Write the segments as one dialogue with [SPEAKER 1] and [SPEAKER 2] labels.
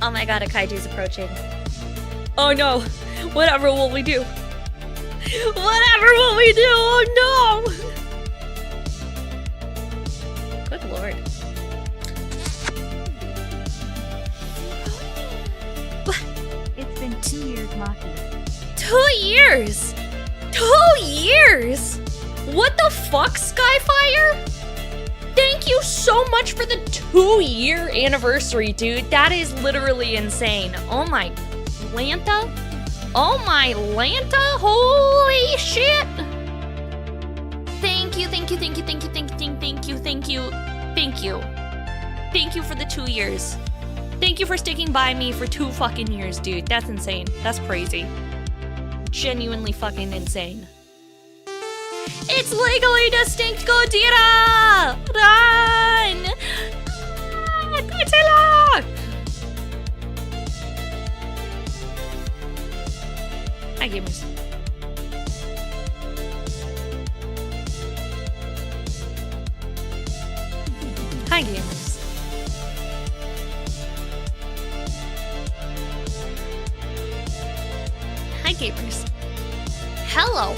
[SPEAKER 1] Oh my god, a kaiju's approaching. Oh no! Whatever will we do? Whatever will we do? Oh no! Good lord.
[SPEAKER 2] It's been 2 years, Maki.
[SPEAKER 1] 2 years? 2 years? What the fuck, Skyfire? Thank you so much for the 2-year anniversary, dude. That is literally insane. Oh my Lanta? Oh my Lanta? Holy shit! Thank you, thank you, thank you, thank you, thank you, thank you, thank you, thank you. Thank you for the 2 years. Thank you for sticking by me for 2 fucking years, dude. That's insane. That's crazy. Genuinely fucking insane. It's legally distinct, Godira! Run! Ah, Godzilla! Hi, gamers. Hi, gamers. Hi, gamers. Hello.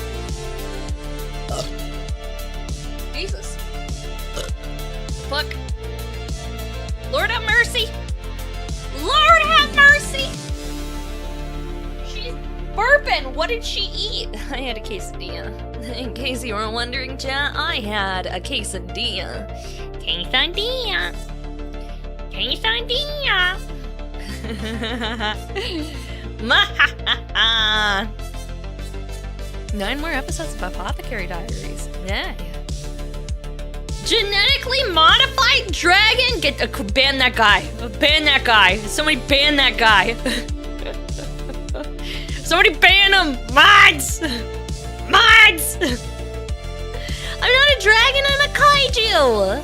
[SPEAKER 1] Jesus. Fuck. Lord have mercy. Lord have mercy. She's burping. What did she eat? I had a quesadilla. In case you were wondering, chat, I had a quesadilla. Quesadilla. Quesadilla. Mahahaha. 9 more episodes of Apothecary Diaries. Yeah. Genetically modified dragon? Ban that guy. Ban that guy. Somebody ban that guy. Somebody ban him. Mods. Mods. I'm not a dragon. I'm a kaiju.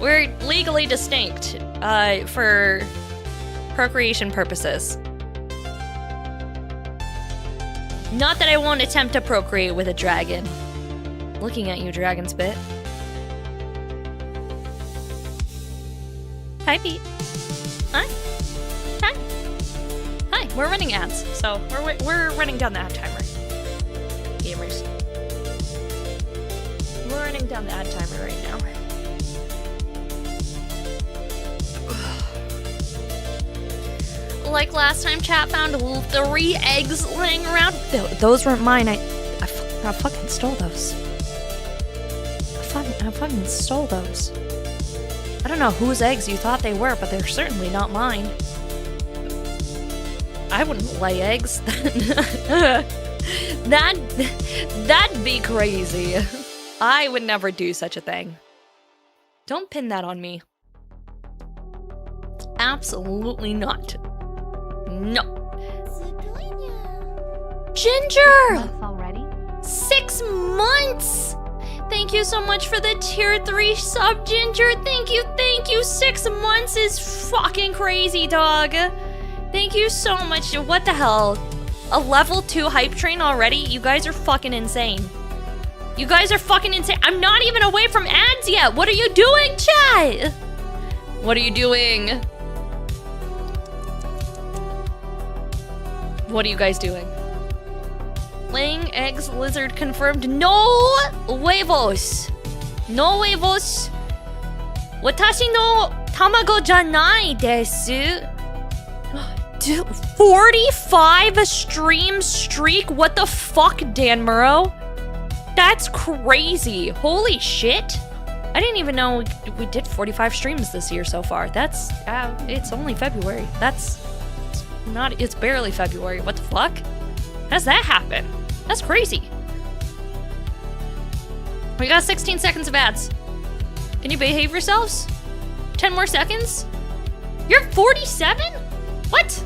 [SPEAKER 1] We're legally distinct for procreation purposes. Not that I won't attempt to procreate with a dragon. Looking at you, dragon spit. Hi, Pete. Hi. Hi. Hi. We're running ads, so we're running down the ad timer. Gamers. We're running down the ad timer right now. Like last time, chat found 3 eggs laying around. Those weren't mine. I fucking stole those. I fucking stole those. I don't know whose eggs you thought they were, but they're certainly not mine. I wouldn't lay eggs. That'd be crazy. I would never do such a thing. Don't pin that on me. Absolutely not. No. Ginger!
[SPEAKER 2] Already?
[SPEAKER 1] 6 months! Thank you so much for the tier 3 sub, Ginger. Thank you, thank you. 6 months is fucking crazy, dog. Thank you so much. What the hell? A level 2 hype train already? You guys are fucking insane. You guys are fucking insane. I'm not even away from ads yet. What are you doing, chat? What are you doing? What are you guys doing? Laying eggs, lizard confirmed. No huevos. No huevos. Watashi no tamago janai desu. Dude, 45 stream streak? What the fuck, Dan Murrow? That's crazy. Holy shit. I didn't even know we did 45 streams this year so far. That's, it's only February. It's barely February. What the fuck? How does that happen? That's crazy. We got 16 seconds of ads. Can you behave yourselves? 10 more seconds? You're 47? What?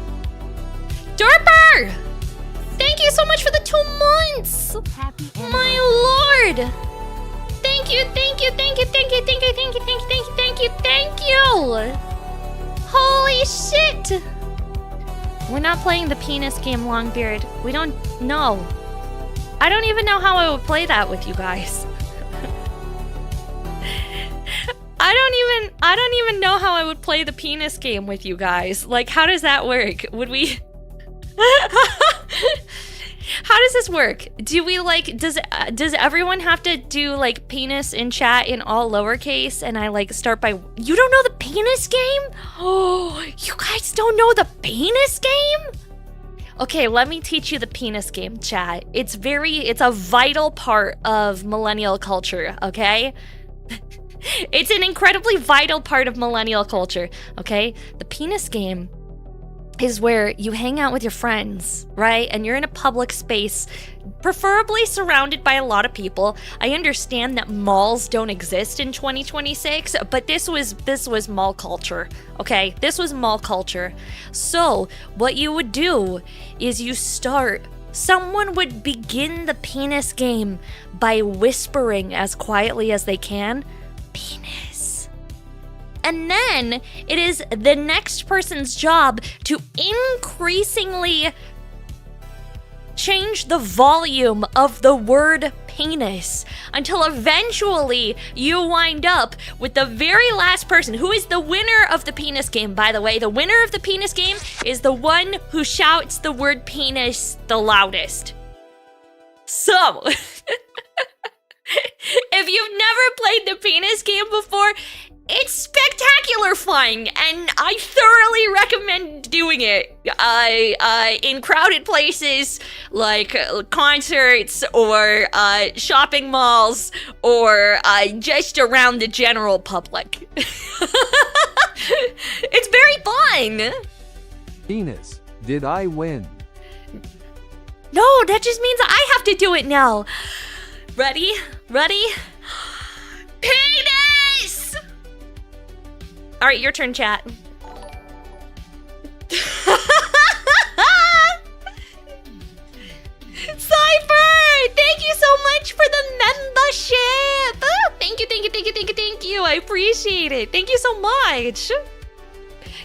[SPEAKER 1] Derper! Thank you so much for the 2 months! My lord! Thank you, thank you, thank you, thank you, thank you, thank you, thank you, thank you, thank you, thank you! Holy shit! We're not playing the penis game, Longbeard. We don't know. I don't even know how I would play that with you guys. I don't even know how I would play the penis game with you guys. Like, how does that work? Would we? How does this work? Do we like, does everyone have to do like penis in chat in all lowercase and I like start by, you don't know the penis game? Oh, you guys don't know the penis game? Okay, let me teach you the penis game, chat. It's a vital part of millennial culture, okay? It's an incredibly vital part of millennial culture, okay? The penis game is where you hang out with your friends, right? And you're in a public space, preferably surrounded by a lot of people. I understand that malls don't exist in 2026, but this was mall culture, okay? This was mall culture. So what you would do is someone would begin the penis game by whispering as quietly as they can, penis. And then it is the next person's job to increasingly change the volume of the word penis until eventually you wind up with the very last person who is the winner of the penis game, by the way. The winner of the penis game is the one who shouts the word penis the loudest. So, if you've never played the penis game before, it's spectacular fun, and I thoroughly recommend doing it in crowded places like concerts or shopping malls or just around the general public. It's very fun.
[SPEAKER 3] Penis, did I win?
[SPEAKER 1] No, that just means I have to do it now. Ready? Penis! All right, your turn, chat. Cypher! Thank you so much for the membership! Thank you. I appreciate it. Thank you so much.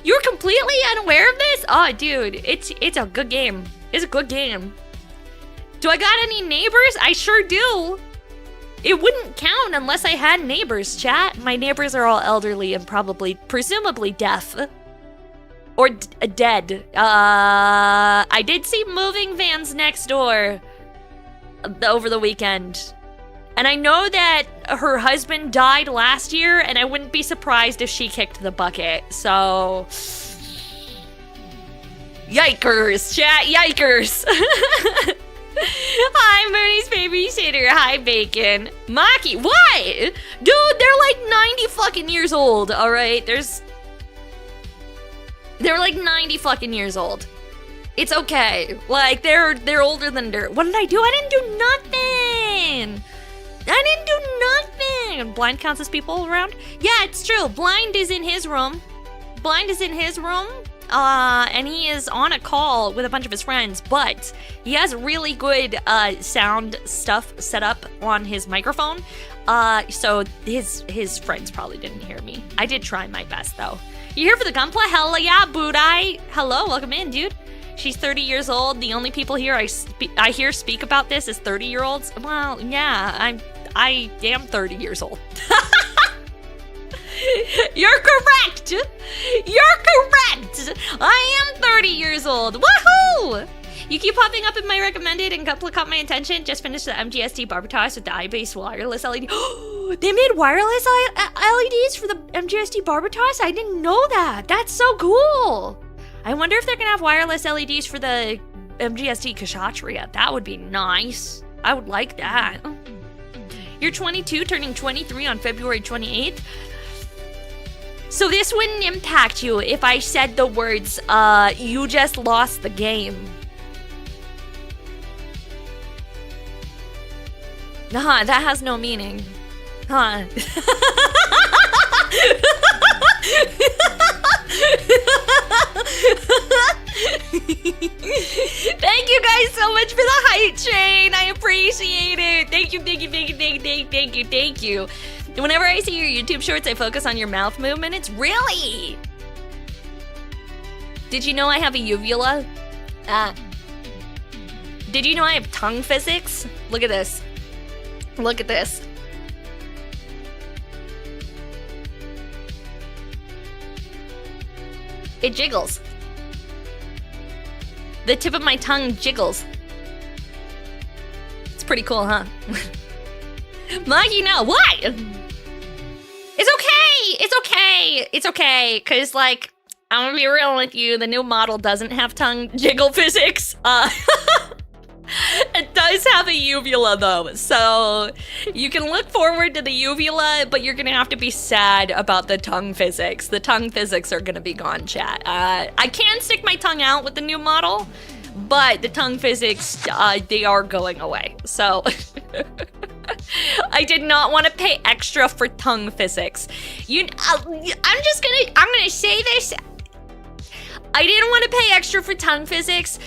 [SPEAKER 1] You're completely unaware of this? Oh, dude, it's a good game. It's a good game. Do I got any neighbors? I sure do. It wouldn't count unless I had neighbors, chat. My neighbors are all elderly and presumably deaf. Or dead. I did see moving vans next door over the weekend. And I know that her husband died last year, and I wouldn't be surprised if she kicked the bucket. So, yikers, chat, yikers. Hi, Mooney's babysitter. Hi, Bacon. Maki, what? Dude, they're like 90 fucking years old, alright? They're like 90 fucking years old. It's okay. Like, they're older than dirt. What did I do? I didn't do nothing. Blind counts as people around? Yeah, it's true. Blind is in his room. And he is on a call with a bunch of his friends, but he has really good sound stuff set up on his microphone. So his friends probably didn't hear me. I did try my best, though. You here for the Gunpla? Hell yeah, Budai. Hello, welcome in, dude. She's 30 years old. The only people here I hear speak about this is 30-year-olds. Well, yeah, I am 30 years old. You're correct! I am 30 years old. Woohoo! You keep popping up in my recommended, and Gunpla caught my attention. Just finished the MGST Barbatos with the eye-based wireless LED. They made wireless LEDs for the MGST Barbatos? I didn't know that. That's so cool. I wonder if they're gonna have wireless LEDs for the MGST Kshatriya. That would be nice. I would like that. You're 22, turning 23 on February 28th. So this wouldn't impact you if I said the words, you just lost the game. Nah, that has no meaning. Huh. Thank you guys so much for the hype train. I appreciate it. Thank you. Whenever I see your YouTube shorts, I focus on your mouth movement. It's really... Did you know I have a uvula? Did you know I have tongue physics? Look at this. It jiggles. The tip of my tongue jiggles. It's pretty cool, huh? Maggie, no, what? It's okay, it's okay, it's okay, because, like, I'm gonna be real with you, the new model doesn't have tongue jiggle physics. It does have a uvula, though, so you can look forward to the uvula, but you're gonna have to be sad about the tongue physics. The tongue physics are gonna be gone, chat. I can stick my tongue out with the new model, but the tongue physics, they are going away, so... I did not want to pay extra for tongue physics. I'm gonna say this. I didn't want to pay extra for tongue physics,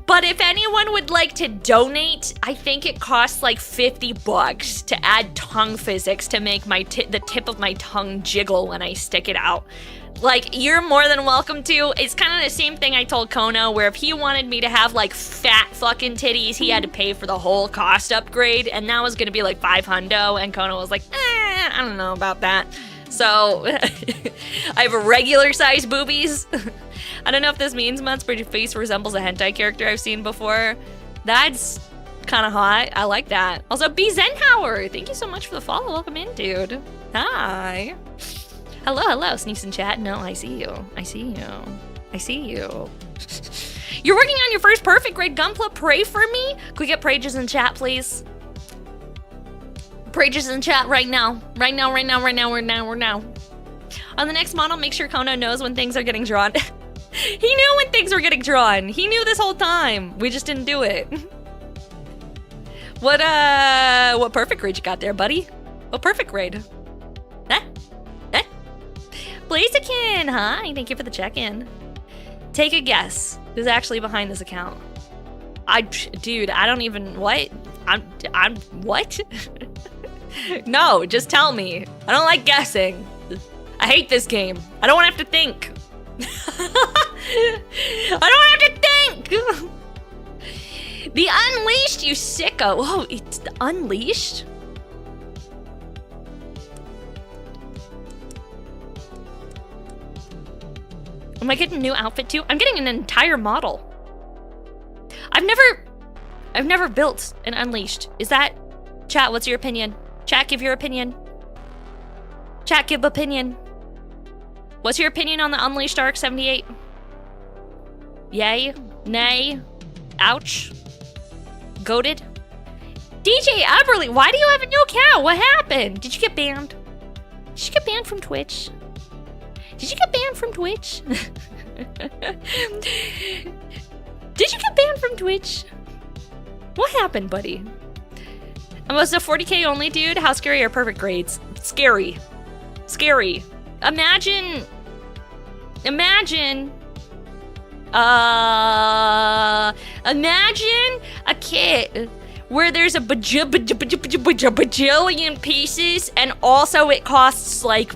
[SPEAKER 1] but if anyone would like to donate, I think it costs like $50 to add tongue physics to make my the tip of my tongue jiggle when I stick it out. Like, you're more than welcome to. It's kind of the same thing I told Kono, where if he wanted me to have, like, fat fucking titties, he had to pay for the whole cost upgrade, and that was gonna be, like, $500, and Kono was like, I don't know about that. So, I have regular-sized boobies. I don't know if this means much, but your face resembles a hentai character I've seen before. That's kind of hot. I like that. Also, B. Zenhauer, thank you so much for the follow. Welcome in, dude. Hi. Hello, hello, Sneaks in chat. No, I see you. I see you. I see you. You're working on your first perfect grade, Gunpla. Pray for me. Could we get prages in chat, please? Prages in chat right now. Right now, right now, right now, right now, right now. On the next model, make sure Kono knows when things are getting drawn. He knew when things were getting drawn. He knew this whole time. We just didn't do it. What perfect grade you got there, buddy? What perfect grade? Huh? Huh? Blaziken, hi, thank you for the check-in. Take a guess. Who's actually behind this account? Dude, I don't even, what? I'm, what? No, just tell me. I don't like guessing. I hate this game. I don't want to have to think. I don't have to think! The Unleashed, you sicko. Whoa, it's the Unleashed? Am I getting a new outfit too? I'm getting an entire model. I've never built an Unleashed. Is that... Chat, what's your opinion? Chat, give your opinion. Chat, give opinion. What's your opinion on the Unleashed Arc 78? Yay? Nay? Ouch? Goated? DJ Aberly, why do you have a new account? What happened? Did you get banned? Did you get banned from Twitch? Did you get banned from Twitch? Did you get banned from Twitch? What happened, buddy? I was a 40k only, dude. How scary are perfect grades? Scary. Scary. Imagine a kit where there's a bajillion pieces and also it costs like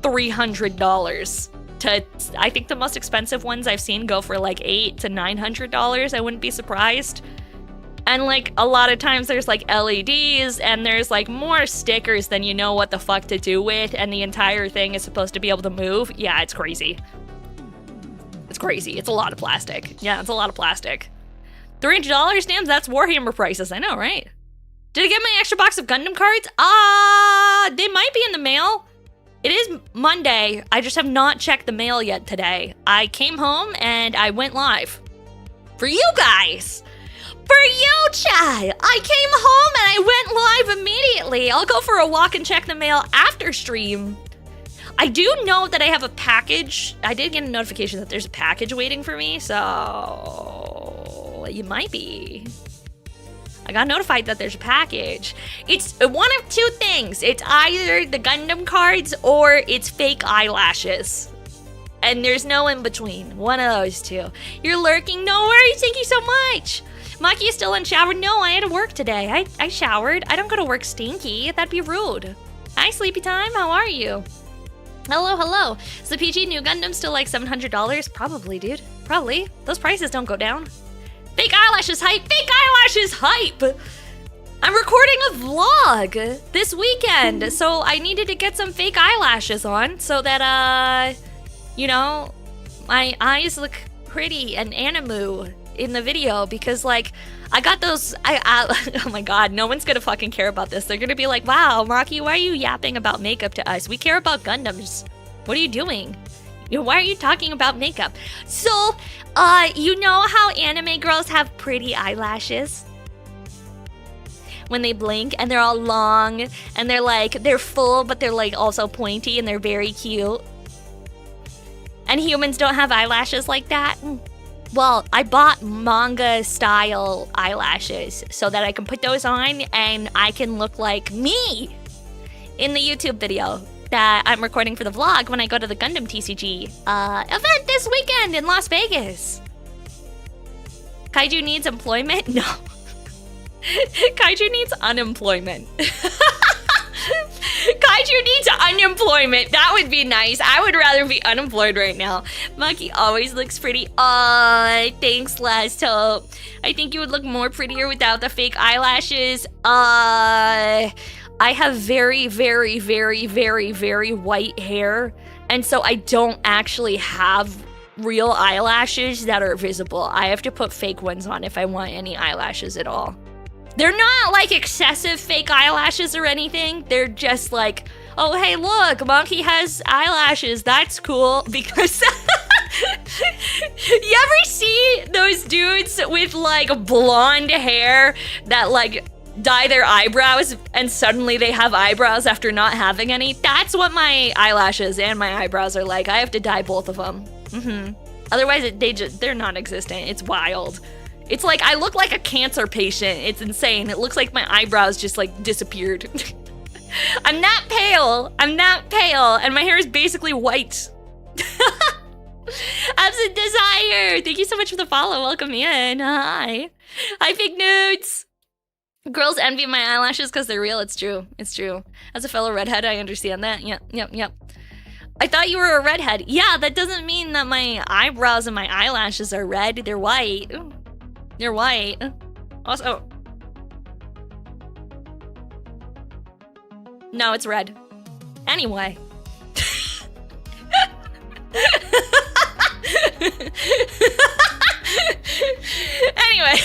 [SPEAKER 1] $300 to, I think the most expensive ones I've seen go for like $800 to $900. I wouldn't be surprised. And like a lot of times there's like LEDs and there's like more stickers than you know what the fuck to do with, and the entire thing is supposed to be able to move. Yeah, it's crazy. It's crazy. It's a lot of plastic. Yeah, it's a lot of plastic. $300 stamps? That's Warhammer prices. I know, right? Did I get my extra box of Gundam cards? They might be in the mail. It is Monday. I just have not checked the mail yet today. I came home and I went live. For you guys! For you, Chad! I came home and I went live immediately. I'll go for a walk and check the mail after stream. I do know that I have a package. I did get a notification that there's a package waiting for me, so you might be. I got notified that there's a package. It's one of two things. It's either the Gundam cards or it's fake eyelashes. And there's no in between. One of those two. You're lurking? No worries. Thank you so much. Maki is still unshowered. No, I had to work today. I showered. I don't go to work stinky. That'd be rude. Hi, Sleepy Time. How are you? Hello, hello. Is the PG new Gundam still like $700? Probably, dude. Probably. Those prices don't go down. Fake eyelashes hype. Fake eyelashes hype. I'm recording a vlog this weekend, so I needed to get some fake eyelashes on so that, you know, my eyes look pretty and animu in the video because like I got those oh my god, no one's gonna fucking care about this. They're gonna be like, wow, Maki, why are you yapping about makeup to us? We care about Gundams. What are you doing? Why are you talking about makeup? So, you know how anime girls have pretty eyelashes? When they blink and they're all long and they're full, but they're like also pointy and they're very cute. And humans don't have eyelashes like that. Well, I bought manga style eyelashes so that I can put those on and I can look like me in the YouTube video that I'm recording for the vlog when I go to the Gundam TCG event this weekend in Las Vegas. Kaiju needs employment? No. Kaiju needs unemployment. Kaiju needs unemployment. That would be nice. I would rather be unemployed right now. Maki always looks pretty. Aw, thanks, Last Hope. I think you would look more prettier without the fake eyelashes. I have very, very, very, very, very white hair. And so I don't actually have real eyelashes that are visible. I have to put fake ones on if I want any eyelashes at all. They're not like excessive fake eyelashes or anything. They're just like, oh, hey, look, Monkey has eyelashes. That's cool. Because you ever see those dudes with like blonde hair that like dye their eyebrows and suddenly they have eyebrows after not having any? That's what my eyelashes and my eyebrows are like. I have to dye both of them. Otherwise, they're non-existent. It's wild. It's like I look like a cancer patient. It's insane. It looks like my eyebrows just like disappeared. I'm not pale. I'm not pale. And my hair is basically white. Absent Desire. Thank you so much for the follow. Welcome in. Hi. Hi, fake nudes. Girls envy my eyelashes because they're real. It's true. It's true. As a fellow redhead, I understand that. Yep. I thought you were a redhead. Yeah, that doesn't mean that my eyebrows and my eyelashes are red. They're white. They're white. Also, no, it's red. Anyway. Anyway,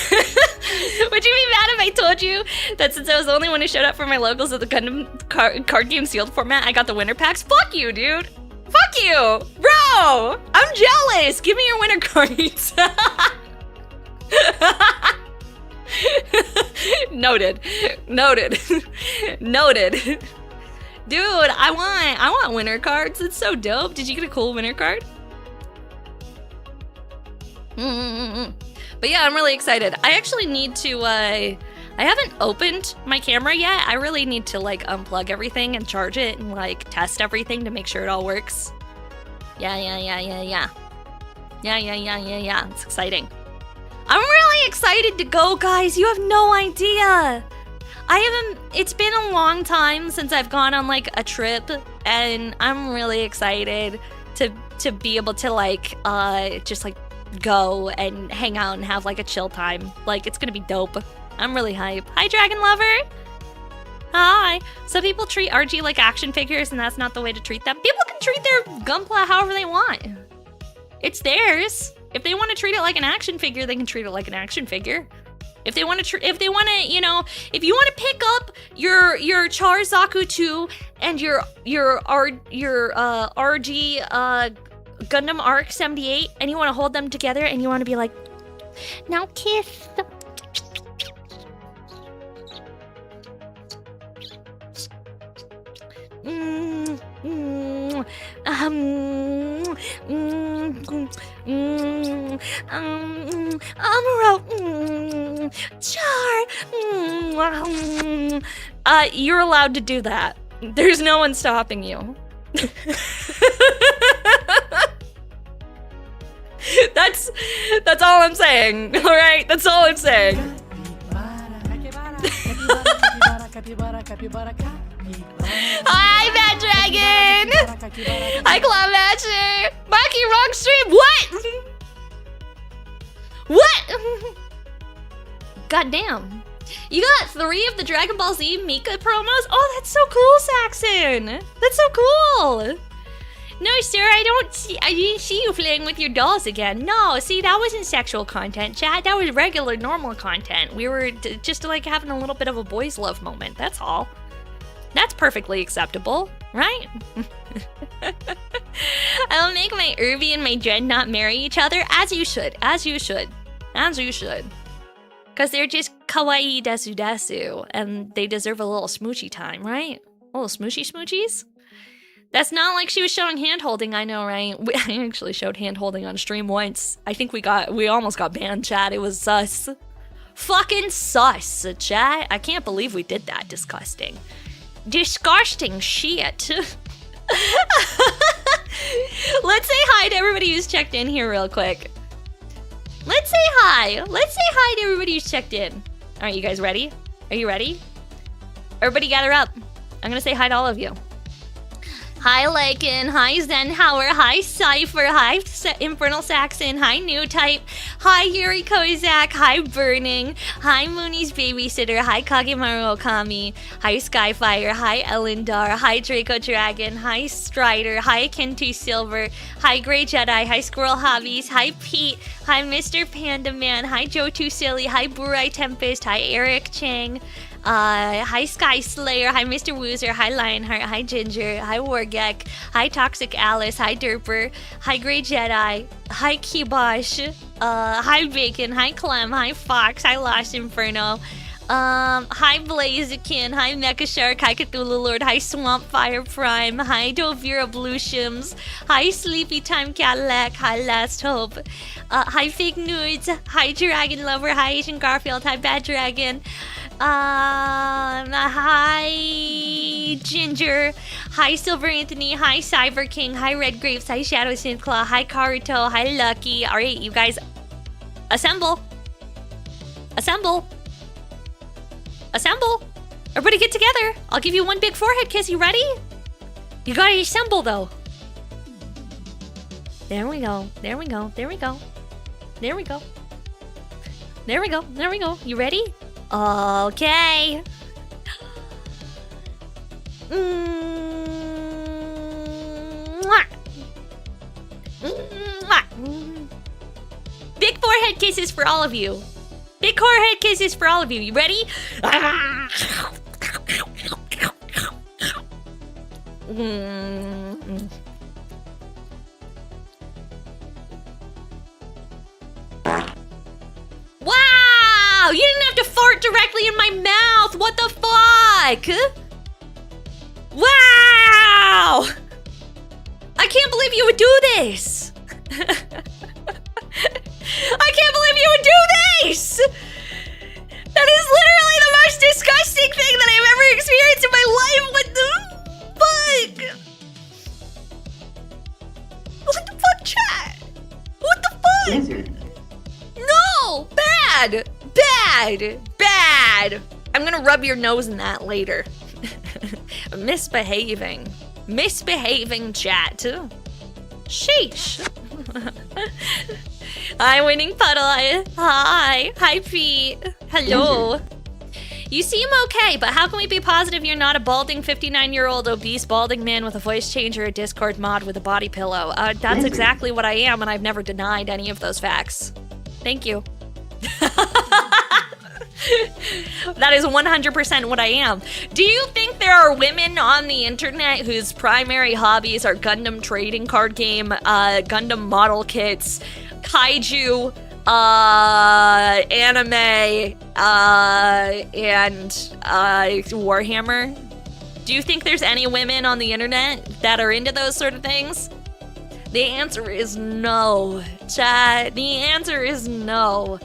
[SPEAKER 1] would you be mad if I told you that since I was the only one who showed up for my locals at the Gundam card game sealed format, I got the winter packs? Fuck you, dude. Fuck you, bro. I'm jealous. Give me your winter cards. Noted. Dude, I want winter cards. It's so dope. Did you get a cool winter card? But yeah, I'm really excited. I actually need to I haven't opened my camera yet. I really need to like unplug everything and charge it and like test everything to make sure it all works. Yeah. It's exciting. I'm really excited to go, guys. You have no idea. It's been a long time since I've gone on like a trip, and I'm really excited to be able to like just like go and hang out and have like a chill time. Like, it's gonna be dope. I'm really hype. Hi, Dragon Lover. Hi. Some people treat RG like action figures, and that's not the way to treat them. People can treat their Gunpla however they want. It's theirs. If they want to treat it like an action figure, they can treat it like an action figure. If they want to, if you want to pick up your Charzaku 2 and your RG Gundam Arc 78, and you want to hold them together, and you want to be like, now kiss. You're allowed to do that. There's no one stopping you. That's all I'm saying. All right, that's all I'm saying. Hi, Bad Dragon. Hi, Cloud Matcher. Maki, wrong stream. What? Goddamn. You got 3 of the Dragon Ball Z Mika promos? Oh, that's so cool, Saxon. That's so cool. No, sir, I didn't see you playing with your dolls again. No, see, that wasn't sexual content, chat. That was regular, normal content. We were just like having a little bit of a boys' love moment. That's all. That's perfectly acceptable, right? I'll make my Irby and my Dreadnought marry each other, as you should, as you should, as you should. Because they're just kawaii desu desu, and they deserve a little smoochy time, right? A little smoochy smoochies? That's not like she was showing hand-holding, I know, right? I actually showed hand-holding on stream once. I think we almost got banned, chat. It was sus. Fucking sus, chat. I can't believe we did that. Disgusting. Disgusting shit. Let's say hi to everybody who's checked in here real quick. Let's say hi. Let's say hi to everybody who's checked in. All right, you guys ready? Are you ready? Everybody gather up. I'm gonna say hi to all of you. Hi Lycan, hi Zenhauer, hi Cypher, hi Infernal Saxon, hi New Type, hi Yuri Kozak, hi Burning, hi Mooney's Babysitter, hi Kagemaru Okami, hi Skyfire, hi Elendar, hi Draco Dragon, hi Strider, hi Kentu Silver, hi Grey Jedi, hi Squirrel Hobbies, hi Pete, hi Mr. Panda Man, hi Joe Too Silly, hi Burai Tempest, hi Eric Chang, hi Sky Slayer, hi Mr. Woozer, hi Lionheart, hi Ginger, hi Wargek, hi Toxic Alice, hi Derper, hi Grey Jedi, hi Kibosh, hi Bacon, hi Clem, hi Fox, hi Lost Inferno, hi Blaziken, hi Mecha Shark, hi Cthulhu Lord, hi Swamp Fire Prime, hi Dovira Blue Shims, hi Sleepy Time Cadillac, hi Last Hope, hi Fake Nudes, hi Dragon Lover, hi Asian Garfield, hi Bad Dragon, hi Ginger, hi Silver Anthony, hi Cyber King, hi Red Grapes, hi Shadow Synthclaw, hi Karuto, hi Lucky. Alright, you guys, assemble. Assemble. Assemble. Everybody get together. I'll give you one big forehead kiss. You ready? You gotta assemble though. There we go. There we go. There we go. There we go. There we go. There we go. You ready? Okay. Big forehead kisses for all of you. Big forehead kisses for all of you. You ready? Wow! You didn't have to fart directly in my mouth! What the fuck? Wow! I can't believe you would do this! I can't believe you would do this! That is literally the most disgusting thing that I've ever experienced in my life! What the fuck? What the fuck, chat? What the fuck?
[SPEAKER 4] Lizard.
[SPEAKER 1] No! Bad! Bad! Bad! I'm gonna rub your nose in that later. Misbehaving. Misbehaving, chat. Sheesh. Hi, Winning Puddle. Hi. Hi, Pete. Hello. You seem okay, but how can we be positive you're not a balding 59-year-old obese balding man with a voice changer, a Discord mod with a body pillow? That's exactly what I am, and I've never denied any of those facts. Thank you. That is 100% what I am. Do you think there are women on the internet whose primary hobbies are Gundam trading card game, Gundam model kits, kaiju, anime, and Warhammer? Do you think there's any women on the internet that are into those sort of things? The answer is no, chat. The answer is no.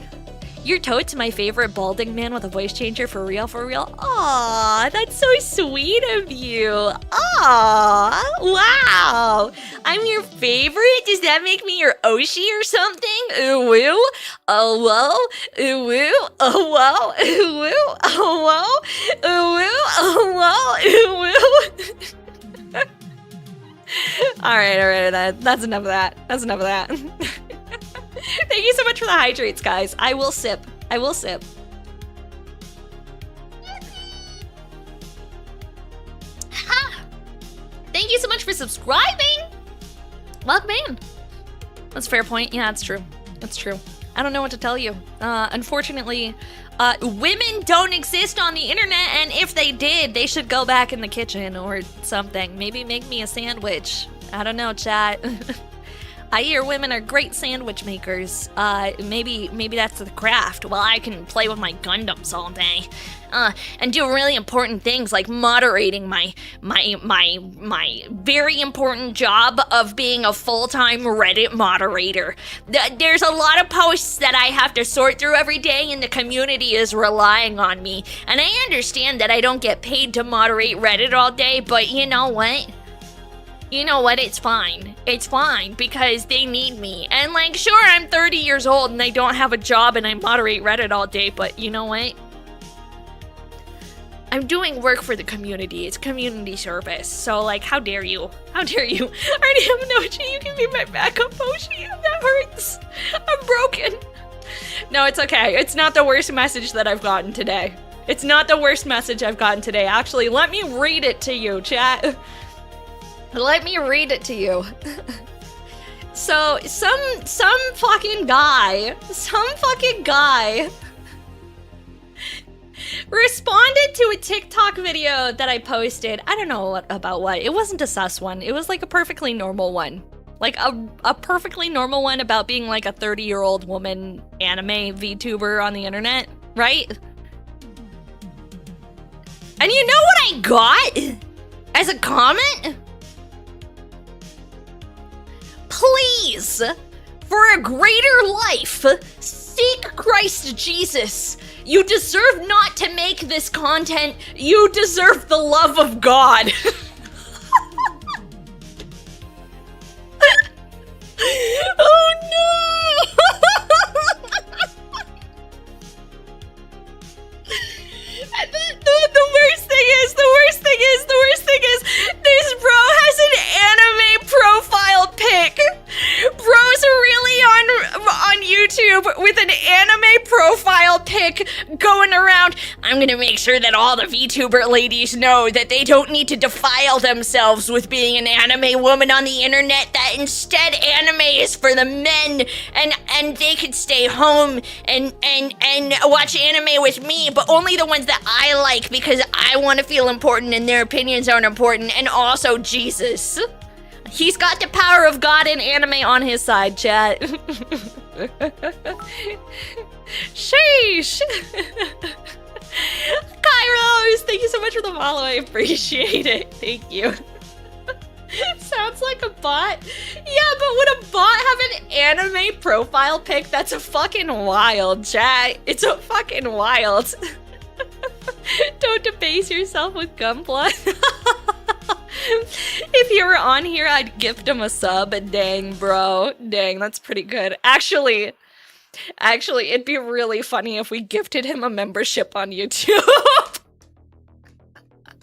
[SPEAKER 1] You're totes my favorite balding man with a voice changer, for real, for real. Aw, that's so sweet of you. Aw, wow. I'm your favorite? Does that make me your Oshi or something? Ooh, woo. Oh, whoa. Ooh, woo. Oh, whoa. Ooh, woo. Oh, whoa. Ooh, woo. Oh, whoa. Ooh, woo. All right. That's enough of that. That's enough of that. Thank you so much for the hydrates, guys. I will sip. I will sip. Ha! Thank you so much for subscribing. Welcome in. That's a fair point. Yeah, it's true. That's true. I don't know what to tell you. Unfortunately, women don't exist on the internet, and if they did, they should go back in the kitchen or something. Maybe make me a sandwich. I don't know, chat. I hear women are great sandwich makers. Maybe that's the craft. Well, I can play with my Gundams all day, and do really important things like moderating my very important job of being a full-time Reddit moderator. There's a lot of posts that I have to sort through every day, and the community is relying on me. And I understand that I don't get paid to moderate Reddit all day, but you know what? You know what? It's fine. It's fine because they need me. And like, sure, I'm 30 years old and I don't have a job and I moderate Reddit all day, but you know what? I'm doing work for the community. It's community service. So like, how dare you? How dare you? I already have an emoji. You can be my backup emoji. That hurts. I'm broken. No, it's okay. It's not the worst message that I've gotten today. It's not the worst message I've gotten today. Actually, let me read it to you, chat. Let me read it to you. So, some fucking guy responded to a TikTok video that I posted. I don't know about what. It wasn't a sus one. It was like a perfectly normal one. Like a perfectly normal one about being like a 30-year-old woman anime VTuber on the internet, right? And you know what I got as a comment? Please, for a greater life, seek Christ Jesus. You deserve not to make this content. You deserve the love of God. Oh no! And the worst thing is, this bro has an anime profile pic. Bro's really on YouTube with an anime profile pic going around. I'm gonna make sure that all the VTuber ladies know that they don't need to defile themselves with being an anime woman on the internet, that instead anime is for the men, and they could stay home and watch anime with me, but only the ones that I like because I want to feel important and their opinions aren't important. And also Jesus. He's got the power of God and anime on his side, chat. Sheesh. Kairos, thank you so much for the follow. I appreciate it. Thank you. Sounds like a bot. Yeah, but would a bot have an anime profile pic? That's a fucking wild, chat. It's a fucking wild. Don't debase yourself with Gunpla. If you were on here, I'd gift him a sub. Dang, bro. Dang, that's pretty good. Actually, it'd be really funny if we gifted him a membership on YouTube.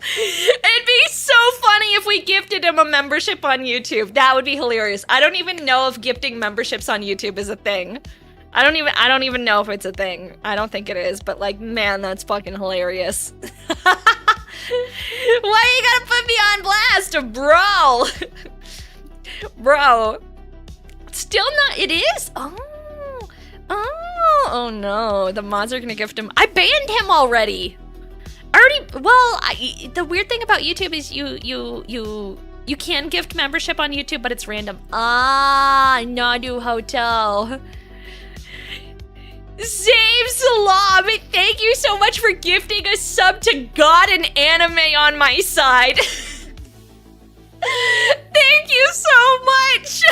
[SPEAKER 1] It'd be so funny if we gifted him a membership on YouTube. That would be hilarious. I don't even know if gifting memberships on YouTube is a thing. I don't even know if it's a thing. I don't think it is, but like, man, that's fucking hilarious. Why you gotta put me on blast, bro? Bro. Still not, it is? Oh no, the mods are gonna gift him. I banned him already. The weird thing about YouTube is you can gift membership on YouTube, but it's random. Nadu Hotel. Save Salam, thank you so much for gifting a sub to God and anime on my side. Thank you so much.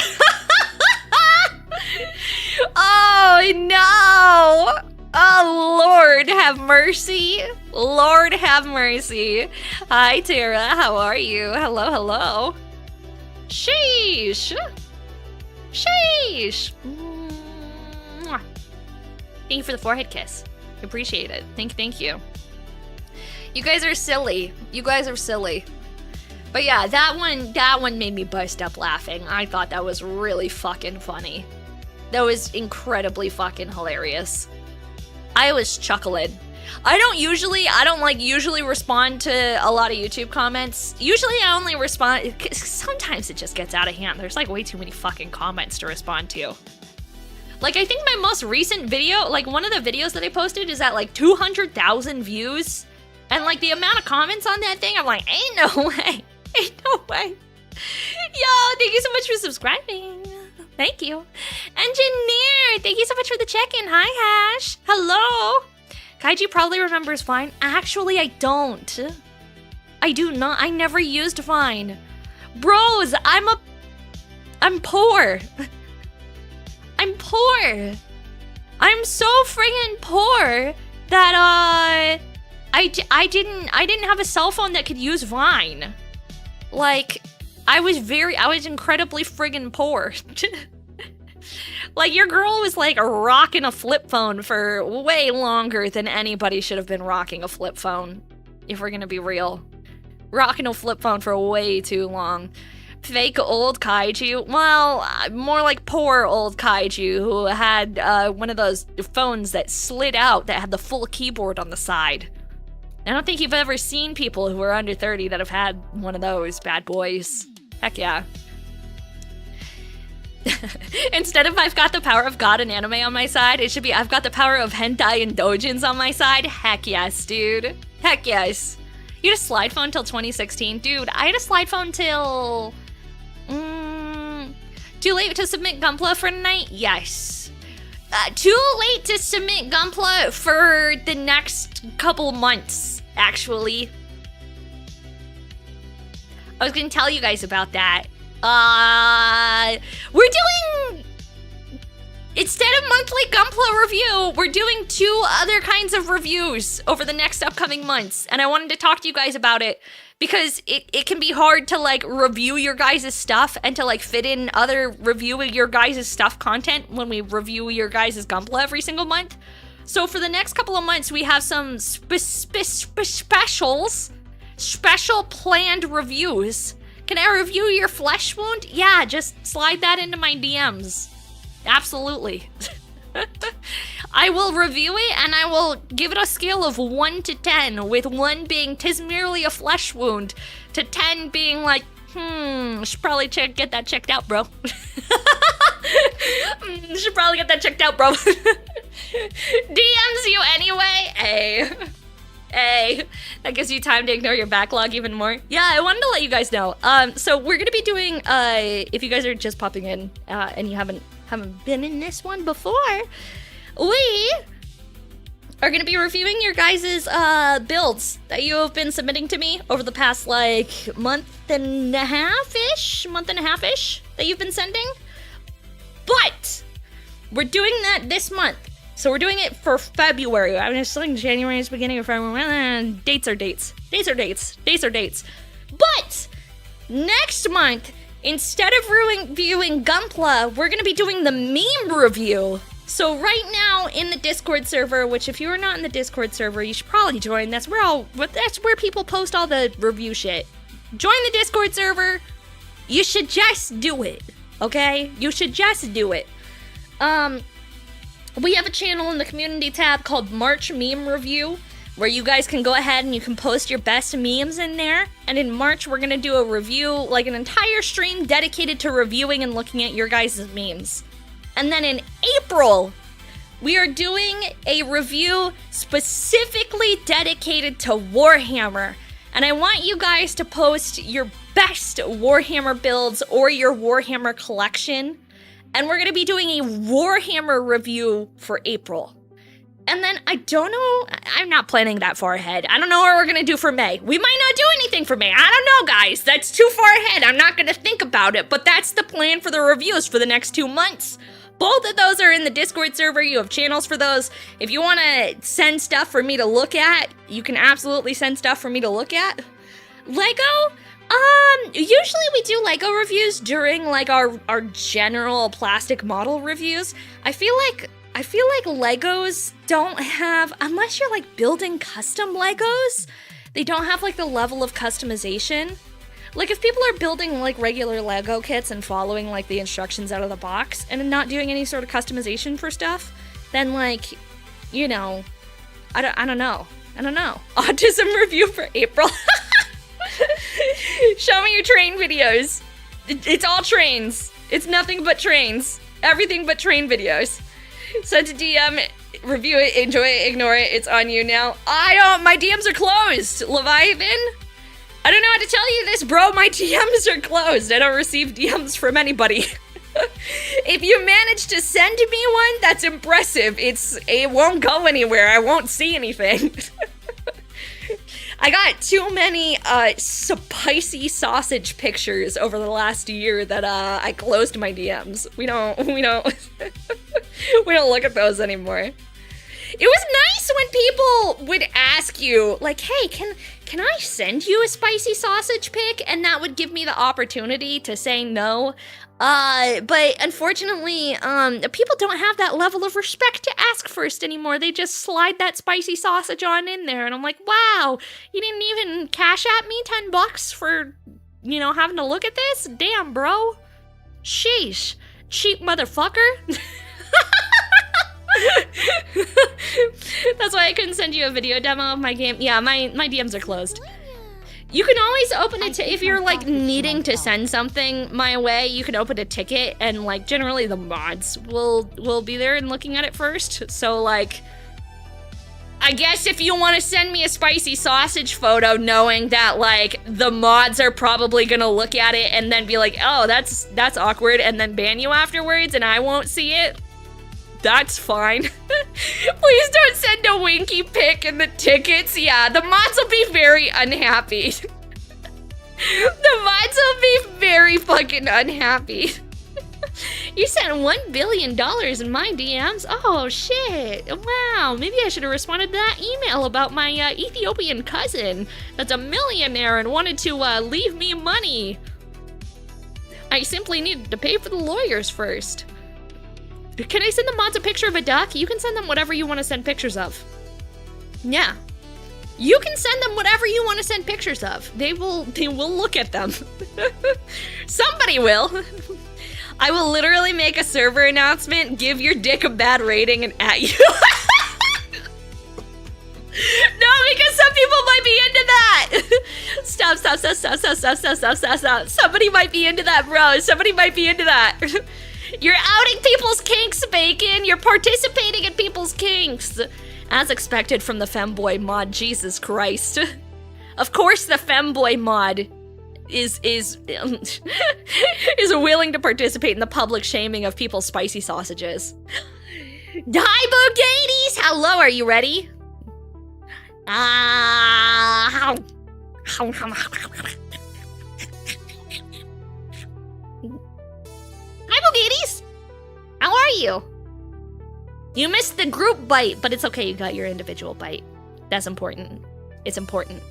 [SPEAKER 1] Oh no. Oh Lord have mercy. Lord have mercy. Hi Tara, how are you? Hello. Sheesh. Mwah. Thank you for the forehead kiss. Appreciate it. Thank you. You guys are silly. But yeah, that one made me bust up laughing. I thought that was really fucking funny. That was incredibly fucking hilarious. I was chuckling. I don't usually respond to a lot of YouTube comments. Usually I only respond, sometimes it just gets out of hand. There's like way too many fucking comments to respond to. Like, I think my most recent video, like one of the videos that I posted is at like 200,000 views. And like the amount of comments on that thing, I'm like, ain't no way. Ain't no way. Yo, thank you so much for subscribing. Thank you. Engineer, thank you so much for the check-in. Hi, Hash. Hello. Kaiji probably remembers Vine. Actually, I don't. I do not. I never used Vine. Bros, I'm poor. I'm poor. I'm so friggin' poor that I didn't have a cell phone that could use Vine. Like, I was incredibly friggin' poor. Like, your girl was like rocking a flip phone for way longer than anybody should have been rocking a flip phone, if we're gonna be real. Rocking a flip phone for way too long. Fake old kaiju, well, more like poor old kaiju who had one of those phones that slid out that had the full keyboard on the side. I don't think you've ever seen people who are under 30 that have had one of those bad boys. Heck yeah. Instead of I've got the power of God and anime on my side, it should be I've got the power of hentai and doujins on my side. Heck yes, dude. Heck yes. You had a slide phone till 2016? Dude, I had a slide phone till... too late to submit Gunpla for tonight? Yes. Too late to submit Gunpla for the next couple months, actually. I was gonna tell you guys about that. We're doing... Instead of monthly Gunpla review, we're doing 2 other kinds of reviews over the next upcoming months. And I wanted to talk to you guys about it because it can be hard to like review your guys' stuff and to like fit in other reviewing your guys' stuff content when we review your guys' Gunpla every single month. So for the next couple of months, we have some special planned reviews. Can I review your flesh wound? Yeah, just slide that into my DMs. Absolutely. I will review it and I will give it a scale of 1 to 10, with 1 being 'tis merely a flesh wound, to 10 being like, should probably get that checked out, bro. Should probably get that checked out, bro. DMs you anyway? Hey, that gives you time to ignore your backlog even more. Yeah, I wanted to let you guys know. So we're gonna be doing, if you guys are just popping in and you haven't been in this one before, we are gonna be reviewing your guys' builds that you have been submitting to me over the past like month and a half-ish that you've been sending. But we're doing that this month. So we're doing it for February. I mean, it's like January is beginning of February. Dates are dates. But next month, instead of reviewing Gunpla, we're going to be doing the meme review. So right now in the Discord server, which if you are not in the Discord server, you should probably join. That's where people post all the review shit. Join the Discord server. You should just do it. Okay? You should just do it. We have a channel in the community tab called March Meme Review, where you guys can go ahead and you can post your best memes in there. And in March, we're gonna do a review, like an entire stream dedicated to reviewing and looking at your guys' memes. And then in April, we are doing a review specifically dedicated to Warhammer. And I want you guys to post your best Warhammer builds or your Warhammer collection. And we're going to be doing a Warhammer review for April. And then I don't know, I'm not planning that far ahead. I don't know what we're going to do for May. We might not do anything for May. I don't know, guys. That's too far ahead. I'm not going to think about it. But that's the plan for the reviews for the next 2 months. Both of those are in the Discord server. You have channels for those. If you want to send stuff for me to look at, you can absolutely send stuff for me to look at. Lego? Usually we do Lego reviews during like our general plastic model reviews. I feel like Legos don't have, unless you're like building custom Legos, they don't have like the level of customization. Like if people are building like regular Lego kits and following like the instructions out of the box and not doing any sort of customization for stuff, then like, you know, I don't know. Autism review for April. Show me your train videos. It's all trains. It's nothing but trains. Everything but train videos. Send a DM, review it, enjoy it, ignore it. It's on you now. My DMs are closed, Leviathan. I don't know how to tell you this, bro. My DMs are closed. I don't receive DMs from anybody. If you manage to send me one, that's impressive. It won't go anywhere. I won't see anything. I got too many spicy sausage pictures over the last year that I closed my DMs. We don't we don't look at those anymore. It was nice when people would ask you, like, hey, can I send you a spicy sausage pic? And that would give me the opportunity to say no. But unfortunately, people don't have that level of respect to ask first anymore. They just slide that spicy sausage on in there. And I'm like, wow, you didn't even cash at me $10 for, having to look at this? Damn, bro. Sheesh. Cheap motherfucker. That's why I couldn't send you a video demo of my game. Yeah, my DMs are closed. You can always open it to, if you're like needing to send something my way, you can open a ticket and like generally the mods will be there and looking at it first. So like, I guess if you want to send me a spicy sausage photo knowing that like the mods are probably gonna look at it and then be like, oh, that's awkward, and then ban you afterwards and I won't see it, that's fine. Please don't send a winky pic in the tickets. Yeah, the mods will be very unhappy. The mods will be very fucking unhappy. You sent $1 billion in my DMs? Oh, shit. Wow, maybe I should have responded to that email about my Ethiopian cousin that's a millionaire and wanted to leave me money. I simply needed to pay for the lawyers first. Can I send the mods a picture of a duck? You can send them whatever you want to send pictures of. Yeah. You can send them whatever you want to send pictures of. They will look at them. Somebody will. I will literally make a server announcement, give your dick a bad rating, and at you. No, because some people might be into that. Stop. Somebody might be into that, bro. Somebody might be into that. You're outing people's kinks, Bacon. You're participating in people's kinks. As expected from the femboy mod, Jesus Christ. Of course the femboy mod is willing to participate in the public shaming of people's spicy sausages. Hi, Bogades! How low are you ready? Hi, Bogades! How are you? You missed the group bite, but it's okay, you got your individual bite. That's important. It's important.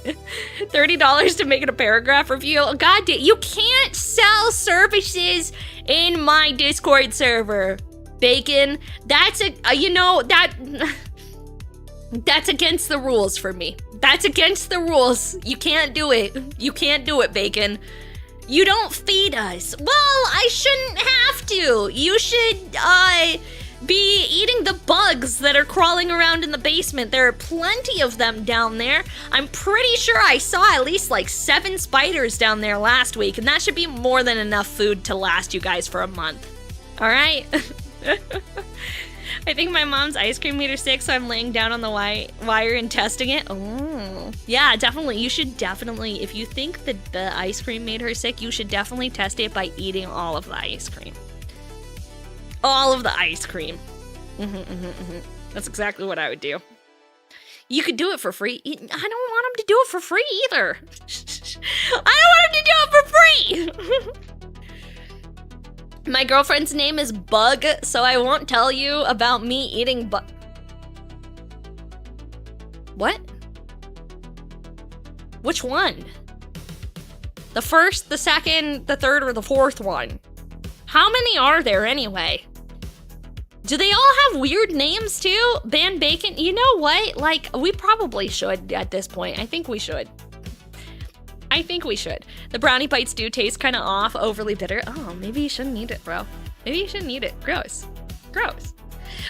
[SPEAKER 1] $30 to make it a paragraph review. Oh, God damn, you can't sell services in my Discord server, Bacon. That's that's against the rules for me. That's against the rules. You can't do it. You can't do it, Bacon. You don't feed us. Well, I shouldn't have to. You should, be eating the bugs that are crawling around in the basement. There are plenty of them down there. I'm pretty sure I saw at least like 7 spiders down there last week, and that should be more than enough food to last you guys for a month. All right? I think my mom's ice cream made her sick, so I'm laying down on the wire and testing it. Oh, yeah, definitely. You should definitely, if you think that the ice cream made her sick, you should definitely test it by eating all of the ice cream. All of the ice cream. That's exactly what I would do. You could do it for free. I don't want him to do it for free either. I don't want him to do it for free. My girlfriend's name is Bug, so I won't tell you about me eating What? Which one? The first, the second, the third, or the fourth one? How many are there anyway? Do they all have weird names too? Ban Bacon? You know what? Like, we probably should at this point. I think we should. The brownie bites do taste kind of off, overly bitter. Oh, maybe you shouldn't eat it, bro. Maybe you shouldn't eat it. Gross.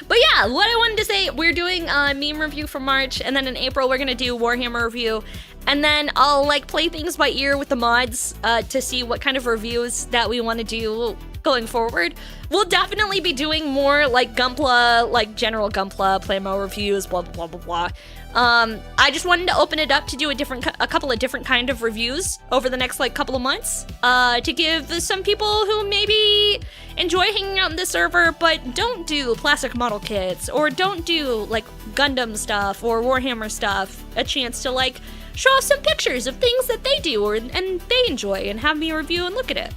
[SPEAKER 1] But yeah, what I wanted to say, we're doing a meme review for March, and then in April we're gonna do Warhammer review, and then I'll like play things by ear with the mods to see what kind of reviews that we want to do going forward. We'll definitely be doing more like Gunpla, like general Gunpla, playmo reviews, blah blah blah blah blah. I just wanted to open it up to do a couple of different kind of reviews over the next like couple of months, to give some people who maybe enjoy hanging out in the server but don't do plastic model kits or don't do like Gundam stuff or Warhammer stuff a chance to like show off some pictures of things that they do and they enjoy and have me review and look at it.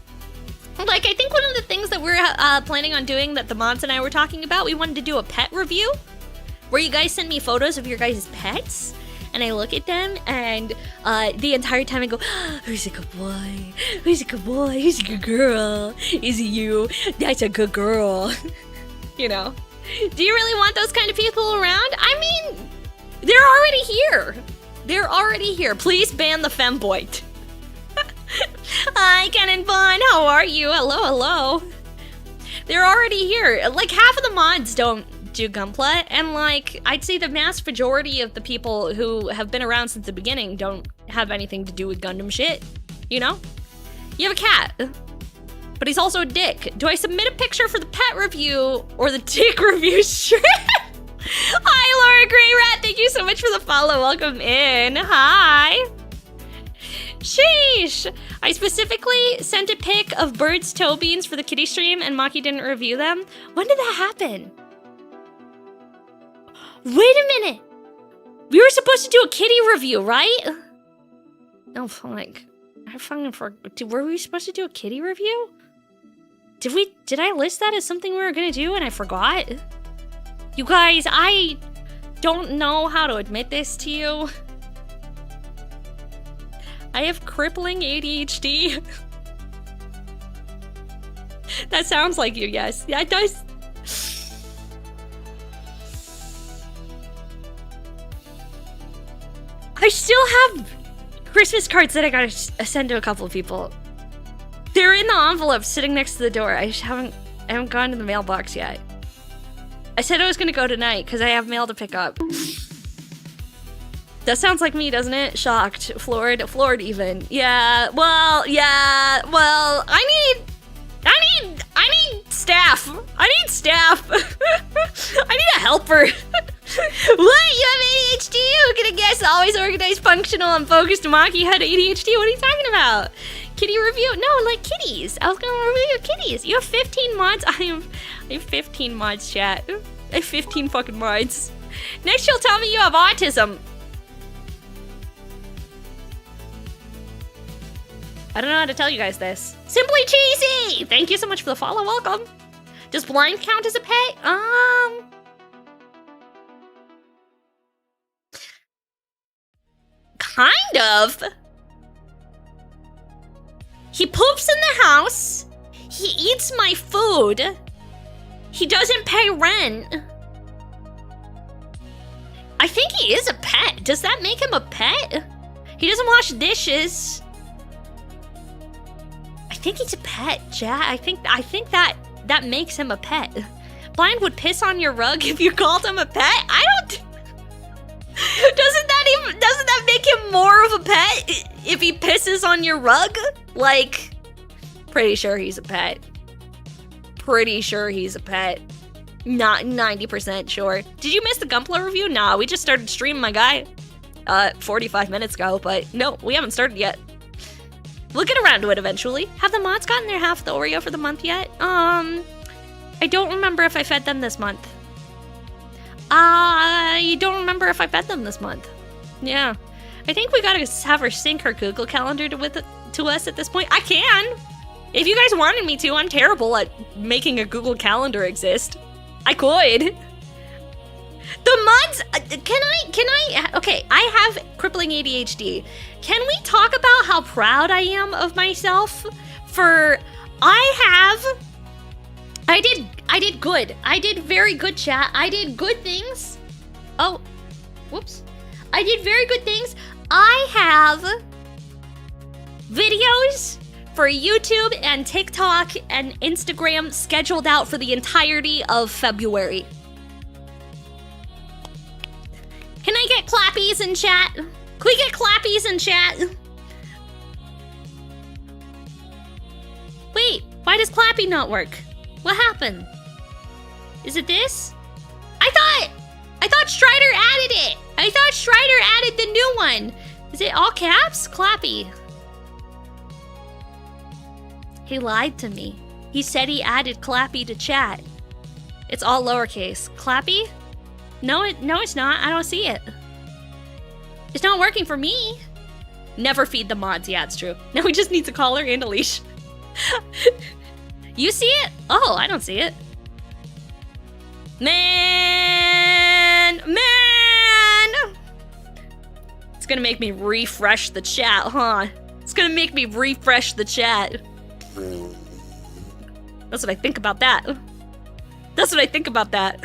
[SPEAKER 1] Like, I think one of the things that we're planning on doing that the mods and I were talking about, we wanted to do a pet review where you guys send me photos of your guys' pets and I look at them and the entire time I go, oh, who's a good boy? Who's a good boy? Who's a good girl? Is it you? That's a good girl. You know? Do you really want those kind of people around? I mean, they're already here. They're already here. Please ban the femboy. Hi, Ken and Vaughn. How are you? Hello, hello. They're already here. Like, half of the mods don't do Gunpla, and like, I'd say the vast majority of the people who have been around since the beginning don't have anything to do with Gundam shit. You know? You have a cat, but he's also a dick. Do I submit a picture for the pet review or the dick review? Sure. Hi, Laura Grey Rat. Thank you so much for the follow. Welcome in. Hi. Sheesh! I specifically sent a pic of Bird's toe beans for the kitty stream and Maki didn't review them. When did that happen? Wait a minute! We were supposed to do a kitty review, right? No, fuck. I fucking forgot. Were we supposed to do a kitty review? Did I list that as something we were gonna do and I forgot? You guys, I don't know how to admit this to you. I have crippling ADHD. That sounds like you, yes. Yeah, it does. I still have Christmas cards that I gotta send to a couple of people. They're in the envelope sitting next to the door. I haven't gone to the mailbox yet. I said I was gonna go tonight because I have mail to pick up. That sounds like me, doesn't it? Shocked. Floored even. Yeah, well, I need staff. I need staff. I need a helper. What? You have ADHD? Who can I guess? Always organized, functional, and focused. Maki had ADHD. What are you talking about? Kitty review? No, like kitties. I was gonna review kitties. You have 15 mods? I have 15 mods, chat. I have 15 fucking mods. Next you'll tell me you have autism. I don't know how to tell you guys this. Simply Cheesy! Thank you so much for the follow. Welcome. Does blind count as a pet? Kind of. He poops in the house. He eats my food. He doesn't pay rent. I think he is a pet. Does that make him a pet? He doesn't wash dishes. I think he's a pet, Jack. I think that makes him a pet. Blind would piss on your rug if you called him a pet? I don't... Doesn't that make him more of a pet if he pisses on your rug? Like, pretty sure he's a pet. Pretty sure he's a pet. Not 90% sure. Did you miss the Gunpla review? Nah, we just started streaming, my guy. 45 minutes ago, but no, we haven't started yet. We'll get around to it eventually. Have the mods gotten their half of the Oreo for the month yet? I don't remember if I fed them this month. I don't remember if I fed them this month. Yeah. I think we gotta have her sync her Google Calendar to us at this point. I can! If you guys wanted me to, I'm terrible at making a Google Calendar exist. I could. The mods, okay, I have crippling ADHD. Can we talk about how proud I am of myself for, I did good. I did very good, chat. I did good things. Oh, whoops. I did very good things. I have videos for YouTube and TikTok and Instagram scheduled out for the entirety of February. get clappies in chat? Can we get clappies in chat? Wait, why does clappy not work? What happened? Is it this? I thought Strider added it. I thought Strider added the new one. Is it all caps? Clappy. He lied to me. He said he added Clappy to chat. It's all lowercase. Clappy? No, it's not. I don't see it. It's not working for me. Never feed the mods. Yeah, it's true. Now he just needs a collar and a leash. You see it? Oh, I don't see it. Man! It's gonna make me refresh the chat, huh? It's gonna make me refresh the chat. That's what I think about that. That's what I think about that.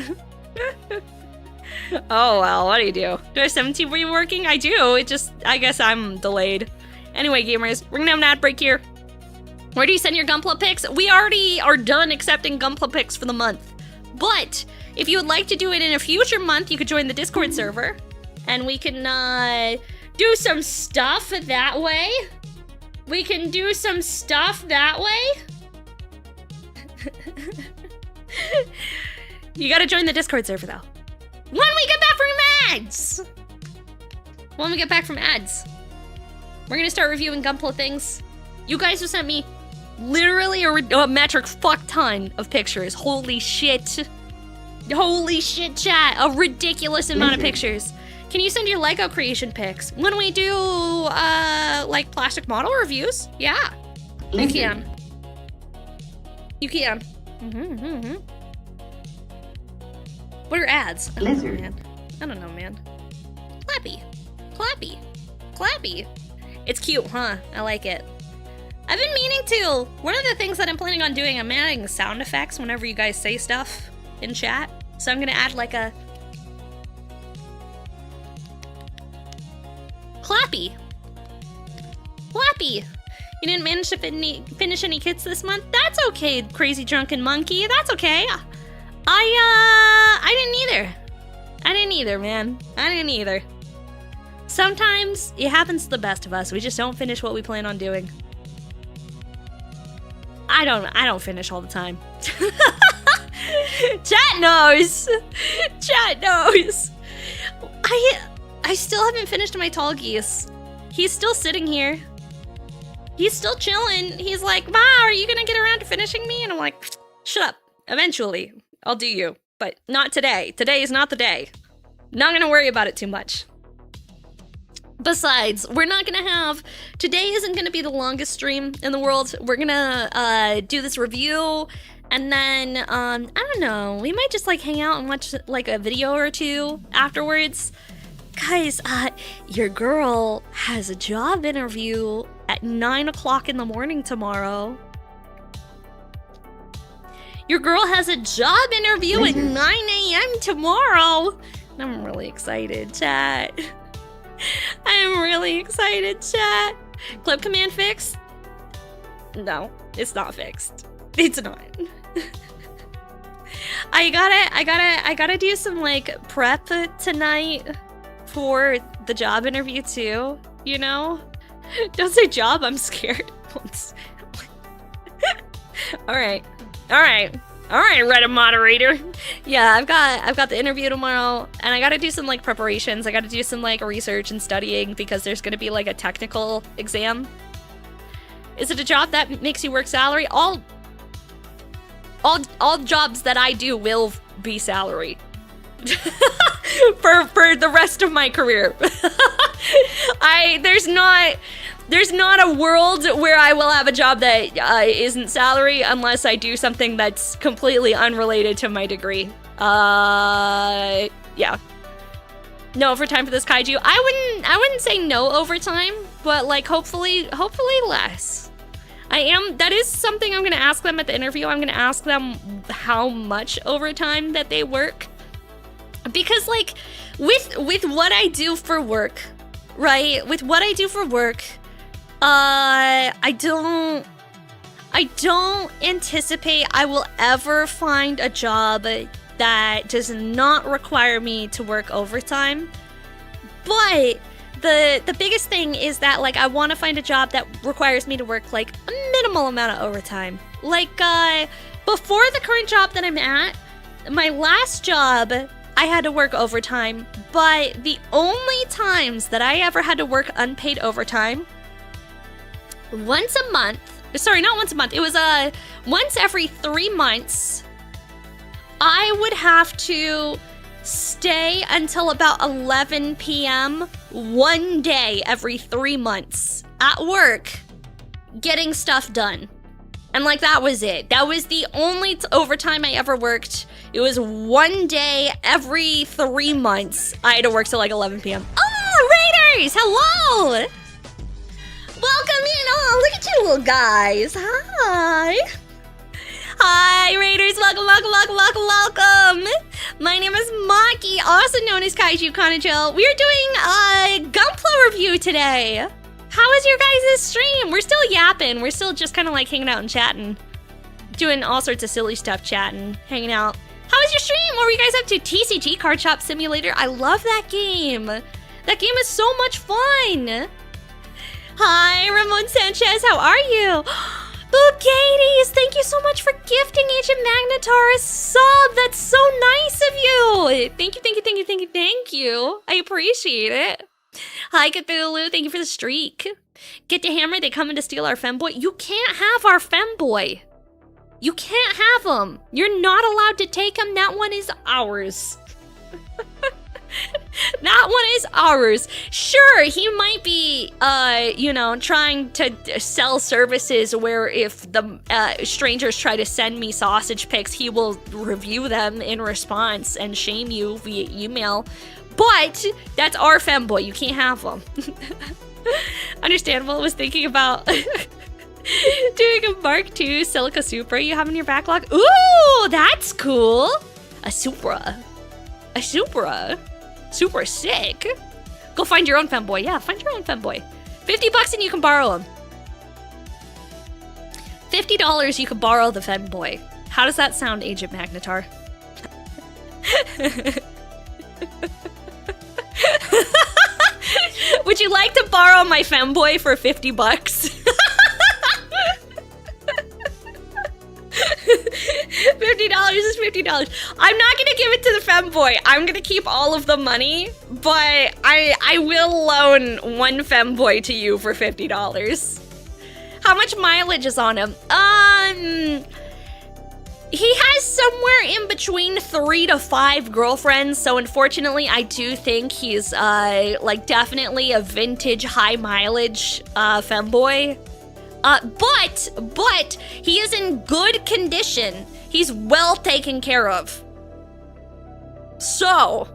[SPEAKER 1] Oh, well, what do you do? Do I have 17 for you working? I do. I guess I'm delayed. Anyway, gamers, we're gonna have an ad break here. Where do you send your Gunpla pics? We already are done accepting Gunpla pics for the month. But if you would like to do it in a future month, you could join the Discord server. And we can do some stuff that way. We can do some stuff that way. You gotta join the Discord server though. When we get back from ads! When we get back from ads. We're gonna start reviewing Gunpla things. You guys have sent me literally a metric fuck ton of pictures. Holy shit. Holy shit, chat. A ridiculous amount of pictures. Can you send your Lego creation pics when we do, like, plastic model reviews? Yeah. You can. You can. What are ads? I don't know, man. I don't know, man. Clappy. Clappy. Clappy. It's cute, huh? I like it. I've been meaning to. One of the things that I'm planning on doing, I'm adding sound effects whenever you guys say stuff in chat. So I'm gonna add like a Clappy. Clappy. You didn't manage to finish any kits this month? That's okay, crazy drunken monkey. That's okay. I didn't either. I didn't either, man. I didn't either. Sometimes it happens to the best of us. We just don't finish what we plan on doing. I don't finish all the time. Chat knows. Chat knows. I still haven't finished my tall geese. He's still sitting here. He's still chilling. He's like, Ma, are you gonna get around to finishing me? And I'm like, shut up. Eventually, I'll do you. But not today. Today is not the day. Not gonna worry about it too much. Besides, we're not gonna have... Today isn't gonna be the longest stream in the world. We're gonna do this review, and then, I don't know, we might just like hang out and watch like a video or two afterwards. Guys, your girl has a job interview at 9 o'clock in the morning tomorrow. Your girl has a job interview at 9 a.m. tomorrow. I'm really excited, chat. I'm really excited, chat. Clip command fixed? No, it's not fixed. It's not. I gotta do some like prep tonight for the job interview too, you know? Don't say job, I'm scared. Alright, Reddit moderator. Yeah, I've got the interview tomorrow, and I gotta do some like preparations. I gotta do some like research and studying because there's gonna be like a technical exam. Is it a job that makes you work salary? All jobs that I do will be salary. for the rest of my career. There's not a world where I will have a job that isn't salary unless I do something that's completely unrelated to my degree. Yeah. No overtime for this kaiju. I wouldn't say no overtime, but like hopefully less. That is something I'm gonna ask them at the interview. I'm gonna ask them how much overtime that they work. Because like with what I do for work, right? With what I do for work, I don't anticipate I will ever find a job that does not require me to work overtime. But the biggest thing is that, like, I want to find a job that requires me to work, like, a minimal amount of overtime. Like, before the current job that I'm at, my last job, I had to work overtime, but the only times that I ever had to work unpaid overtime, once a month, sorry, not once a month, it was once every 3 months, I would have to stay until about 11 p.m. one day every 3 months at work getting stuff done. And like, that was it. That was the only overtime I ever worked. It was one day every 3 months. I had to work till like 11 p.m. Oh, Raiders! Hello! Welcome in. Oh, look at you little guys. Hi. Hi, Raiders. Welcome, welcome, welcome, welcome, welcome. My name is Maki, also known as Kaiju Kanajo. We are doing a Gunpla review today. How was your guys' stream? We're still yapping. We're still just kind of like hanging out and chatting. Doing all sorts of silly stuff, chatting, hanging out. How was your stream? What were you guys up to? TCG Card Shop Simulator. I love that game. That game is so much fun. Hi, Ramon Sanchez. How are you? Bugades, thank you so much for gifting Agent Magnetar a sub. That's so nice of you. Thank you, thank you, thank you, thank you, thank you. I appreciate it. Hi, Cthulhu. Thank you for the streak. Get to Hammer. They coming to steal our femboy. You can't have our femboy. You can't have him. You're not allowed to take him. That one is ours. That one is ours. Sure, he might be, trying to sell services where if the strangers try to send me sausage pics, he will review them in response and shame you via email. But that's our femboy. You can't have them. Understandable. I was thinking about doing a Mark II Silica Supra you have in your backlog. Ooh, that's cool. A Supra. A Supra. Super sick. Go find your own femboy. Yeah, find your own femboy. $50 and you can borrow him. $50 you can borrow the femboy. How does that sound, Agent Magnetar? Would you like to borrow my femboy for $50? $50 is $50. I'm not gonna give it to the femboy. I'm gonna keep all of the money, but I will loan one femboy to you for $50. How much mileage is on him? He has somewhere in between 3 to 5 girlfriends, so unfortunately I do think he's like definitely a vintage high mileage femboy. But he is in good condition. He's well taken care of. So,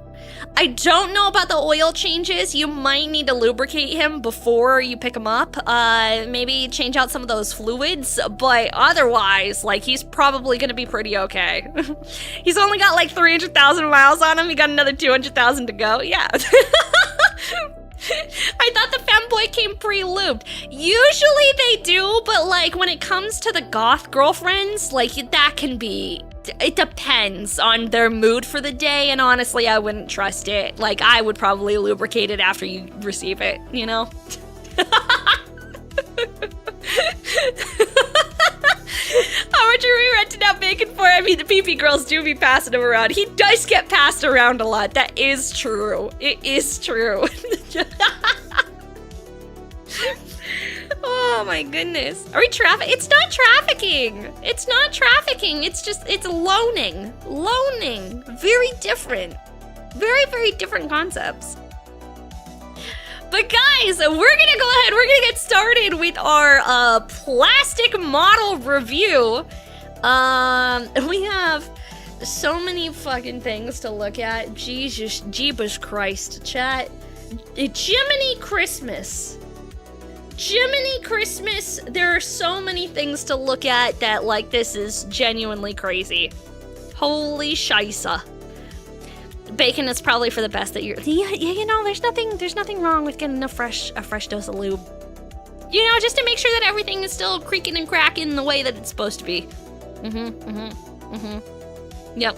[SPEAKER 1] I don't know about the oil changes. You might need to lubricate him before you pick him up. Maybe change out some of those fluids, but otherwise, like, he's probably gonna be pretty okay. He's only got like 300,000 miles on him. He got another 200,000 to go. Yeah. I thought the femboy came pre-lubed. Usually they do, but like when it comes to the goth girlfriends, like that can be, it depends on their mood for the day, and honestly I wouldn't trust it. Like I would probably lubricate it after you receive it, you know? How much are we renting out bacon for? I mean, the PP girls do be passing him around. He does get passed around a lot. That is true. It is true. Oh my goodness. Are we It's not trafficking. It's not trafficking. It's just, it's loaning. Loaning. Very different. Very, very different concepts. But guys, we're gonna go ahead, we're gonna get started with our plastic model review. We have so many fucking things to look at. Jesus, Jeebus Christ, chat. Jiminy Christmas. Jiminy Christmas, there are so many things to look at that, like, this is genuinely crazy. Holy shisa. Bacon is probably for the best that you're. Yeah, you know, there's nothing wrong with getting a fresh dose of lube. You know, just to make sure that everything is still creaking and cracking the way that it's supposed to be. Yep.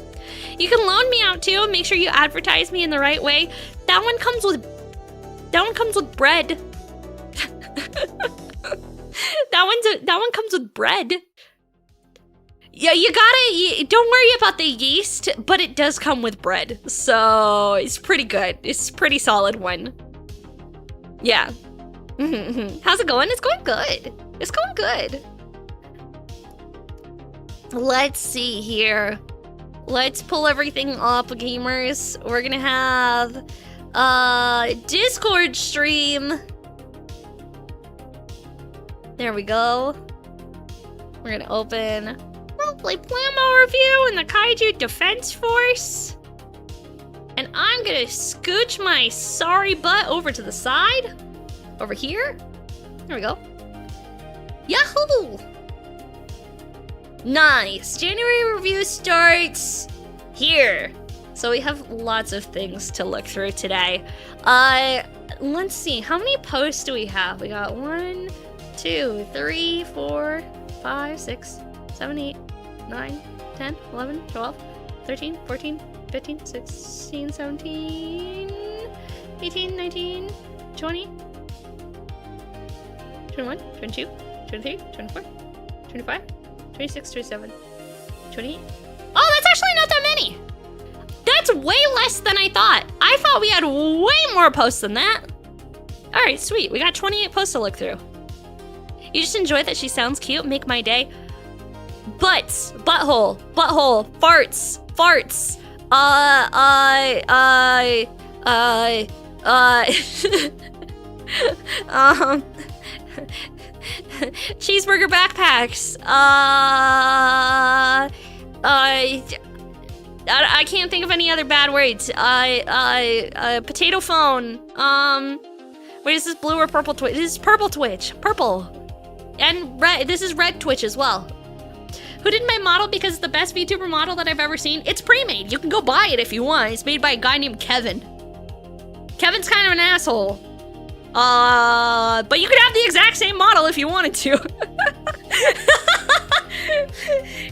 [SPEAKER 1] You can loan me out too. Make sure you advertise me in the right way. That one comes with That one comes with bread. That one comes with bread. Yeah, don't worry about the yeast, but it does come with bread. So it's pretty good. It's a pretty solid one. Yeah. How's it going? It's going good. It's going good. Let's see here. Let's pull everything up, gamers. We're gonna have Discord stream. There we go. We're gonna open Roleplay Plamo review in the Kaiju Defense Force. And I'm gonna scooch my sorry butt over to the side. Over here. There we go. Yahoo! Nice. January review starts here. So we have lots of things to look through today. Let's see. How many posts do we have? We got 1, 2, 3, 4, 5, 6, 7, 8, 9, 10, 11, 12, 13, 14, 15, 16, 17, 18, 19, 20, 21, 22, 23, 24, 25, 26, 27, 28. Oh, that's actually not that many. That's way less than I thought. I thought we had way more posts than that. All right, sweet. We got 28 posts to look through. You just enjoy that she sounds cute. Make my day. Butts, butthole, butthole, farts, farts. Cheeseburger backpacks. I can't think of any other bad words. Potato phone. Wait, is this blue or purple Twitch? This is purple Twitch. Purple. And red. This is red Twitch as well. Who did my model because it's the best VTuber model that I've ever seen? It's pre-made. You can go buy it if you want. It's made by a guy named Kevin. Kevin's kind of an asshole. But you could have the exact same model if you wanted to.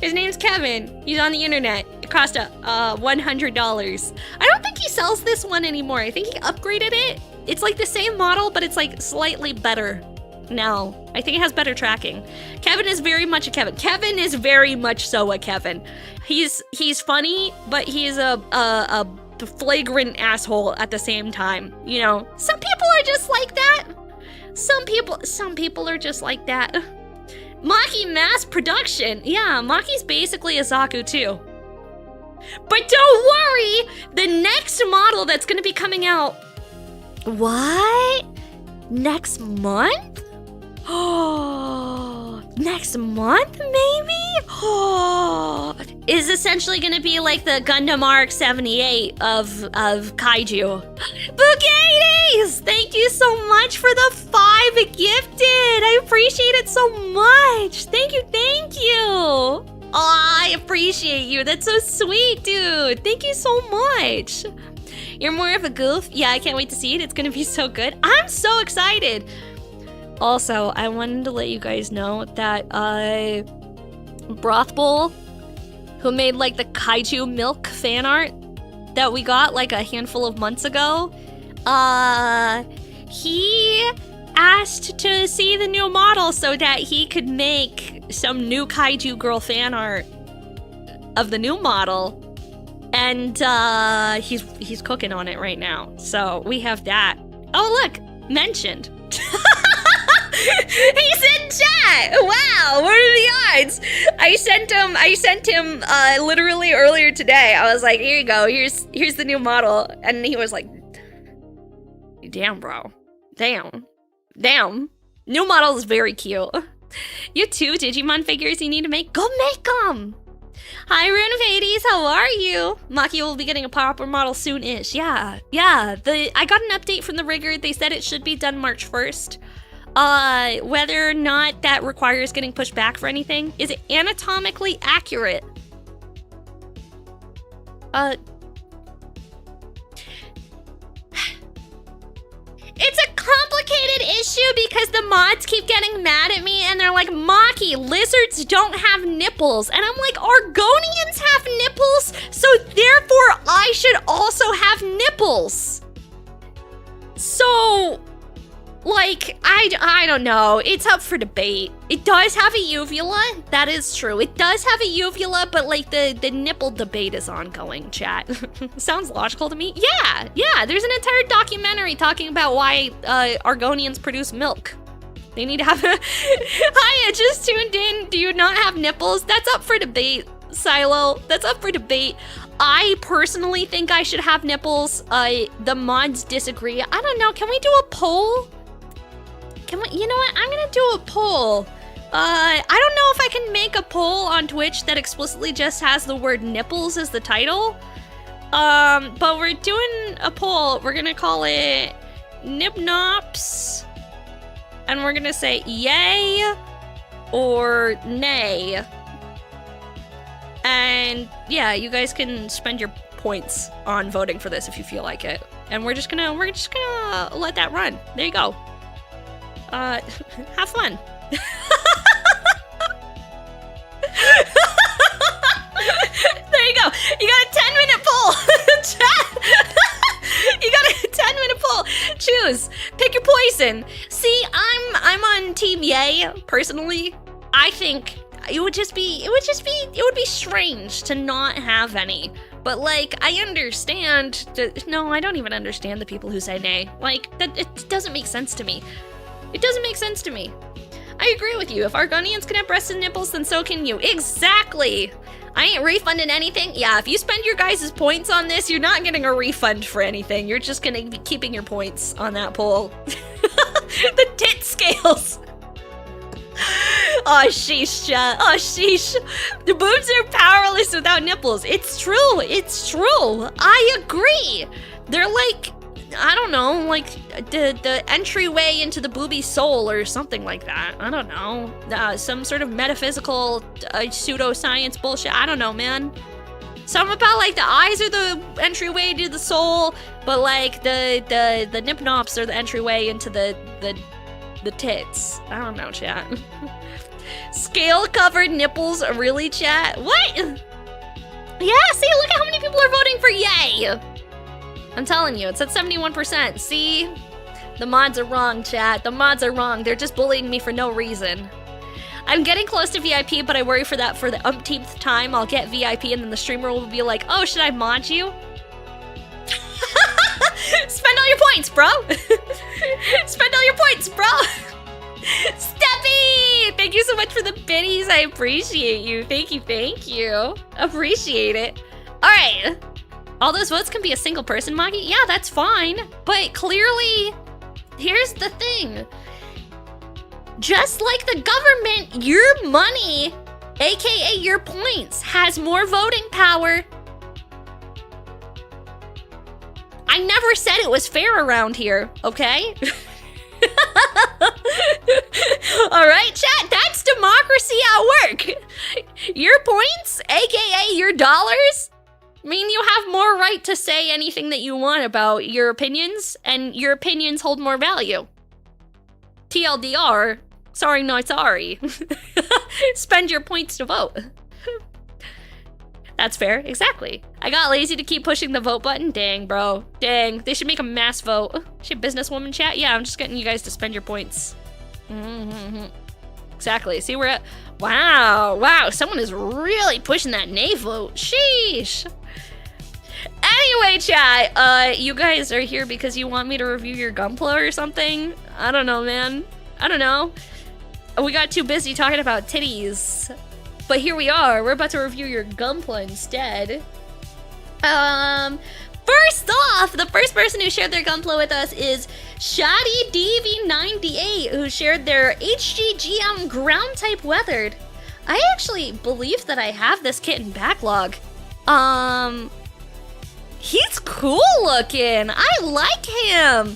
[SPEAKER 1] His name's Kevin. He's on the internet. It cost $100. I don't think he sells this one anymore. I think he upgraded it. It's like the same model, but it's like slightly better now. I think it has better tracking. Kevin is very much a Kevin. Kevin is very much so a Kevin. He's funny, but he's a flagrant asshole at the same time. You know, some people are just like that. Some people are just like that. Maki mass production. Yeah, Maki's basically a Zaku too. But don't worry, the next model that's gonna be coming out. What? Next month? Oh, next month maybe? Oh, is essentially gonna be like the Gundam Arc 78 of Kaiju. Bougaties! Thank you so much for the 5 gifted. I appreciate it so much. Thank you, thank you. Oh, I appreciate you. That's so sweet, dude. Thank you so much. You're more of a goof. Yeah, I can't wait to see it. It's gonna be so good. I'm so excited. Also, I wanted to let you guys know that Broth Bowl, who made like the Kaiju milk fan art that we got like a handful of months ago, he asked to see the new model so that he could make some new Kaiju girl fan art of the new model. And he's cooking on it right now. So we have that. Oh, look, mentioned. He's in chat. Wow, what are the odds? I sent him literally earlier today. I was like, here you go. Here's the new model. And he was like, damn, bro. Damn. New model is very cute. You two Digimon figures you need to make? Go make them. Hi, Rune of Hades, how are you? Maki will be getting a proper model soon-ish. Yeah. I got an update from the rigger. They said it should be done March 1st. Whether or not that requires getting pushed back for anything. Is it anatomically accurate? It's a complicated issue because the mods keep getting mad at me and they're like, Maki, lizards don't have nipples. And I'm like, Argonians have nipples, so therefore I should also have nipples. So, like, I don't know. It's up for debate. It does have a uvula. That is true. It does have a uvula, but like the nipple debate is ongoing, chat. Sounds logical to me. Yeah. There's an entire documentary talking about why Argonians produce milk. They need to have a... Hi, I just tuned in. Do you not have nipples? That's up for debate, Silo. That's up for debate. I personally think I should have nipples. The mods disagree. I don't know. Can we do a poll? Can we? You know what? I'm gonna do a poll. I don't know if I can make a poll on Twitch that explicitly just has the word nipples as the title. But we're doing a poll. We're gonna call it Nipnops. And we're gonna say yay or nay. And yeah, you guys can spend your points on voting for this if you feel like it. And we're just gonna let that run. There you go. Have fun. There you go. You got a 10-minute poll. Chat. You got a 10-minute poll. Choose. Pick your poison. See, I'm on Team Yay personally. I think it would be strange to not have any. But like, I understand. No, I don't even understand the people who say nay. Like, that it doesn't make sense to me. It doesn't make sense to me. I agree with you. If Argonians can have breasts and nipples, then so can you. Exactly. I ain't refunding anything. Yeah, if you spend your guys' points on this, you're not getting a refund for anything. You're just gonna be keeping your points on that poll. The tit scales. Oh, sheesh, chat. Oh, sheesh. The boobs are powerless without nipples. It's true. It's true. I agree. They're like, I don't know, like the entryway into the booby soul or something like that. I don't know. Some sort of metaphysical pseudoscience bullshit. I don't know, man. Something about like the eyes are the entryway to the soul, but like the nipnops are the entryway into the tits. I don't know, chat. Scale-covered nipples, really, chat? What? Yeah, see, look at how many people are voting for yay. I'm telling you, it's at 71%. See? The mods are wrong, chat. The mods are wrong. They're just bullying me for no reason. I'm getting close to VIP, but I worry for that for the umpteenth time. I'll get VIP and then the streamer will be like, oh, should I mod you? Spend all your points, bro. Spend all your points, bro. Steppy! Thank you so much for the biddies. I appreciate you. Thank you. Appreciate it. All right. All those votes can be a single person, Maki? Yeah, that's fine. But clearly, here's the thing. Just like the government, your money, aka your points, has more voting power. I never said it was fair around here, okay? All right, chat, that's democracy at work. Your points, aka your dollars, mean you have more right to say anything that you want about your opinions, and your opinions hold more value. TLDR, sorry not sorry. Spend your points to vote. That's fair, exactly. I got lazy to keep pushing the vote button. Dang, bro. Dang, they should make a mass vote. Shit, businesswoman chat? Yeah, I'm just getting you guys to spend your points. Exactly, see we're at, wow, someone is really pushing that nay vote. Sheesh. Anyway, chat, you guys are here because you want me to review your Gunpla or something? I don't know, man. I don't know. We got too busy talking about titties. But here we are. We're about to review your Gunpla instead. First off, the first person who shared their Gunpla with us is ShoddyDV98, who shared their HGGM ground type weathered. I actually believe that I have this kit in backlog. He's cool looking. I like him.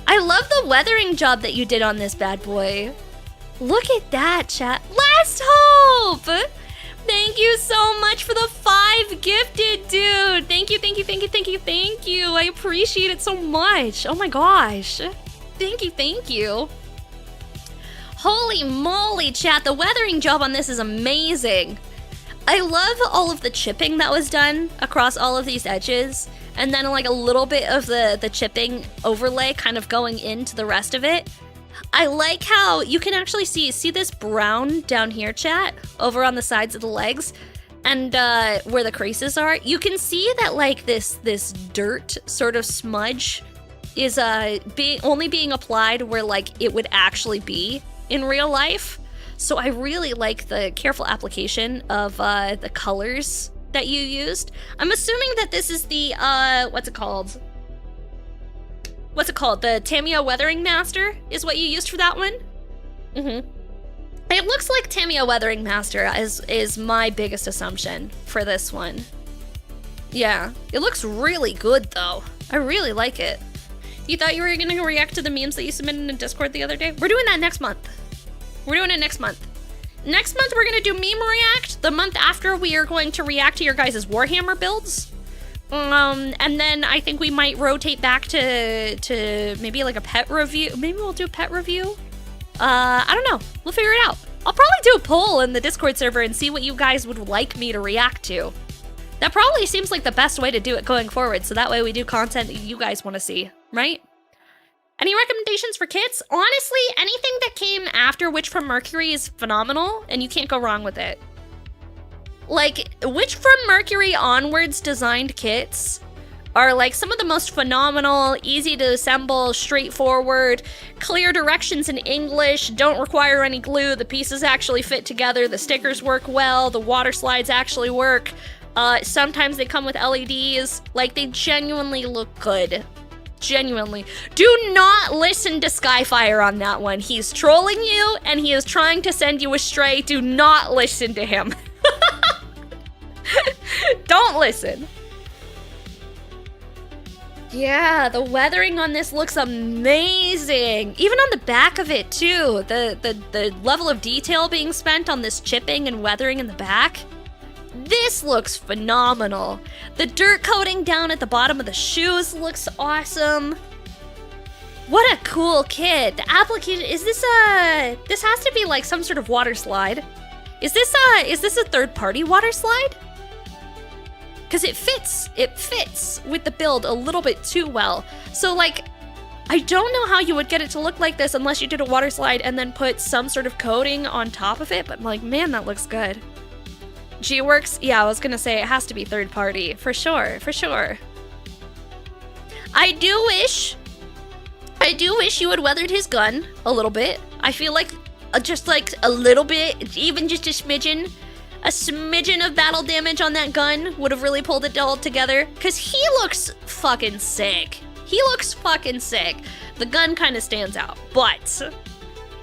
[SPEAKER 1] I love the weathering job that you did on this bad boy. Look at that, chat. Last Hope! Thank you so much for the 5 gifted, dude. Thank you. I appreciate it so much. Oh my gosh. Thank you. Holy moly, chat. The weathering job on this is amazing. I love all of the chipping that was done across all of these edges. and then like a little bit of the chipping overlay kind of going into the rest of it. I like how you can actually see this brown down here, chat, over on the sides of the legs, and where the creases are. You can see that like this dirt sort of smudge is only being applied where like it would actually be in real life. So I really like the careful application of the colors that you used. I'm assuming that this is the what's it called? The Tamiya Weathering Master is what you used for that one? Mm-hmm. It looks like Tamiya Weathering Master is my biggest assumption for this one. Yeah, it looks really good though. I really like it. You thought you were gonna react to the memes that you submitted in Discord the other day? We're doing that next month. We're doing it next month. Next month we're gonna do meme react. The month after we are going to react to your guys' Warhammer builds. And then I think we might rotate back to maybe like a pet review. Maybe we'll do a pet review. I don't know. We'll figure it out. I'll probably do a poll in the Discord server and see what you guys would like me to react to. That probably seems like the best way to do it going forward, so that way we do content that you guys want to see, right? Any recommendations for kits? Honestly, anything that came after Witch from Mercury is phenomenal, and you can't go wrong with it. Like, Witch from Mercury onwards designed kits are like some of the most phenomenal, easy to assemble, straightforward, clear directions in English, don't require any glue, the pieces actually fit together, the stickers work well, the water slides actually work. Sometimes they come with LEDs. Like, they genuinely look good. Genuinely. Do not listen to Skyfire on that one. He's trolling you, and he is trying to send you astray. Do not listen to him. Don't listen. Yeah, the weathering on this looks amazing. Even on the back of it, too. The level of detail being spent on this chipping and weathering in the back. This looks phenomenal. The dirt coating down at the bottom of the shoes looks awesome. What a cool kit. The application, is this this has to be like some sort of water slide. Is this a third-party water slide? Because it fits with the build a little bit too well. So like, I don't know how you would get it to look like this unless you did a water slide and then put some sort of coating on top of it, but like, man, that looks good. G-Works, yeah, I was gonna say it has to be third party, for sure, for sure. I do wish you had weathered his gun a little bit. I feel like just like a little bit, even just a smidgen of battle damage on that gun would have really pulled it all together, because he looks fucking sick. He looks fucking sick. The gun kind of stands out, but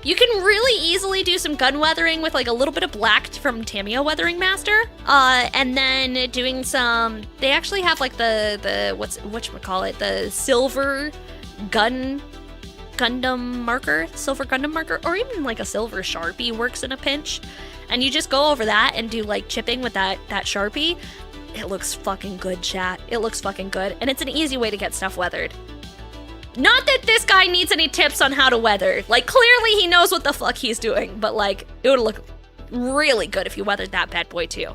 [SPEAKER 1] you can really easily do some gun weathering with like a little bit of black from Tamiya Weathering Master, and then doing some. They actually have like the whatchamacallit, the silver Gundam marker, or even like a silver Sharpie works in a pinch, and you just go over that and do like chipping with that Sharpie. It looks fucking good, chat. It looks fucking good, and it's an easy way to get stuff weathered. Not that this guy needs any tips on how to weather. Like, clearly he knows what the fuck he's doing, but like, it would look really good if you weathered that bad boy too.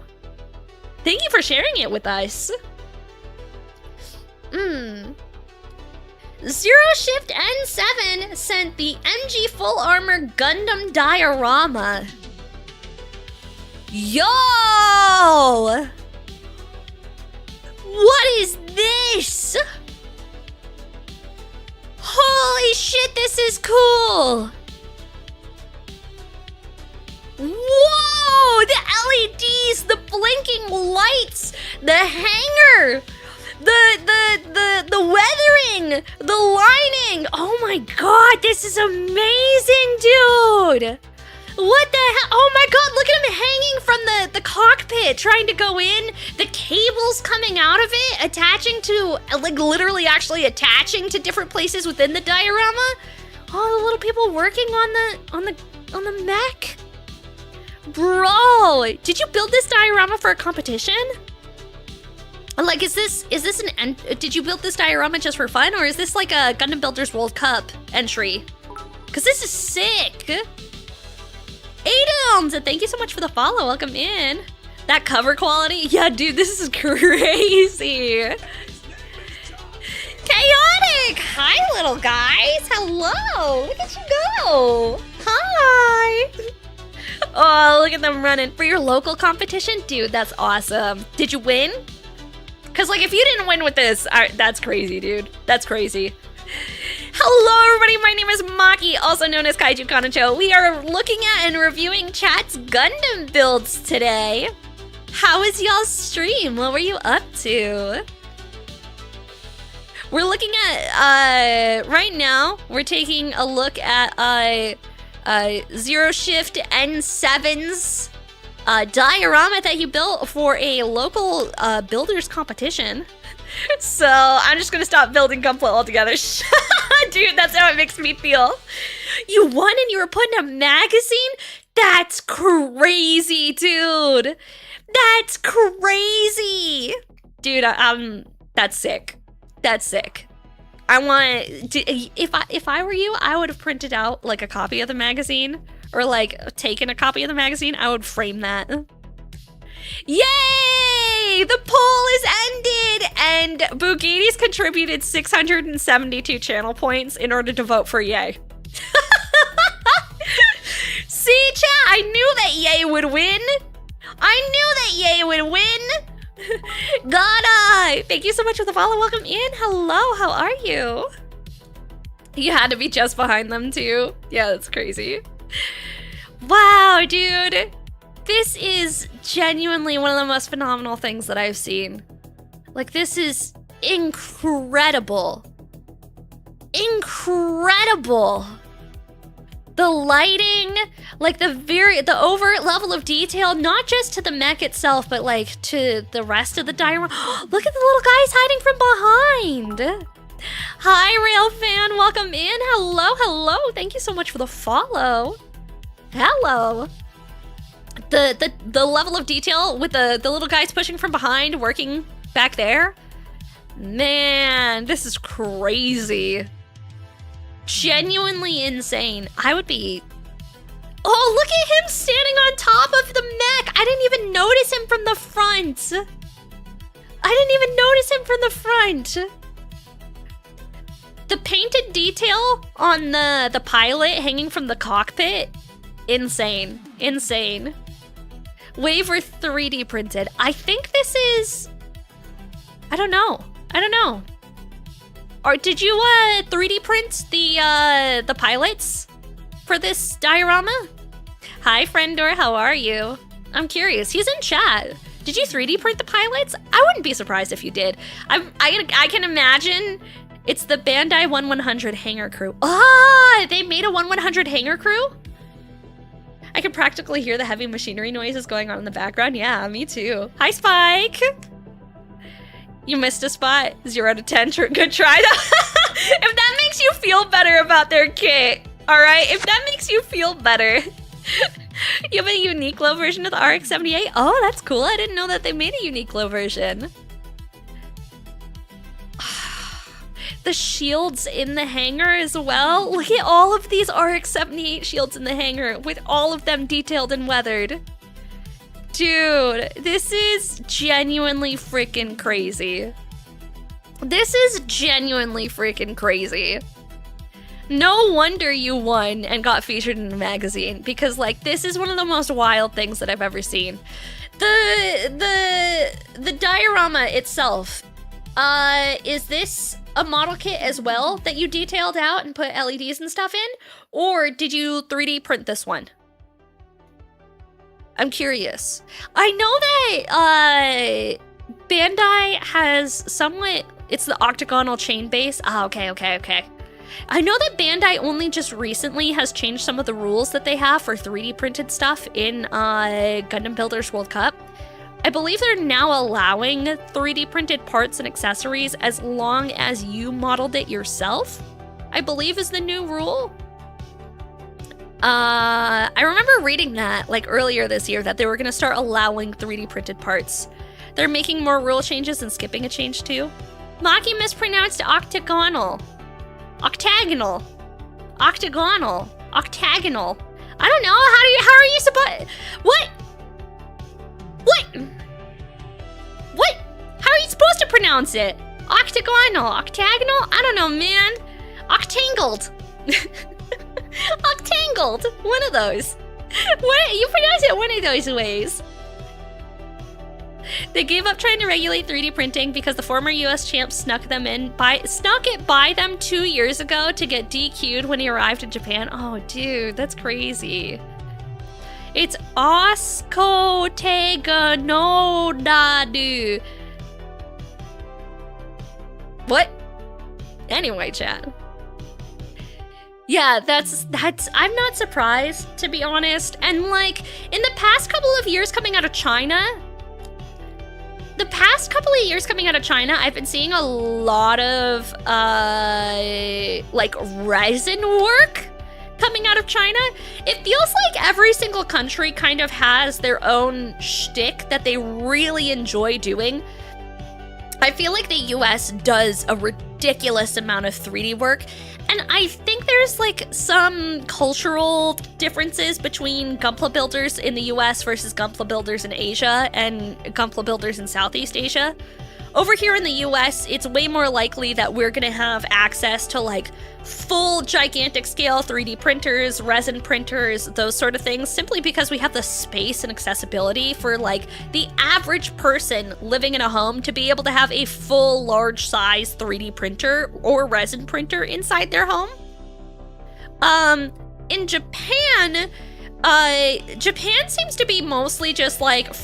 [SPEAKER 1] Thank you for sharing it with us. Zero Shift N7 sent the MG Full Armor Gundam diorama. Yo! What is this? Holy shit, this is cool! Whoa! The LEDs, the blinking lights, the hanger, the weathering, the lining. Oh my god, this is amazing, dude! What the hell? Oh my god, look at him hanging from the cockpit, trying to go in. The cables coming out of it, attaching to, like literally actually attaching to different places within the diorama. All the little people working on the mech. Bro, did you build this diorama for a competition? Like, is this did you build this diorama just for fun, or is this like a Gundam Builders World Cup entry? Because this is sick. Adams, and thank you so much for the follow. Welcome in. That cover quality, yeah, dude, this is crazy. Hi, little guys. Hello. Look at you go. Hi. Oh, look at them running. For your local competition? Dude, that's awesome. Did you win? Because, like, if you didn't win with this, that's crazy, dude. That's crazy. Hello, everybody. My name is Maki, also known as Kaiju Kanacho. We are looking at and reviewing chat's Gundam builds today. How was y'all's stream? What were you up to? We're looking at, right now, we're taking a look at, Zero Shift N7's diorama that you built for a local builders competition. So I'm just gonna stop building Gunpla altogether. Dude, that's how it makes me feel. You won and you were put in a magazine? That's crazy, dude. That's crazy. Dude, that's sick. That's sick. I want to, if I were you, I would have printed out like a copy of the magazine or like taken a copy of the magazine. I would frame that. Yay! The poll is ended and Bugatti's contributed 672 channel points in order to vote for yay. See, chat, I knew that yay would win. I knew that yay would win. Gada! Thank you so much for the follow. Welcome in. Hello, how are you? You had to be just behind them too. Yeah, that's crazy. Wow, dude. This is genuinely one of the most phenomenal things that I've seen. Like, this is incredible. Incredible. The lighting, like the overt level of detail, not just to the mech itself, but like to the rest of the diorama. Look at the little guys hiding from behind. Hi, Rail Fan, welcome in. Hello, hello. Thank you so much for the follow. Hello. The level of detail with the little guys pushing from behind, working back there. Man, this is crazy. Genuinely insane. I would be... Oh, look at him standing on top of the mech. I didn't even notice him from the front. I didn't even notice him from the front. The painted detail on the pilot hanging from the cockpit. Insane. Insane. Waver 3D printed. I think this is... I don't know. Or did you 3D print the pilots for this diorama? Hi, Friendor, how are you? I'm curious. He's in chat. Did you 3D print the pilots? I wouldn't be surprised if you did. I can imagine it's the Bandai 1100 hangar crew. Ah, they made a 1100 hangar crew? I can practically hear the heavy machinery noises going on in the background. Yeah, me too. Hi, Spike. You missed a spot. 0 to 10. Good try. If that makes you feel better about their kit, all right? If that makes you feel better. You have a Uniqlo version of the RX-78? Oh, that's cool. I didn't know that they made a Uniqlo version. The shields in the hangar as well. Look at all of these RX-78 shields in the hangar with all of them detailed and weathered. Dude, this is genuinely freaking crazy. This is genuinely freaking crazy. No wonder you won and got featured in a magazine, because like this is one of the most wild things that I've ever seen. The diorama itself, is this a model kit as well that you detailed out and put LEDs and stuff in? Or did you 3D print this one? I'm curious. I know that Bandai has somewhat, it's the octagonal chain base. Ah, okay. I know that Bandai only just recently has changed some of the rules that they have for 3D printed stuff in Gundam Builders World Cup. I believe they're now allowing 3D printed parts and accessories as long as you modeled it yourself, I believe is the new rule. I remember reading that like earlier this year that they were going to start allowing 3D printed parts. They're making more rule changes and skipping a change too. Maki mispronounced octagonal. Octagonal. Octagonal. Octagonal. I don't know. How are you supposed... What? How are you supposed to pronounce it? Octagonal. Octagonal? I don't know, man. Octangled. Octangled. One of those. What you pronounce it one of those ways. They gave up trying to regulate 3D printing because the former US champ snuck it by them 2 years ago to get DQ'd when he arrived in Japan. Oh, dude, that's crazy. It's Osko Tega no Dadu. What? Anyway, chat. Yeah, that's I'm not surprised, to be honest. And like in the past couple of years coming out of China, I've been seeing a lot of like resin work coming out of China. It feels like every single country kind of has their own shtick that they really enjoy doing. I feel like the US does a ridiculous amount of 3D work, and I think there's like some cultural differences between Gunpla builders in the US versus Gunpla builders in Asia and Gunpla builders in Southeast Asia. Over here in the US, it's way more likely that we're gonna have access to like full gigantic scale 3D printers, resin printers, those sort of things, simply because we have the space and accessibility for like the average person living in a home to be able to have a full large size 3D printer or resin printer inside their home. In Japan, Japan seems to be mostly just like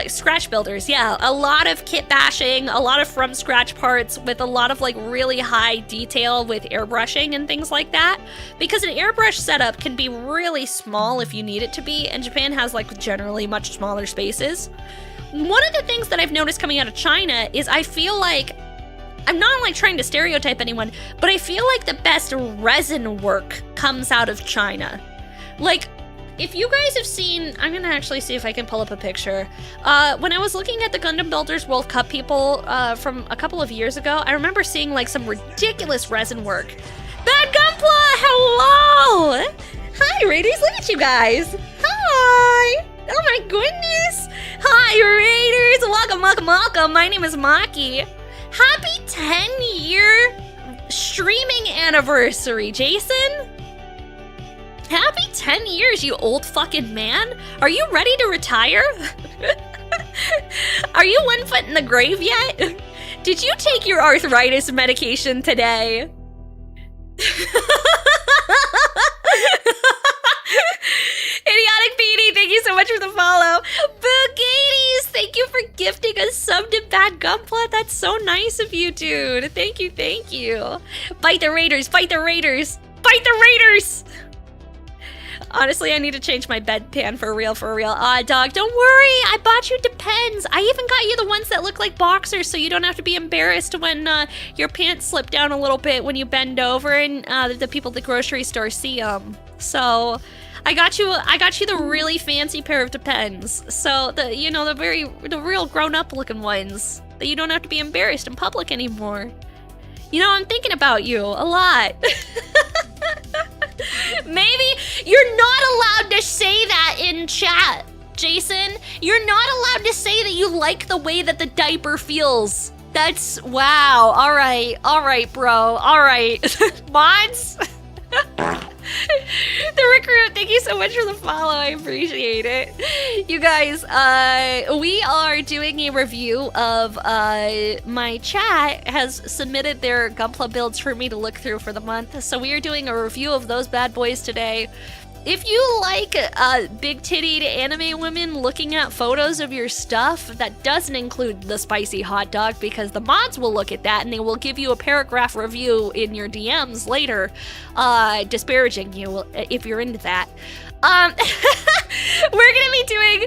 [SPEAKER 1] scratch builders. Yeah, a lot of kit bashing, a lot of from scratch parts with a lot of like really high detail with airbrushing and things like that. Because an airbrush setup can be really small if you need it to be, and Japan has like generally much smaller spaces. One of the things that I've noticed coming out of China is I feel like, I'm not like trying to stereotype anyone, but I feel like the best resin work comes out of China. Like, if you guys have seen, I'm gonna actually see if I can pull up a picture. When I was looking at the Gundam Builders World Cup people from a couple of years ago, I remember seeing like some ridiculous resin work. Bad Gunpla, hello! Hi, Raiders, look at you guys. Hi! Oh my goodness! Hi, Raiders, welcome, welcome, welcome. My name is Maki. Happy 10-year streaming anniversary, Jason. Happy 10 years, you old fucking man. Are you ready to retire? Are you 1 foot in the grave yet? Did you take your arthritis medication today? Idiotic Beanie, thank you so much for the follow. Boogaties, thank you for gifting a sub to Bad Gunpla. That's so nice of you, dude. Thank you, thank you. Fight the Raiders, fight the Raiders, fight the Raiders! Honestly, I need to change my bedpan for real, for real. Dog, don't worry. I bought you Depends. I even got you the ones that look like boxers so you don't have to be embarrassed when your pants slip down a little bit when you bend over and the people at the grocery store see them. So I got you the really fancy pair of Depends. So the real grown-up looking ones that you don't have to be embarrassed in public anymore. You know, I'm thinking about you a lot. Maybe you're not allowed to say that in chat, Jason. You're not allowed to say that you like the way that the diaper feels. That's, wow. All right, bro. All right. Mods? The recruit, thank you so much for the follow. I appreciate it. You guys, we are doing a review of, my chat has submitted their Gunpla builds for me to look through for the month. So we are doing a review of those bad boys today. If you like big-tittied anime women looking at photos of your stuff, that doesn't include the spicy hot dog, because the mods will look at that and they will give you a paragraph review in your DMs later, disparaging you if you're into that. We're gonna be doing,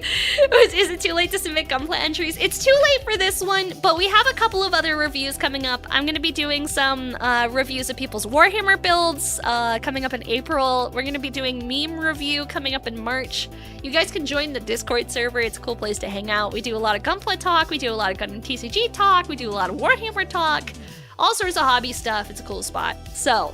[SPEAKER 1] is it too late to submit Gunpla entries? It's too late for this one, but we have a couple of other reviews coming up. I'm gonna be doing some reviews of people's Warhammer builds coming up in April. We're gonna be doing meme review coming up in March. You guys can join the Discord server. It's a cool place to hang out. We do a lot of Gunpla talk, we do a lot of Gundam TCG talk, we do a lot of Warhammer talk, all sorts of hobby stuff. It's a cool spot. So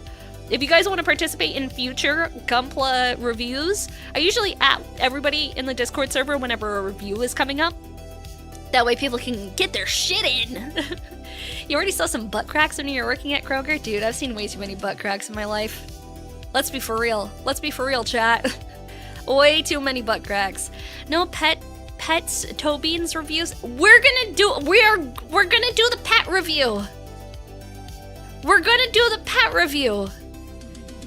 [SPEAKER 1] if you guys want to participate in future Gunpla reviews, I usually at everybody in the Discord server whenever a review is coming up. That way people can get their shit in. You already saw some butt cracks when you were working at Kroger? Dude, I've seen way too many butt cracks in my life. Let's be for real. Let's be for real, chat. Way too many butt cracks. No pets toe beans reviews. We're gonna do the pet review. We're gonna do the pet review.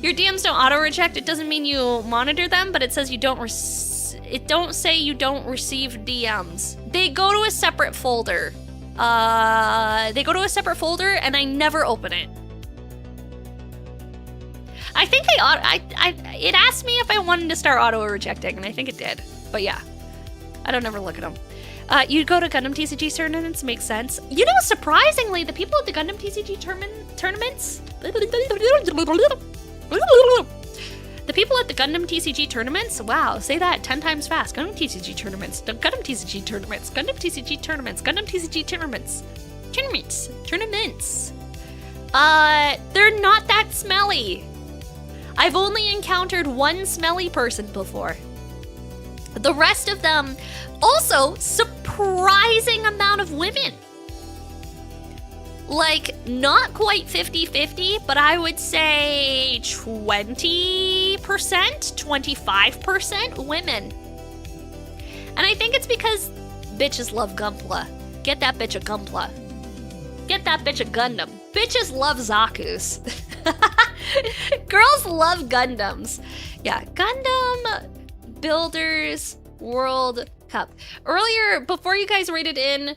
[SPEAKER 1] Your DMs don't auto reject. It doesn't mean you monitor them, but it says you don't it don't say you don't receive DMs. They go to a separate folder. They go to a separate folder and I never open it. I think it asked me if I wanted to start auto rejecting, and I think it did. But yeah, I don't ever look at them. You go to Gundam TCG tournaments, makes sense. You know, surprisingly, the people at the Gundam TCG tournaments, the people at the Gundam TCG tournaments, wow, say that 10 times fast. Gundam TCG tournaments, Gundam TCG tournaments, Gundam TCG tournaments, Gundam TCG tournaments, tournaments. They're not that smelly. I've only encountered one smelly person before. The rest of them, also, surprising amount of women. Like, not quite 50-50, but I would say 20%, 25% women. And I think it's because bitches love Gunpla. Get that bitch a Gunpla. Get that bitch a Gundam. Bitches love Zaku's. Girls love Gundams. Yeah, Gundam Builders World Cup. Earlier, before you guys rated in,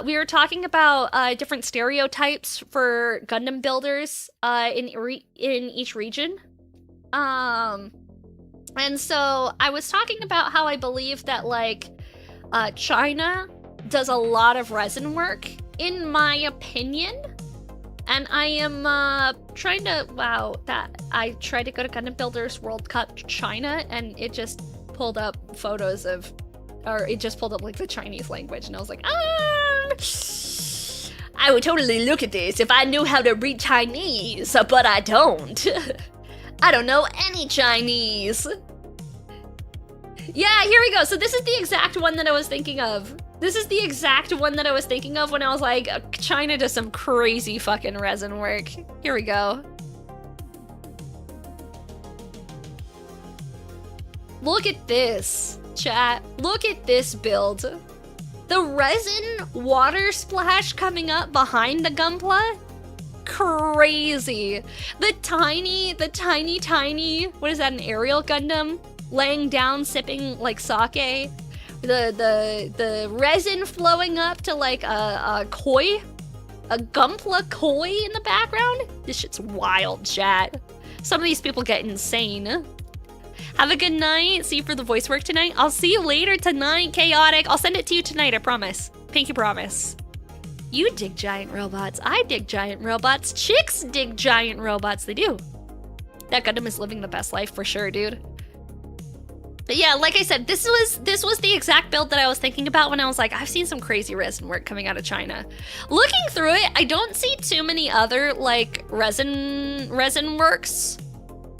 [SPEAKER 1] we were talking about different stereotypes for Gundam builders in each region. And so I was talking about how I believe that, like, China does a lot of resin work, in my opinion. And I am trying to, I tried to go to Gundam Builders World Cup China, and it just pulled up photos of, or it just pulled up like the Chinese language, and I was like, I would totally look at this if I knew how to read Chinese, but I don't. I don't know any Chinese. Yeah, here we go. So this is the exact one that I was thinking of. This is the exact one that I was thinking of when I was like, China does some crazy fucking resin work. Here we go. Look at this, chat. Look at this build. The resin water splash coming up behind the Gunpla? Crazy. The tiny, what is that, an aerial Gundam? Laying down, sipping like sake. The resin flowing up to like a koi, a Gunpla koi in the background. This shit's wild, chat. Some of these people get insane. Have a good night. See you for the voice work tonight. I'll see you later tonight, Chaotic. I'll send it to you tonight, I promise. Pinky promise. You dig giant robots. I dig giant robots. Chicks dig giant robots. They do. That Gundam is living the best life for sure, dude. But yeah, like I said, this was the exact build that I was thinking about when I was like, I've seen some crazy resin work coming out of China. Looking through it, I don't see too many other like resin works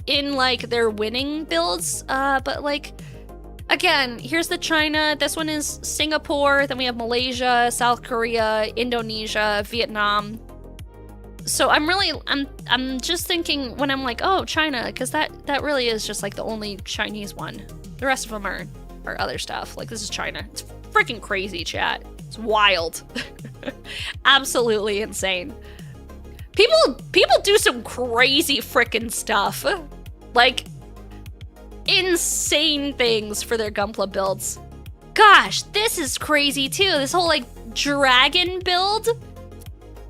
[SPEAKER 1] in like their winning builds. But like, again, here's the China. This one is Singapore. Then we have Malaysia, South Korea, Indonesia, Vietnam. So I'm just thinking when I'm like, oh, China, because that really is just like the only Chinese one. The rest of them are other stuff. Like, this is China. It's freaking crazy, chat. It's wild. Absolutely insane. People do some crazy freaking stuff. Like, insane things for their Gunpla builds. Gosh, this is crazy too. This whole like dragon build.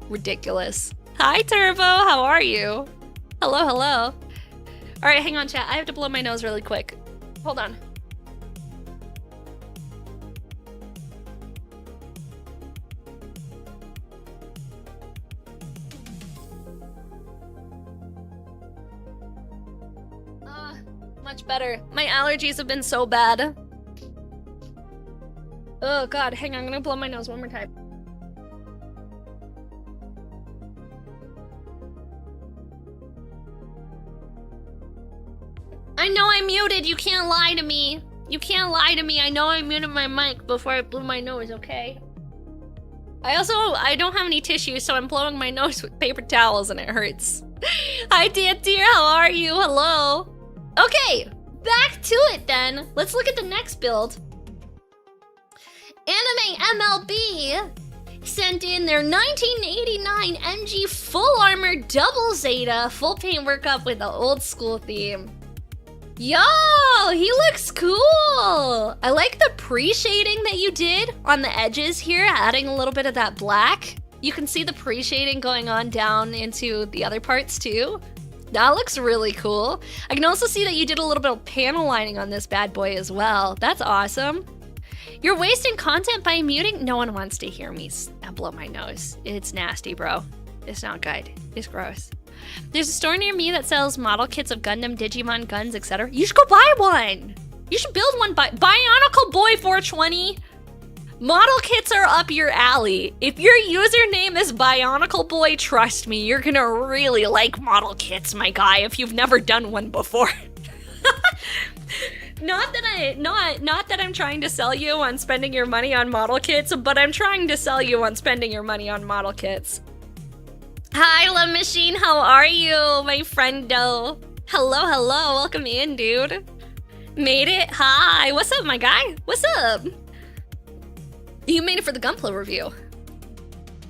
[SPEAKER 1] Ridiculous. Hi Turbo, how are you? Hello, hello. All right, hang on, chat. I have to blow my nose really quick. Hold on. Much better. My allergies have been so bad. Oh god, hang on, I'm gonna blow my nose one more time. I know I'm muted, you can't lie to me. You can't lie to me, I know I muted my mic before I blew my nose, okay? I don't have any tissue, so I'm blowing my nose with paper towels and it hurts. Hi, dear, how are you? Hello. Okay, back to it then. Let's look at the next build. Anime MLB sent in their 1989 MG Full Armor Double Zeta full paint workup with the old school theme. Yo, he looks cool! I like the pre-shading that you did on the edges here, adding a little bit of that black. You can see the pre-shading going on down into the other parts too. That looks really cool. I can also see that you did a little bit of panel lining on this bad boy as well. That's awesome. You're wasting content by muting? No one wants to hear me blow my nose. It's nasty, bro. It's not good. It's gross. There's a store near me that sells model kits of Gundam, Digimon, guns, etc. You should go buy one. You should build one. Bionicle Boy 420. Model kits are up your alley. If your username is Bionicle Boy, trust me, you're gonna really like model kits, my guy, if you've never done one before. Not that I'm trying to sell you on spending your money on model kits, but I'm trying to sell you on spending your money on model kits. Hi, Love Machine, how are you, my friendo? Hello, welcome in, dude. Made it? Hi, what's up, my guy? What's up? You made it for the Gunpla review.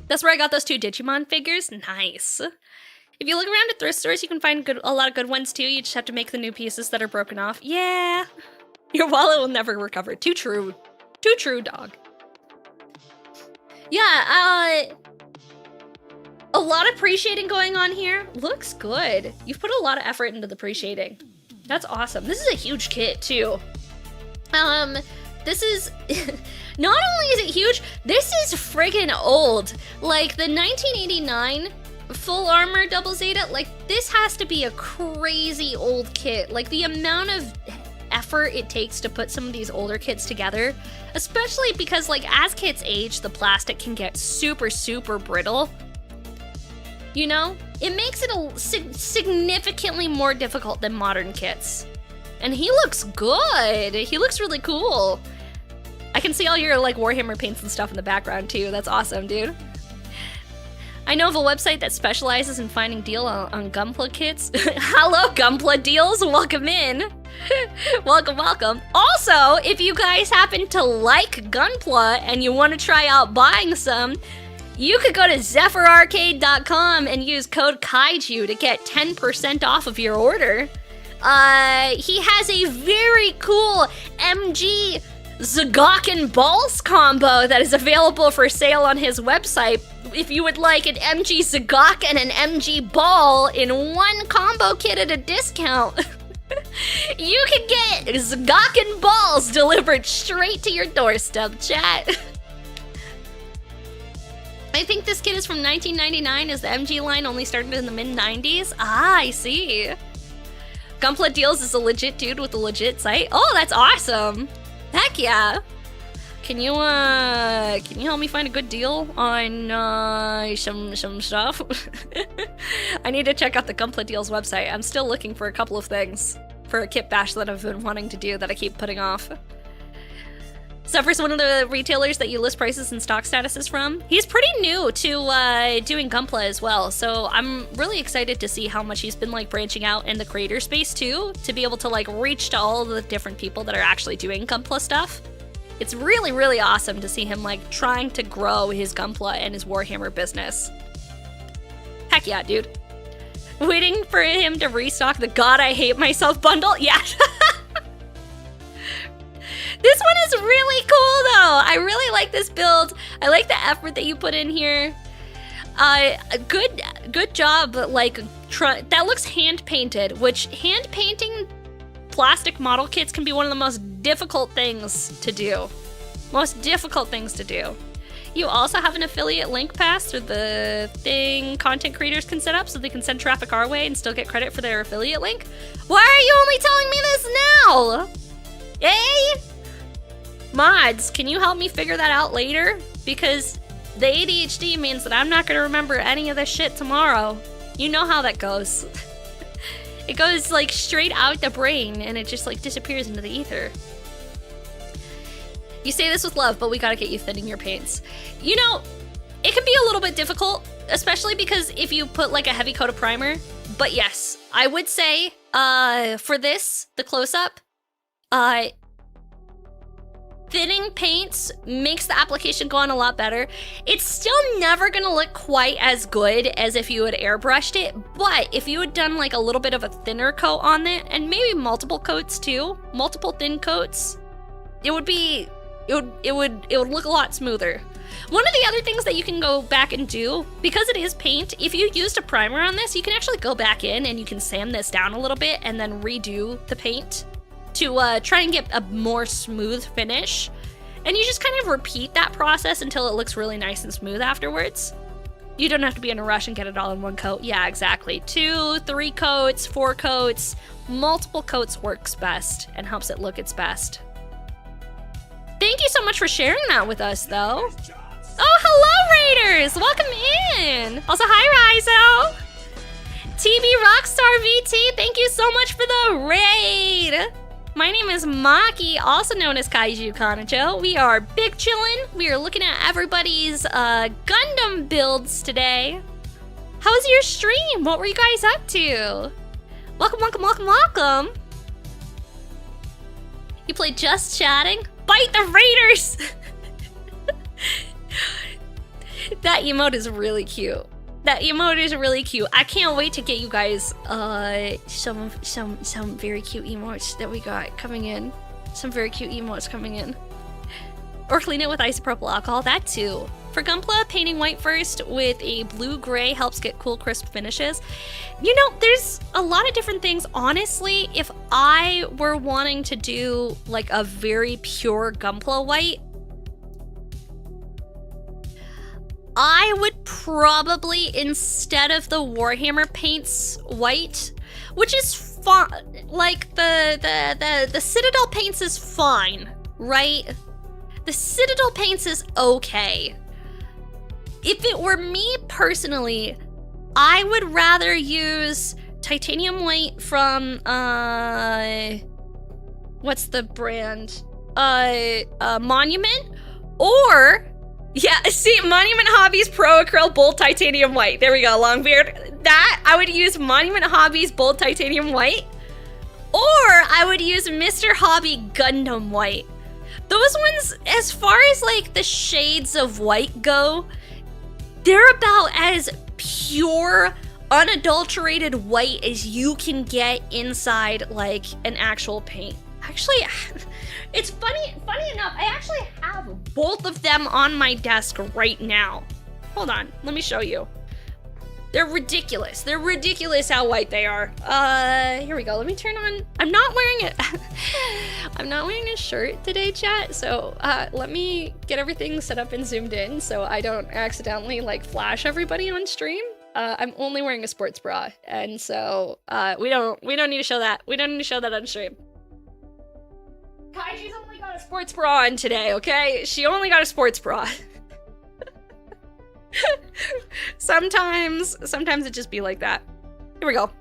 [SPEAKER 1] That's where I got those 2 Digimon figures. Nice. If you look around at thrift stores, you can find a lot of good ones too. You just have to make the new pieces that are broken off. Yeah. Your wallet will never recover. Too true. Too true, dog. Yeah, a lot of pre-shading going on here. Looks good. You've put a lot of effort into the pre-shading. That's awesome. This is a huge kit too. This is... Not only is it huge, this is friggin' old. Like, the 1989 Full Armor Double Zeta, like, this has to be a crazy old kit. Like, the amount of effort it takes to put some of these older kits together, especially because, like, as kits age, the plastic can get super, super brittle. You know? It makes it significantly more difficult than modern kits. And he looks good. He looks really cool. I can see all your, like, Warhammer paints and stuff in the background, too. That's awesome, dude. I know of a website that specializes in finding deals on Gunpla kits. Hello, Gunpla deals. Welcome in. Welcome. Also, if you guys happen to like Gunpla and you want to try out buying some, you could go to zephyrarcade.com and use code KAIJU to get 10% off of your order. He has a very cool MG Zagakin Balls combo that is available for sale on his website. If you would like an MG Zagak and an MG Ball in one combo kit at a discount, you can get Zagakin Balls delivered straight to your doorstep, chat. I think this kit is from 1999 as the MG line only started in the mid-90s. Ah, I see. Gunpla Deals is a legit dude with a legit site. Oh, that's awesome. Heck yeah! Can you help me find a good deal on some stuff? I need to check out the Gunpla Deals website. I'm still looking for a couple of things for a kit bash that I've been wanting to do that I keep putting off. Zephyr's one of the retailers that you list prices and stock statuses from. He's pretty new to doing Gunpla as well, so I'm really excited to see how much he's been like branching out in the creator space too, to be able to like reach to all the different people that are actually doing Gunpla stuff. It's really, really awesome to see him like trying to grow his Gunpla and his Warhammer business. Heck yeah, dude. Waiting for him to restock the God I Hate Myself bundle? Yeah. This one is really cool though. I really like this build. I like the effort that you put in here. Good job, like, that looks hand painted, which hand painting plastic model kits can be one of the most difficult things to do. You also have an affiliate link pass through the thing content creators can set up so they can send traffic our way and still get credit for their affiliate link. Why are you only telling me this now? Eh? Mods, can you help me figure that out later? Because the ADHD means that I'm not going to remember any of this shit tomorrow. You know how that goes. It goes like straight out the brain and it just like disappears into the ether. You say this with love, but we gotta get you thinning your paints. You know, it can be a little bit difficult, especially because if you put like a heavy coat of primer. But yes, I would say for this, the close-up, thinning paints makes the application go on a lot better. It's still never gonna look quite as good as if you had airbrushed it, but if you had done like a little bit of a thinner coat on it, and maybe multiple coats too, multiple thin coats, it would look a lot smoother. One of the other things that you can go back and do, because it is paint, if you used a primer on this, you can actually go back in and you can sand this down a little bit and then redo the paint to try and get a more smooth finish. And you just kind of repeat that process until it looks really nice and smooth afterwards. You don't have to be in a rush and get it all in one coat. Yeah, exactly. 2, 3 coats, 4 coats, multiple coats works best and helps it look its best. Thank you so much for sharing that with us, though. Oh, hello, Raiders! Welcome in! Also, hi, Rizo! TV Rockstar VT, thank you so much for the raid! My name is Maki, also known as Kaiju Kanajo. We are big chillin'. We are looking at everybody's Gundam builds today. How was your stream? What were you guys up to? Welcome, welcome, welcome, welcome! You played Just Chatting? Bite the Raiders! That emote is really cute. That emote is really cute. I can't wait to get you guys some very cute emotes that we got coming in. Some very cute emotes coming in. Or clean it with isopropyl alcohol, that too. For Gunpla, painting white first with a blue-gray helps get cool, crisp finishes. You know, there's a lot of different things. Honestly, if I were wanting to do like a very pure Gunpla white, I would probably, instead of the Warhammer paints white, which is fine, like the Citadel paints is fine, right? The Citadel paints is okay. If it were me personally, I would rather use titanium white from, what's the brand? Monument, or, yeah, see, Monument Hobbies Pro Acryl Bold Titanium White. There we go, Longbeard. That, I would use Monument Hobbies Bold Titanium White, or I would use Mr. Hobby Gundam White. Those ones, as far as like the shades of white go, they're about as pure, unadulterated white as you can get inside like an actual paint. Actually, it's funny enough, I actually have both of them on my desk right now. Hold on, let me show you. They're ridiculous. They're ridiculous how white they are. Here we go. Let me turn on. I'm not wearing it. I'm not wearing a shirt today, chat. So let me get everything set up and zoomed in so I don't accidentally like flash everybody on stream. I'm only wearing a sports bra, and so we don't need to show that. We don't need to show that on stream. Kaiji's only got a sports bra on today, okay? She only got a sports bra. Sometimes it just be like that. Here we go.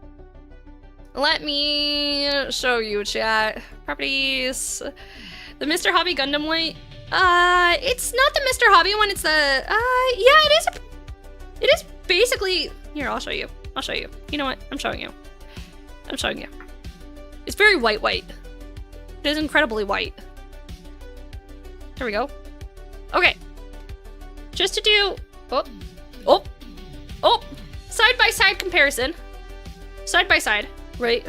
[SPEAKER 1] Let me show you, chat. Properties. The Mr. Hobby Gundam White. It's not the Mr. Hobby one, it's the, yeah, it is basically, here, I'll show you. I'll show you. You know what? I'm showing you. I'm showing you. It's very white. It is incredibly white. There we go. Okay. Just to do, side-by-side comparison. Side-by-side, right?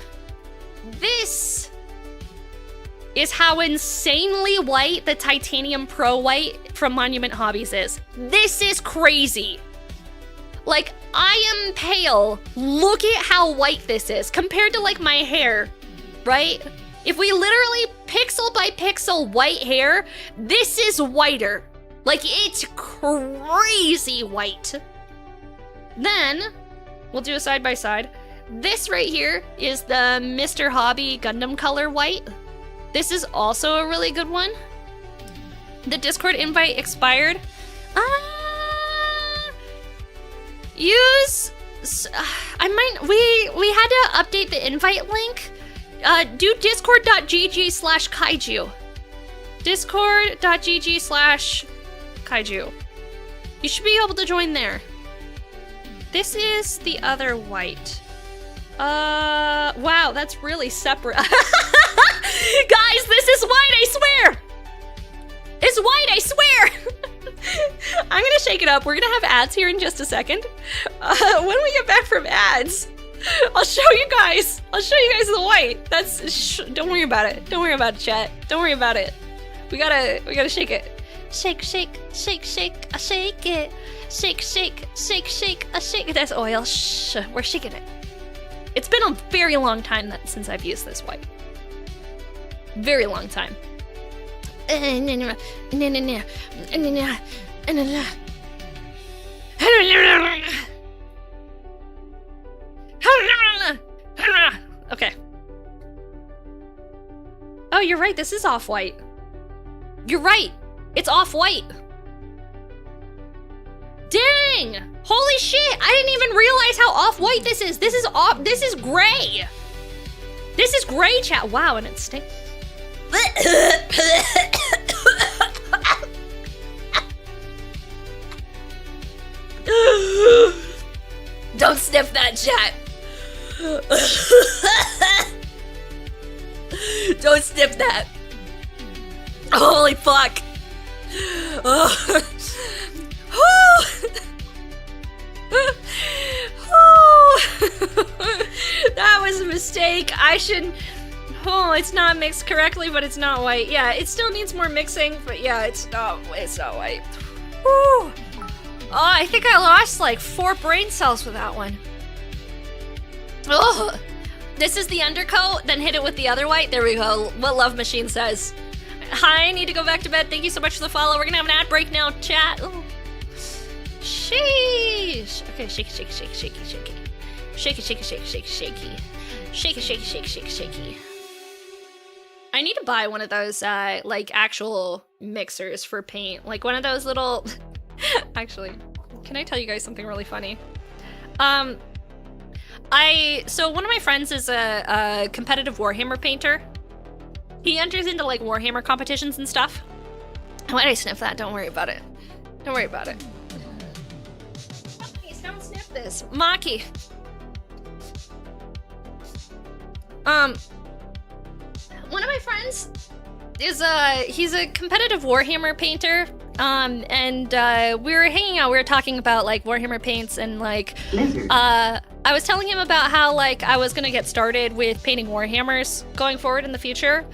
[SPEAKER 1] This is how insanely white the Titanium Pro White from Monument Hobbies is. This is crazy. Like, I am pale. Look at how white this is compared to like my hair, right? If we literally pixel by pixel white hair, this is whiter. Like, it's crazy white. Then, we'll do a side-by-side. This right here is the Mr. Hobby Gundam Color White. This is also a really good one. The Discord invite expired. We had to update the invite link. Do discord.gg/kaiju. Discord.gg/kaiju. You should be able to join there. This is the other white. Wow, that's really separate. Guys, this is white, I swear! It's white, I swear! I'm gonna shake it up. We're gonna have ads here in just a second. When we get back from ads, I'll show you guys. I'll show you guys the white. Don't worry about it. Don't worry about it, chat. Don't worry about it. We gotta shake it. Shake, shake, shake, shake, I shake it. Shake, shake, shake, shake, I shake it. That's oil. Shh, we're shaking it. It's been a very long time since I've used this white. Very long time. Okay. Oh, you're right. This is off-white. You're right. It's off-white. Dang! Holy shit! I didn't even realize how off-white this is. This is gray. This is gray, chat. Wow, and it stinks. Don't sniff that, chat. Don't sniff that. Holy fuck. Oh. That was a mistake. I shouldn't. Oh, it's not mixed correctly, but it's not white. Yeah, it still needs more mixing, but yeah, it's not white. Whew. Oh, I think I lost like 4 brain cells with that one. Oh, this is the undercoat, then hit it with the other white. There we go. What Love Machine says. Hi, I need to go back to bed. Thank you so much for the follow. We're gonna have an ad break now, chat. Ooh. Sheesh. Okay, shaky, shaky, shaky, shaky, shaky. Shaky, shaky, shaky, shaky, shaky. Shaky, shaky, shaky, shaky, shaky. I need to buy one of those, like, actual mixers for paint. Like, one of those little... Actually, can I tell you guys something really funny? So one of my friends is a competitive Warhammer painter. He enters into, like, Warhammer competitions and stuff. Why did I sniff that? Don't worry about it. Don't worry about it. Please don't sniff this. Maki. One of my friends is he's a competitive Warhammer painter. And we were hanging out, we were talking about like Warhammer paints and like I was telling him about how like I was gonna get started with painting Warhammers going forward in the future.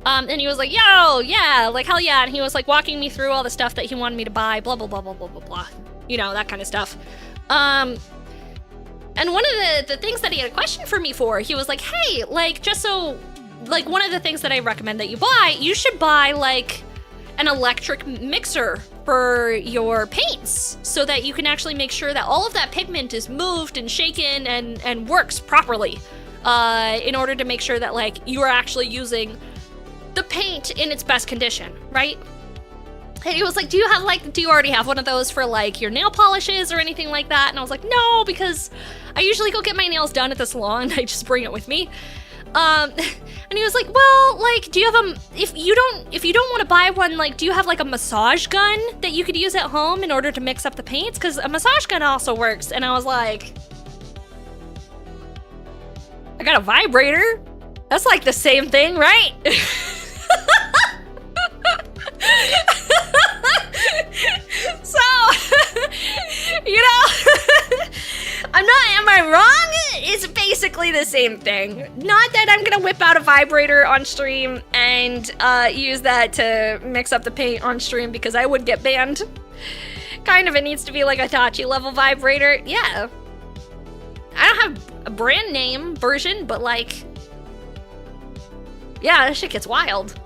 [SPEAKER 1] And he was like, yo, yeah, like hell yeah, and he was like walking me through all the stuff that he wanted me to buy, blah blah blah blah blah blah blah. You know, that kind of stuff. And one of the things that he had a question for me for, he was like, hey, like just so like one of the things that I recommend that you should buy like an electric mixer for your paints so that you can actually make sure that all of that pigment is moved and shaken and works properly in order to make sure that like you are actually using the paint in its best condition, right? And he was like, do you already have one of those for like your nail polishes or anything like that? And I was like, no, because I usually go get my nails done at the salon and I just bring it with me. And he was like, well, like, do you have if you don't want to buy one, like, do you have like a massage gun that you could use at home in order to mix up the paints? Because a massage gun also works. And I was like, I got a vibrator. That's like the same thing, right? So, you know, am I wrong? It's basically the same thing. Not that I'm gonna whip out a vibrator on stream and use that to mix up the paint on stream because I would get banned. Kind of, it needs to be like a Tachi level vibrator. Yeah. I don't have a brand name version, but like, yeah, that shit gets wild.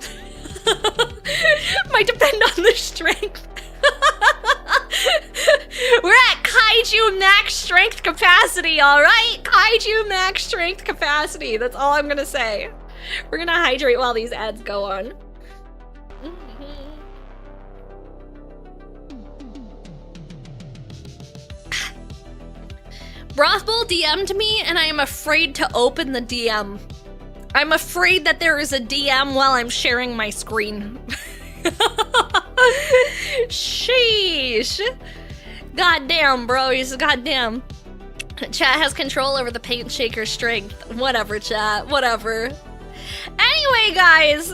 [SPEAKER 1] Might depend on the strength. We're at Kaiju max strength capacity, alright? Kaiju max strength capacity. That's all I'm gonna say. We're gonna hydrate while these ads go on. Brothbull DM'd me and I am afraid to open the DM. I'm afraid that there is a DM while I'm sharing my screen. Sheesh. Goddamn, bro, he's goddamn. Chat has control over the paint shaker's strength. Whatever, chat, whatever. Anyway, guys,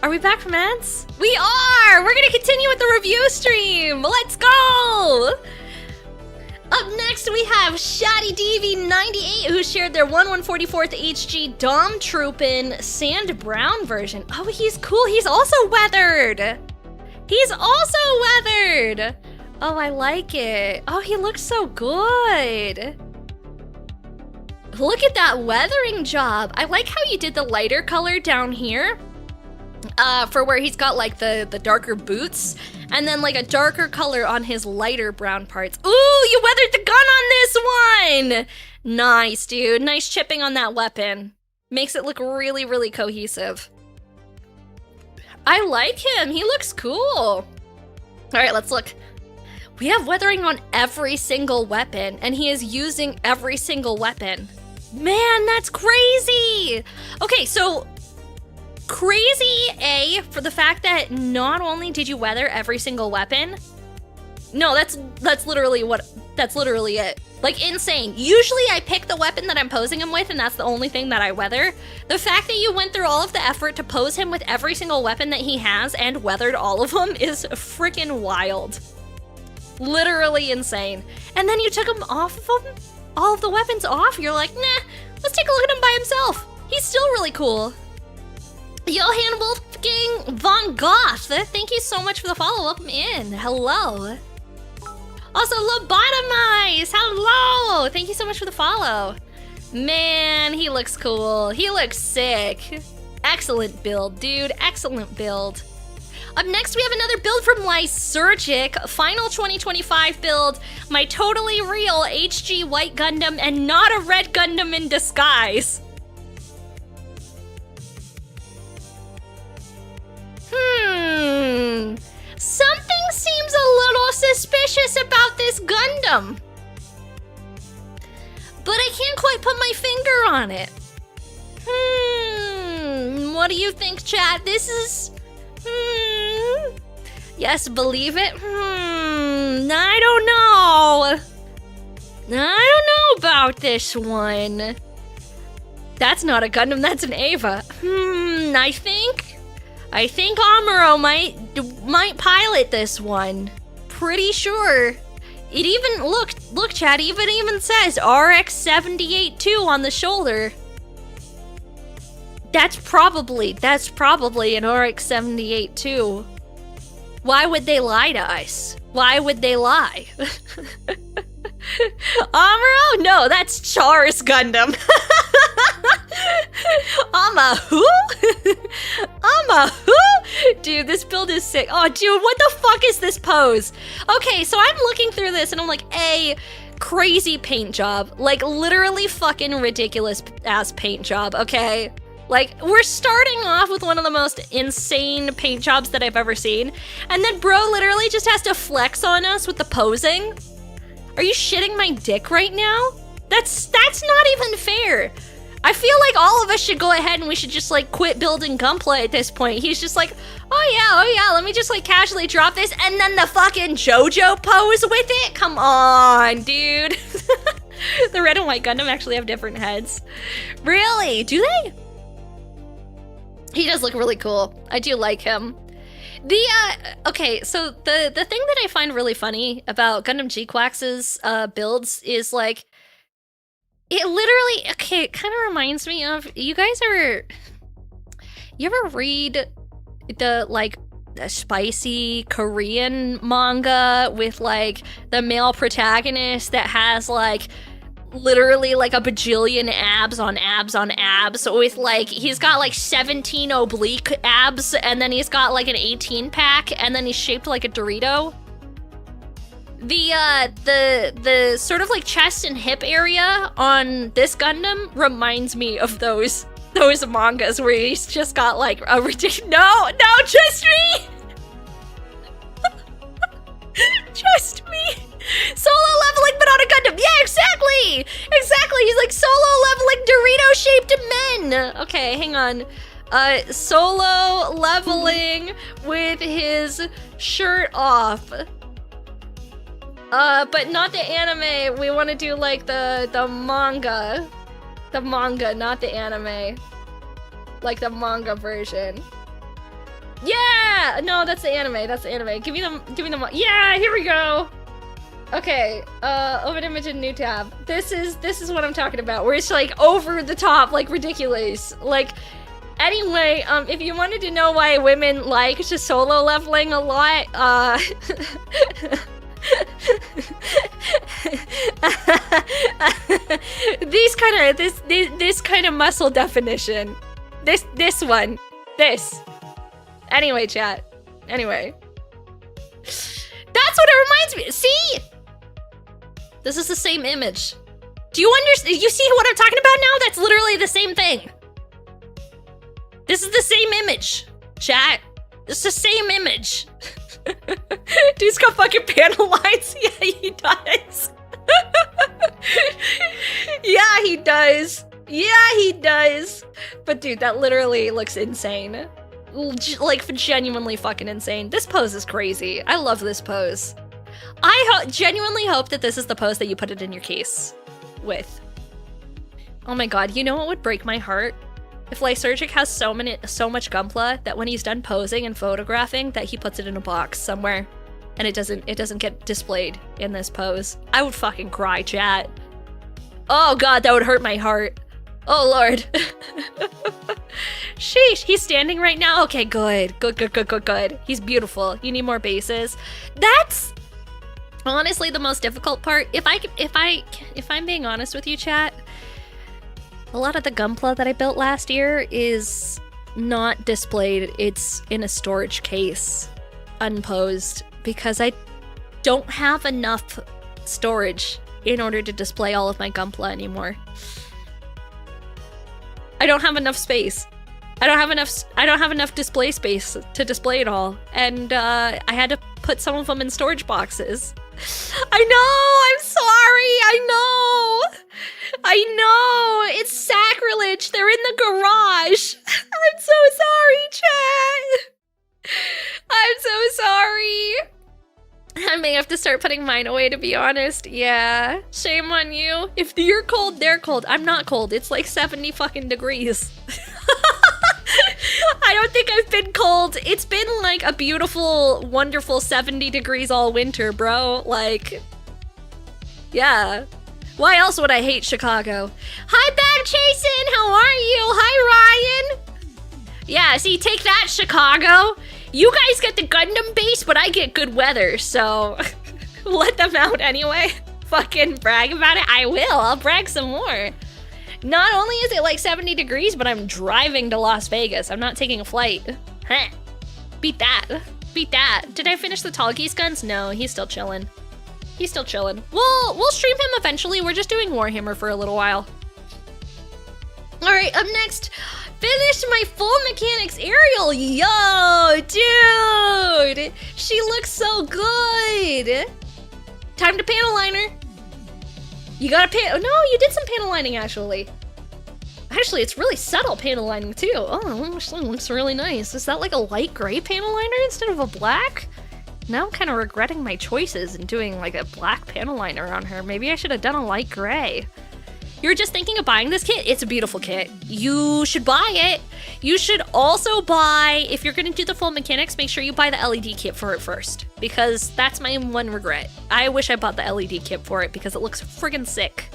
[SPEAKER 1] are we back from ads? We are! We're gonna continue with the review stream. Let's go! Up next, we have Shaddy DV98, who shared their 1144th HG Dom Troopin Sand Brown version. Oh, he's cool. He's also weathered. He's also weathered. Oh, I like it. Oh, he looks so good. Look at that weathering job. I like how you did the lighter color down here. For where he's got like the darker boots, and then like a darker color on his lighter brown parts. Ooh, you weathered the gun on this one! Nice, dude. Nice chipping on that weapon. Makes it look really, really cohesive. I like him. He looks cool. All right, let's look. We have weathering on every single weapon, and he is using every single weapon. Man, that's crazy! Okay, so crazy A for the fact that not only did you weather every single weapon. No, that's literally it. Like, insane. Usually I pick the weapon that I'm posing him with, and that's the only thing that I weather. The fact that you went through all of the effort to pose him with every single weapon that he has and weathered all of them is freaking wild. Literally insane. And then you took him off of him? All of the weapons off? You're like, nah, let's take a look at him by himself. He's still really cool. Johann Wolfgang von Goth, thank you so much for the follow. Welcome in. Hello. Also, Lobotomize, hello. Thank you so much for the follow. Man, he looks cool. He looks sick. Excellent build, dude. Excellent build. Up next, we have another build from Lysergic. Final 2025 build. My totally real HG White Gundam and not a red Gundam in disguise. Something seems a little suspicious about this Gundam. But I can't quite put my finger on it. What do you think, chat? This is... Yes, believe it? I don't know. I don't know about this one. That's not a Gundam, that's an Eva. I think Amuro might pilot this one. Pretty sure. It even, look chat, even says RX-78-2 on the shoulder. That's probably an RX-78-2. Why would they lie to us? Why would they lie? Amuro? No, that's Char's Gundam. I'm a who? Dude, this build is sick. Oh, dude, what the fuck is this pose? Okay, so I'm looking through this and I'm like, crazy paint job. Like, literally fucking ridiculous ass paint job, okay? Like, we're starting off with one of the most insane paint jobs that I've ever seen. And then bro literally just has to flex on us with the posing. Are you shitting my dick right now? That's not even fair. I feel like all of us should go ahead and we should just like quit building Gunpla at this point. He's just like, oh yeah, let me just like casually drop this and then the fucking JoJo pose with it? Come on, dude. The red and white Gundam actually have different heads. Really? Do they? He does look really cool. I do like him. Okay, so the thing that I find really funny about Gundam G-Quax's builds is like, it literally, okay, it kind of reminds me of, you ever read the spicy Korean manga with like the male protagonist that has like literally like a bajillion abs on abs with like, he's got like 17 oblique abs and then he's got like an 18 pack and then he's shaped like a Dorito? The sort of like chest and hip area on this Gundam reminds me of those mangas where he's just got like a ridiculous, no, just me! Just me! Solo leveling but on a Gundam, yeah, exactly! He's like solo leveling Dorito-shaped men! Okay, hang on. Solo leveling with his shirt off. But not the anime. We want to do like the manga. The manga, not the anime. Like the manga version. Yeah! No, that's the anime. That's the anime. Give me the yeah, here we go. Okay, open image in new tab. This is what I'm talking about. Where it's like over the top, like ridiculous. Like, anyway, if you wanted to know why women like just solo leveling a lot, this kind of muscle definition. This one. This. Anyway, chat. Anyway. That's what it reminds me. See? This is the same image. Do you understand? You see what I'm talking about now? That's literally the same thing. This is the same image, chat. It's the same image. Dude's got fucking panel lines. Yeah, he does. Yeah, he does. Yeah, he does. But dude, that literally looks insane. Like, genuinely fucking insane. This pose is crazy. I love this pose. I genuinely hope that this is the pose that you put it in your case with. Oh my god, you know what would break my heart? If Lysergic has so much Gunpla that when he's done posing and photographing that he puts it in a box somewhere and it doesn't get displayed in this pose. I would fucking cry, chat. Oh god, that would hurt my heart. Oh lord. Sheesh, he's standing right now? Okay, good. Good. He's beautiful. You need more bases. That's honestly the most difficult part. If I'm being honest with you, chat, a lot of the Gunpla that I built last year is not displayed. It's in a storage case, unposed, because I don't have enough storage in order to display all of my Gunpla anymore. I don't have enough space. I don't have enough display space to display it all. And I had to put some of them in storage boxes. I know, I'm sorry, I know, it's sacrilege, they're in the garage. I'm so sorry, chat. I'm so sorry. I may have to start putting mine away, to be honest. Yeah, shame on you. If you're cold, they're cold. I'm not cold, it's like 70 fucking degrees. I don't think I've been cold. It's been like a beautiful, wonderful 70 degrees all winter, bro. Like, yeah. Why else would I hate Chicago? Hi, Bag Chasin! How are you? Hi, Ryan! Yeah, see, take that, Chicago. You guys get the Gundam base, but I get good weather, so let them out anyway. Fucking brag about it. I will. I'll brag some more. Not only is it like 70 degrees, but I'm driving to Las Vegas. I'm not taking a flight. Huh. Beat that. Beat that. Did I finish the Tall Geese guns? No, he's still chilling. He's still chilling. We'll stream him eventually. We're just doing Warhammer for a little while. Alright, up next. Finished my full mechanics aerial. Yo, dude. She looks so good. Time to panel liner. You got a panel. Oh, no, you did some panel lining, actually. Actually, it's really subtle panel lining, too. Oh, it looks really nice. Is that like a light gray panel liner instead of a black? Now I'm kind of regretting my choices and doing like a black panel liner on her. Maybe I should have done a light gray. You're just thinking of buying this kit? It's a beautiful kit. You should buy it. You should also buy, if you're gonna do the full mechanics, make sure you buy the LED kit for it first, because that's my one regret. I wish I bought the LED kit for it because it looks friggin' sick.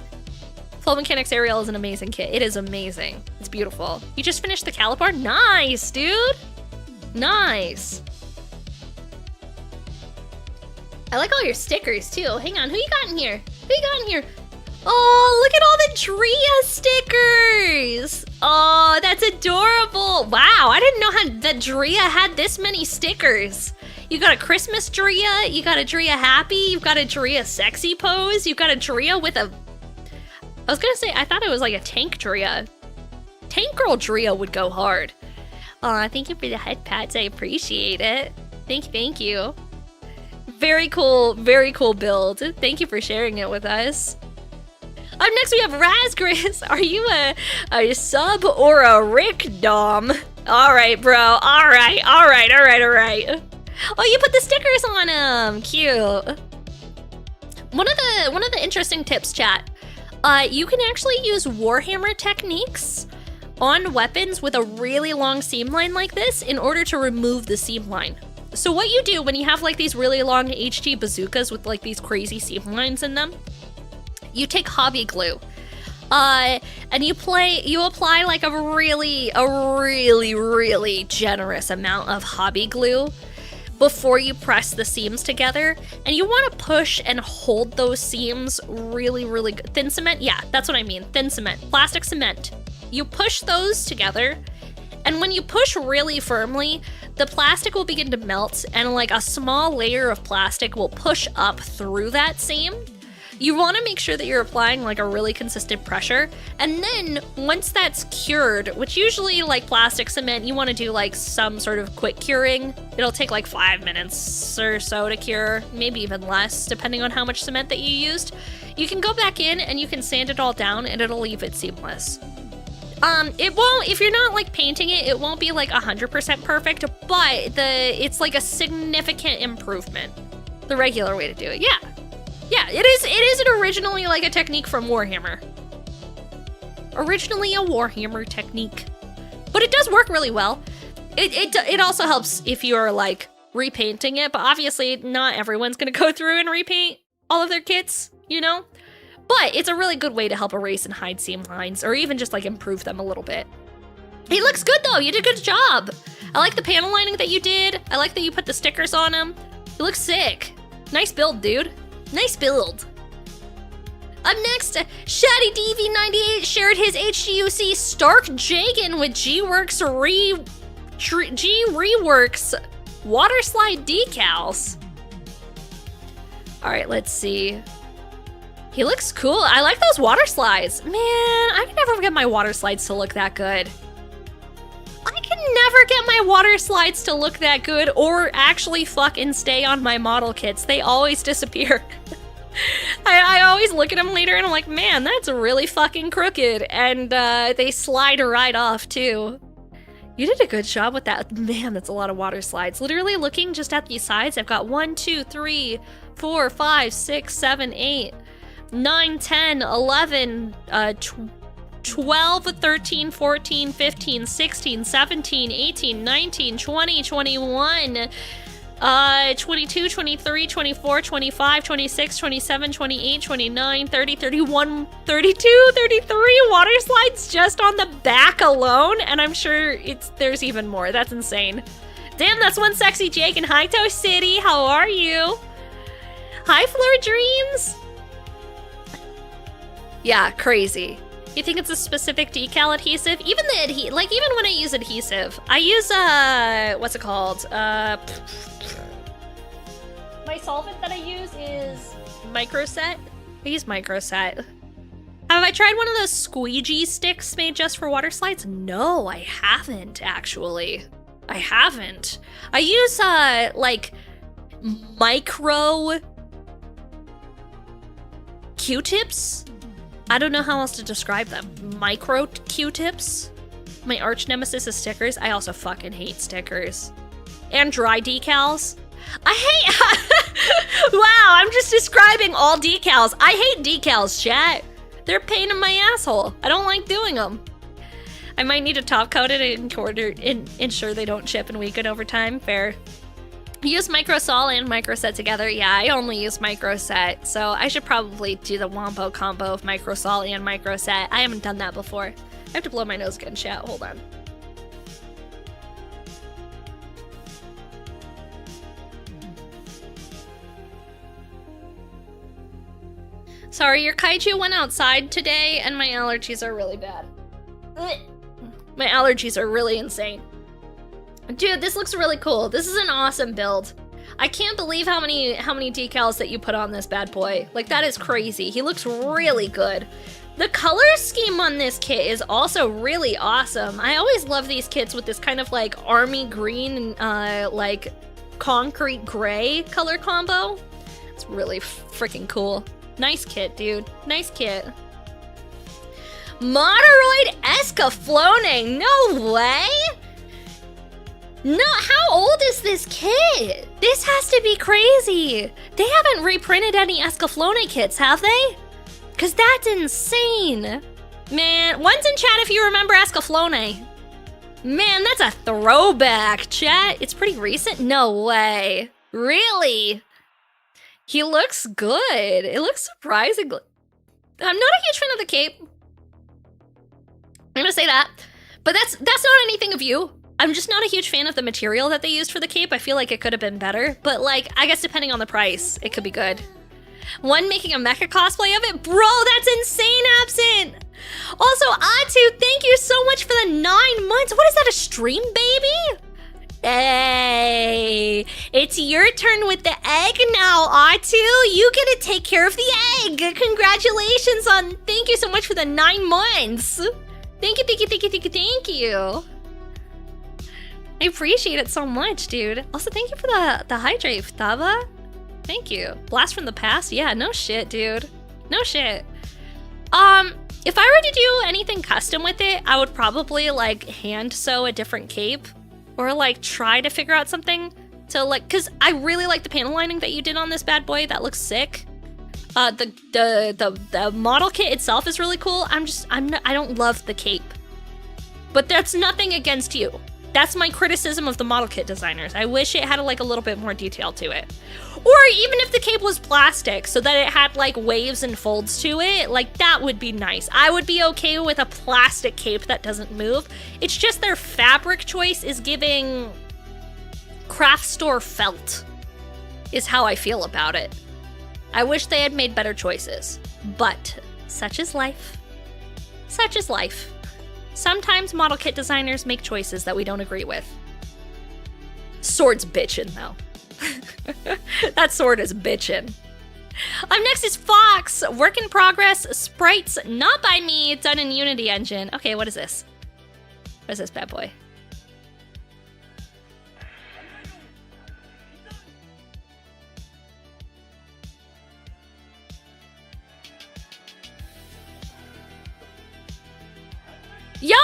[SPEAKER 1] Full mechanics aerial is an amazing kit. It is amazing. It's beautiful. You just finished the Calibar? Nice, dude. Nice. I like all your stickers too. Hang on, who you got in here? Who you got in here? Oh, look at all the Drea stickers! Oh, that's adorable! Wow, I didn't know that Drea had this many stickers. You got a Christmas Drea, you got a Drea Happy, you've got a Drea Sexy Pose, you've got a Drea with a... I was gonna say, I thought it was like a Tank Drea. Tank Girl Drea would go hard. Aw, thank you for the head pats, I appreciate it. Thank you. Very cool build. Thank you for sharing it with us. Up next we have Razgris. Are you a sub or a Rick Dom? Alright, bro. Alright. Oh, you put the stickers on him. Cute. One of the interesting tips, chat. You can actually use Warhammer techniques on weapons with a really long seam line like this in order to remove the seam line. So what you do when you have like these really long HG bazookas with like these crazy seam lines in them, you take hobby glue, and you apply like a really generous amount of hobby glue before you press the seams together, and you want to push and hold those seams really good. Thin cement, yeah, that's what I mean, thin cement, plastic cement. You push those together, and when you push really firmly, the plastic will begin to melt, and like a small layer of plastic will push up through that seam. You want to make sure that you're applying like a really consistent pressure, and then once that's cured, which usually like plastic cement, you want to do like some sort of quick curing. It'll take like 5 minutes or so to cure, maybe even less, depending on how much cement that you used. You can go back in and you can sand it all down, and it'll leave it seamless. It won't, if you're not like painting it, it won't be like 100% perfect, but it's like a significant improvement. The regular way to do it, yeah. Yeah, it is originally like a technique from Warhammer. Originally a Warhammer technique. But it does work really well. It also helps if you're like repainting it, but obviously not everyone's gonna go through and repaint all of their kits, you know? But it's a really good way to help erase and hide seam lines, or even just like improve them a little bit. He looks good though, you did a good job. I like the panel lining that you did. I like that you put the stickers on him. He looks sick. Nice build, dude. Nice build. Up next, Shaddy DV98 shared his HGUC Stark Jagan with G-Works G-Reworks water slide decals. All right, let's see. He looks cool. I like those water slides. Man, I can never get my water slides to look that good. I can never get my water slides to look that good or actually fucking stay on my model kits. They always disappear. I always look at them later and I'm like, man, that's really fucking crooked. And they slide right off too. You did a good job with that. Man, that's a lot of water slides. Literally looking just at these sides, I've got 1, 2, 3, 4, 5, 6, 7, 8, 9, 10, 11, 12, 13, 14, 15, 16, 17, 18, 19, 20, 21, 22, 23, 24, 25, 26, 27, 28, 29, 30, 31, 32, 33 water slides just on the back alone, and I'm sure there's even more. That's insane. Damn, that's one sexy Jake in Hightower City. How are you? Hi, Floor Dreams. Yeah, crazy. You think it's a specific decal adhesive? Even the even when I use adhesive, I use what's it called? My solvent that I use is Microset. I use Microset. Have I tried one of those squeegee sticks made just for water slides? No, I haven't actually. I haven't. I use like micro Q-tips. I don't know how else to describe them. Micro Q-tips. My arch nemesis is stickers. I also fucking hate stickers. And dry decals. I hate... Wow, I'm just describing all decals. I hate decals, chat. They're a pain in my asshole. I don't like doing them. I might need to top coat it in ensure they don't chip and weaken over time. Fair. Use Microsol and Microset together. Yeah, I only use Microset, so I should probably do the Wombo combo of Microsol and Microset. I haven't done that before. I have to blow my nose again, chat. Hold on. Sorry, your kaiju went outside today, and my allergies are really bad. Ugh. My allergies are really insane. Dude, this looks really cool. This is an awesome build. I can't believe how many decals that you put on this bad boy. Like, that is crazy. He looks really good. The color scheme on this kit is also really awesome. I always love these kits with this kind of like army green and like concrete gray color combo. It's really freaking cool. Nice kit, dude. Nice kit. Moderoid Escaflowne. No way! No, how old is this kid? This has to be crazy. They haven't reprinted any Escaflowne kits, have they? Because that's insane. Man, one's in chat if you remember Escaflowne. Man, that's a throwback, chat. It's pretty recent? No way. Really? He looks good. It looks surprisingly. I'm not a huge fan of the cape. I'm gonna say that. But that's not anything of you. I'm just not a huge fan of the material that they used for the cape. I feel like it could have been better. But like, I guess depending on the price, it could be good. One making a mecha cosplay of it? Bro, that's insane, Absent! Also, Atu, thank you so much for the 9 months. What is that, a stream, baby? Hey, it's your turn with the egg now, Atu. You get to take care of the egg. Congratulations on, thank you so much for the 9 months. Thank you, thank you, thank you, thank you, thank you. I appreciate it so much, dude. Also, thank you for the hydrate, Ftava. Thank you. Blast from the past? Yeah, no shit, dude. No shit. If I were to do anything custom with it, I would probably like hand sew a different cape or like try to figure out something to like, cause I really like the panel lining that you did on this bad boy. That looks sick. The model kit itself is really cool. I don't love the cape, but that's nothing against you. That's my criticism of the model kit designers. I wish it had like a little bit more detail to it. Or even if the cape was plastic so that it had like waves and folds to it, like that would be nice. I would be okay with a plastic cape that doesn't move. It's just their fabric choice is giving craft store felt, is how I feel about it. I wish they had made better choices, but such is life. Such is life. Sometimes model kit designers make choices that we don't agree with. Sword's bitchin' though. That sword is bitchin'. Up next is Fox. Work in progress. Sprites not by me. Done in Unity Engine. Okay, what is this? What is this bad boy? Yo!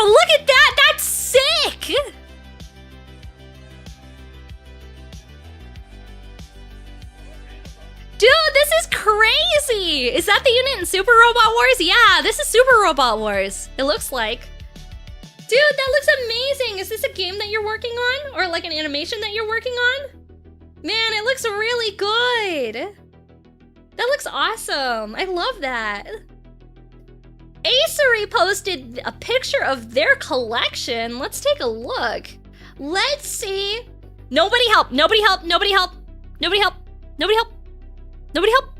[SPEAKER 1] Look at that! That's sick! Dude, this is crazy! Is that the unit in Super Robot Wars? Yeah, this is Super Robot Wars. It looks like. Dude, that looks amazing! Is this a game that you're working on? Or like an animation that you're working on? Man, it looks really good! That looks awesome! I love that! Acery posted a picture of their collection. Let's take a look. Let's see. Nobody help, nobody help, nobody help, nobody help, nobody help. Nobody help!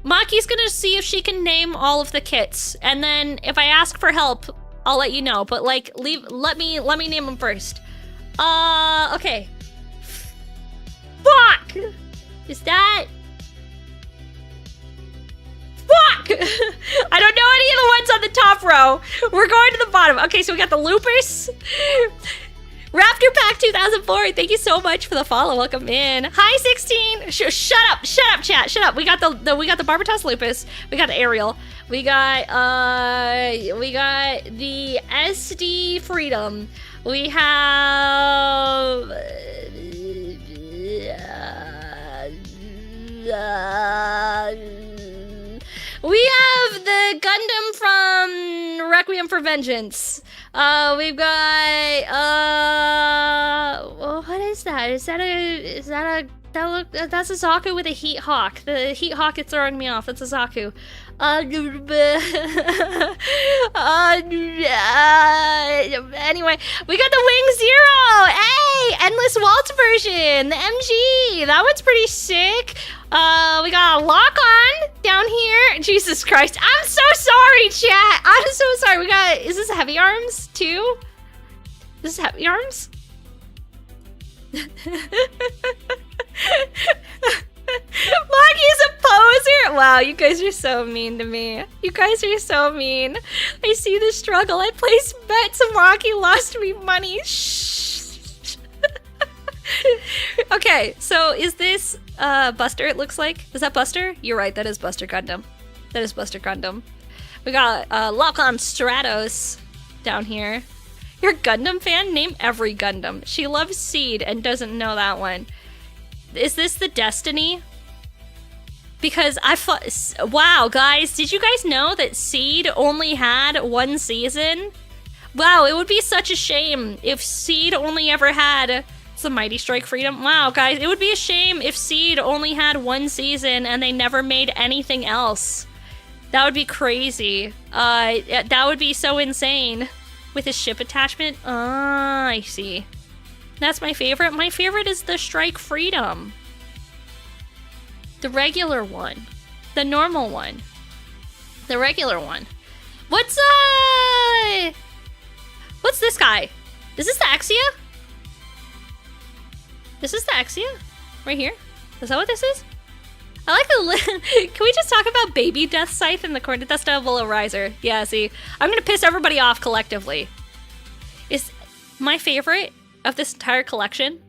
[SPEAKER 1] Maki's gonna see if she can name all of the kits, and then if I ask for help, I'll let you know. But like, let me name them first. Okay. Fuck! Is that? Fuck! I don't know any of the ones on the top row. We're going to the bottom. Okay, so we got the Loopers. Raptor Pack 2004, thank you so much for the follow. Welcome in. Hi 16. Shut up, chat. Shut up. We got the Barbatos Lupus. We got the Ariel. We got the SD Freedom. We have the Gundam from Requiem for Vengeance. We've got what is that? That's a Zaku with a Heat Hawk. The Heat Hawk is throwing me off. That's a Zaku. Anyway, we got the Wing Zero. Hey, Endless Waltz version, the MG. That one's pretty sick. We got a Lock On down here. Jesus Christ. I'm so sorry, chat. I'm so sorry. We got, is this Heavy Arms too? This is Heavy Arms? Maki is a poser. Wow, you guys are so mean to me. You guys are so mean. I see the struggle. I placed bets and Maki lost me money. Shh. Okay, so is this Buster, it looks like? Is that Buster? You're right, that is Buster Gundam. That is Buster Gundam. We got Lock On Stratos down here. You're a Gundam fan? Name every Gundam. She loves Seed and doesn't know that one. Is this the Destiny? Because wow, guys, did you guys know that Seed only had 1 season? Wow, it would be such a shame if Seed only ever had the Mighty Strike Freedom. Wow, guys, it would be a shame if Seed only had 1 season and they never made anything else. That would be crazy. That would be so insane. With his ship attachment? Ah, I see. That's my favorite. My favorite is the Strike Freedom. The regular one. The normal one. The regular one. What's this guy? Is this the Exia? This is the Exia? Right here? Is that what this is? I like the can we just talk about baby Death Scythe in the corner? That's Devil Riser. Yeah, see. I'm gonna piss everybody off collectively. Is my favorite of this entire collection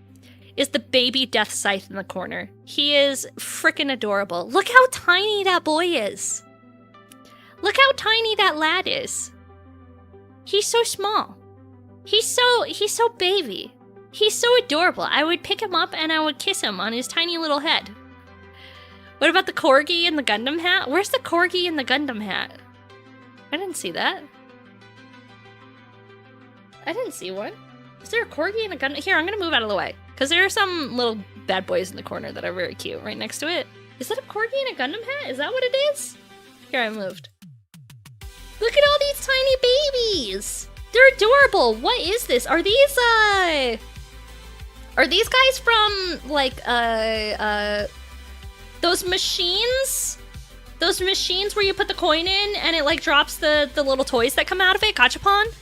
[SPEAKER 1] is the baby Death Scythe in the corner. He is freaking adorable. Look how tiny that boy is. Look how tiny that lad is. He's so small. He's so baby. He's so adorable. I would pick him up and I would kiss him on his tiny little head. What about the Corgi and the Gundam hat? Where's the Corgi and the Gundam hat? I didn't see that. I didn't see one. Is there a Corgi and a Gundam? Here, I'm gonna move out of the way. Because there are some little bad boys in the corner that are very cute right next to it. Is that a Corgi and a Gundam hat? Is that what it is? Here, I moved. Look at all these tiny babies! They're adorable! What is this? Are these guys from, like, those machines? Those machines where you put the coin in and it, like, drops the little toys that come out of it? Gachapon?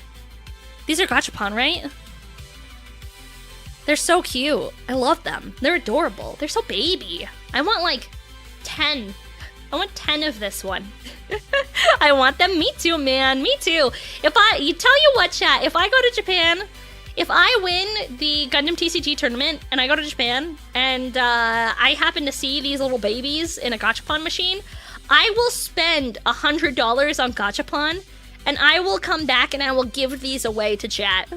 [SPEAKER 1] These are Gachapon, right? They're so cute. I love them. They're adorable. They're so baby. I want, like, 10. I want 10 of this one. I want them. Me too, man. Me too. You tell you what, chat. If I go to Japan, if I win the Gundam TCG tournament and I go to Japan and I happen to see these little babies in a Gachapon machine, I will spend $100 on Gachapon and I will come back and I will give these away to chat.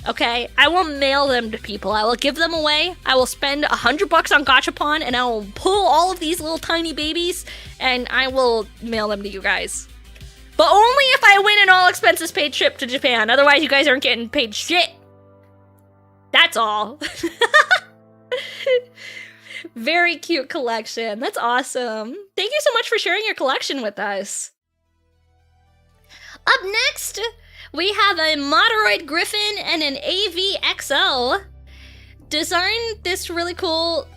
[SPEAKER 1] Okay? I will mail them to people. I will give them away. I will spend $100 on Gachapon and I will pull all of these little tiny babies and I will mail them to you guys. But only if I win an all expenses paid trip to Japan. Otherwise, you guys aren't getting paid shit. That's all. Very cute collection. That's awesome. Thank you so much for sharing your collection with us. Up next, we have a Moderoid Griffin and an AVXO. Design's really cool.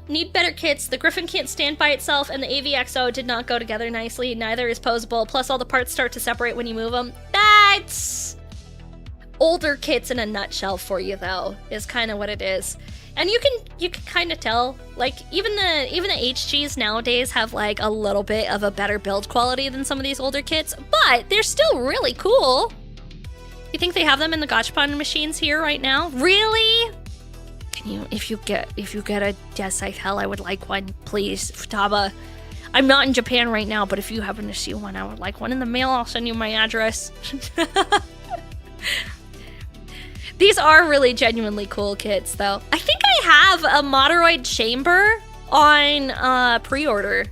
[SPEAKER 1] Need better kits. The Griffin can't stand by itself, and the AVXO did not go together nicely. Neither is posable. Plus, all the parts start to separate when you move them. That's older kits in a nutshell for you, though, is kind of what it is. And you can kind of tell, like, even the HGs nowadays have, like, a little bit of a better build quality than some of these older kits, but they're still really cool. You think they have them in the Gachapon machines here right now? Really? Can you, if you get a Death Scythe Hell, I would like one, please, Futaba. I'm not in Japan right now, but if you happen to see one, I would like one in the mail. I'll send you my address. These are really genuinely cool kits, though. I think I have a Moderoid Chamber on pre-order.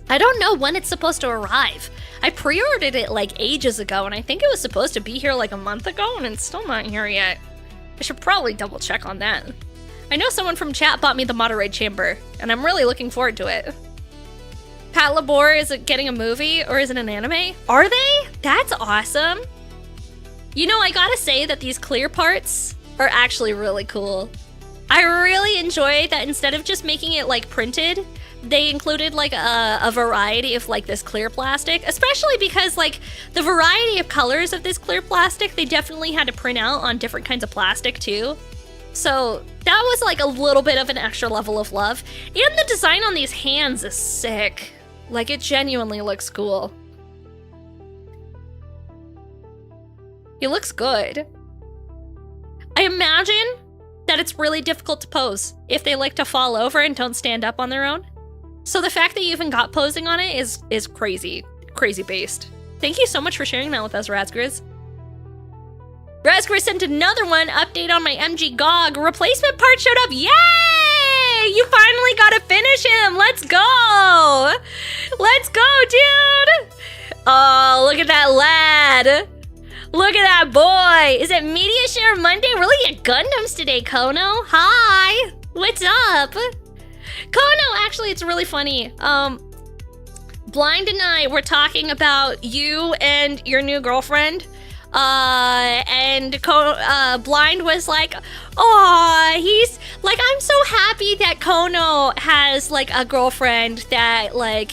[SPEAKER 1] I don't know when it's supposed to arrive. I pre-ordered it like ages ago, and I think it was supposed to be here like a month ago, and it's still not here yet. I should probably double check on that. I know someone from chat bought me the Moderoid Chamber, and I'm really looking forward to it. Pat Labor, is it getting a movie, or is it an anime? Are they? That's awesome. You know, I gotta say that these clear parts are actually really cool. I really enjoy that instead of just making it like printed, they included like a variety of like this clear plastic, especially because like the variety of colors of this clear plastic, they definitely had to print out on different kinds of plastic too. So that was like a little bit of an extra level of love. And the design on these hands is sick. Like it genuinely looks cool. He looks good. I imagine that it's really difficult to pose if they like to fall over and don't stand up on their own. So the fact that you even got posing on it is crazy based. Thank you so much for sharing that with us, Razgriz. Raspberry sent another one. Update on my MG GOG. Replacement part showed up. Yay! You finally got to finish him. Let's go. Let's go, dude. Oh, look at that lad. Look at that boy. Is it Media Share Monday? Really at Gundams today, Kono? Hi. What's up? Kono, actually, it's really funny. Blind and I were talking about you and your new girlfriend. And Blind was like, "Aw, he's like, I'm so happy that Kono has like a girlfriend that like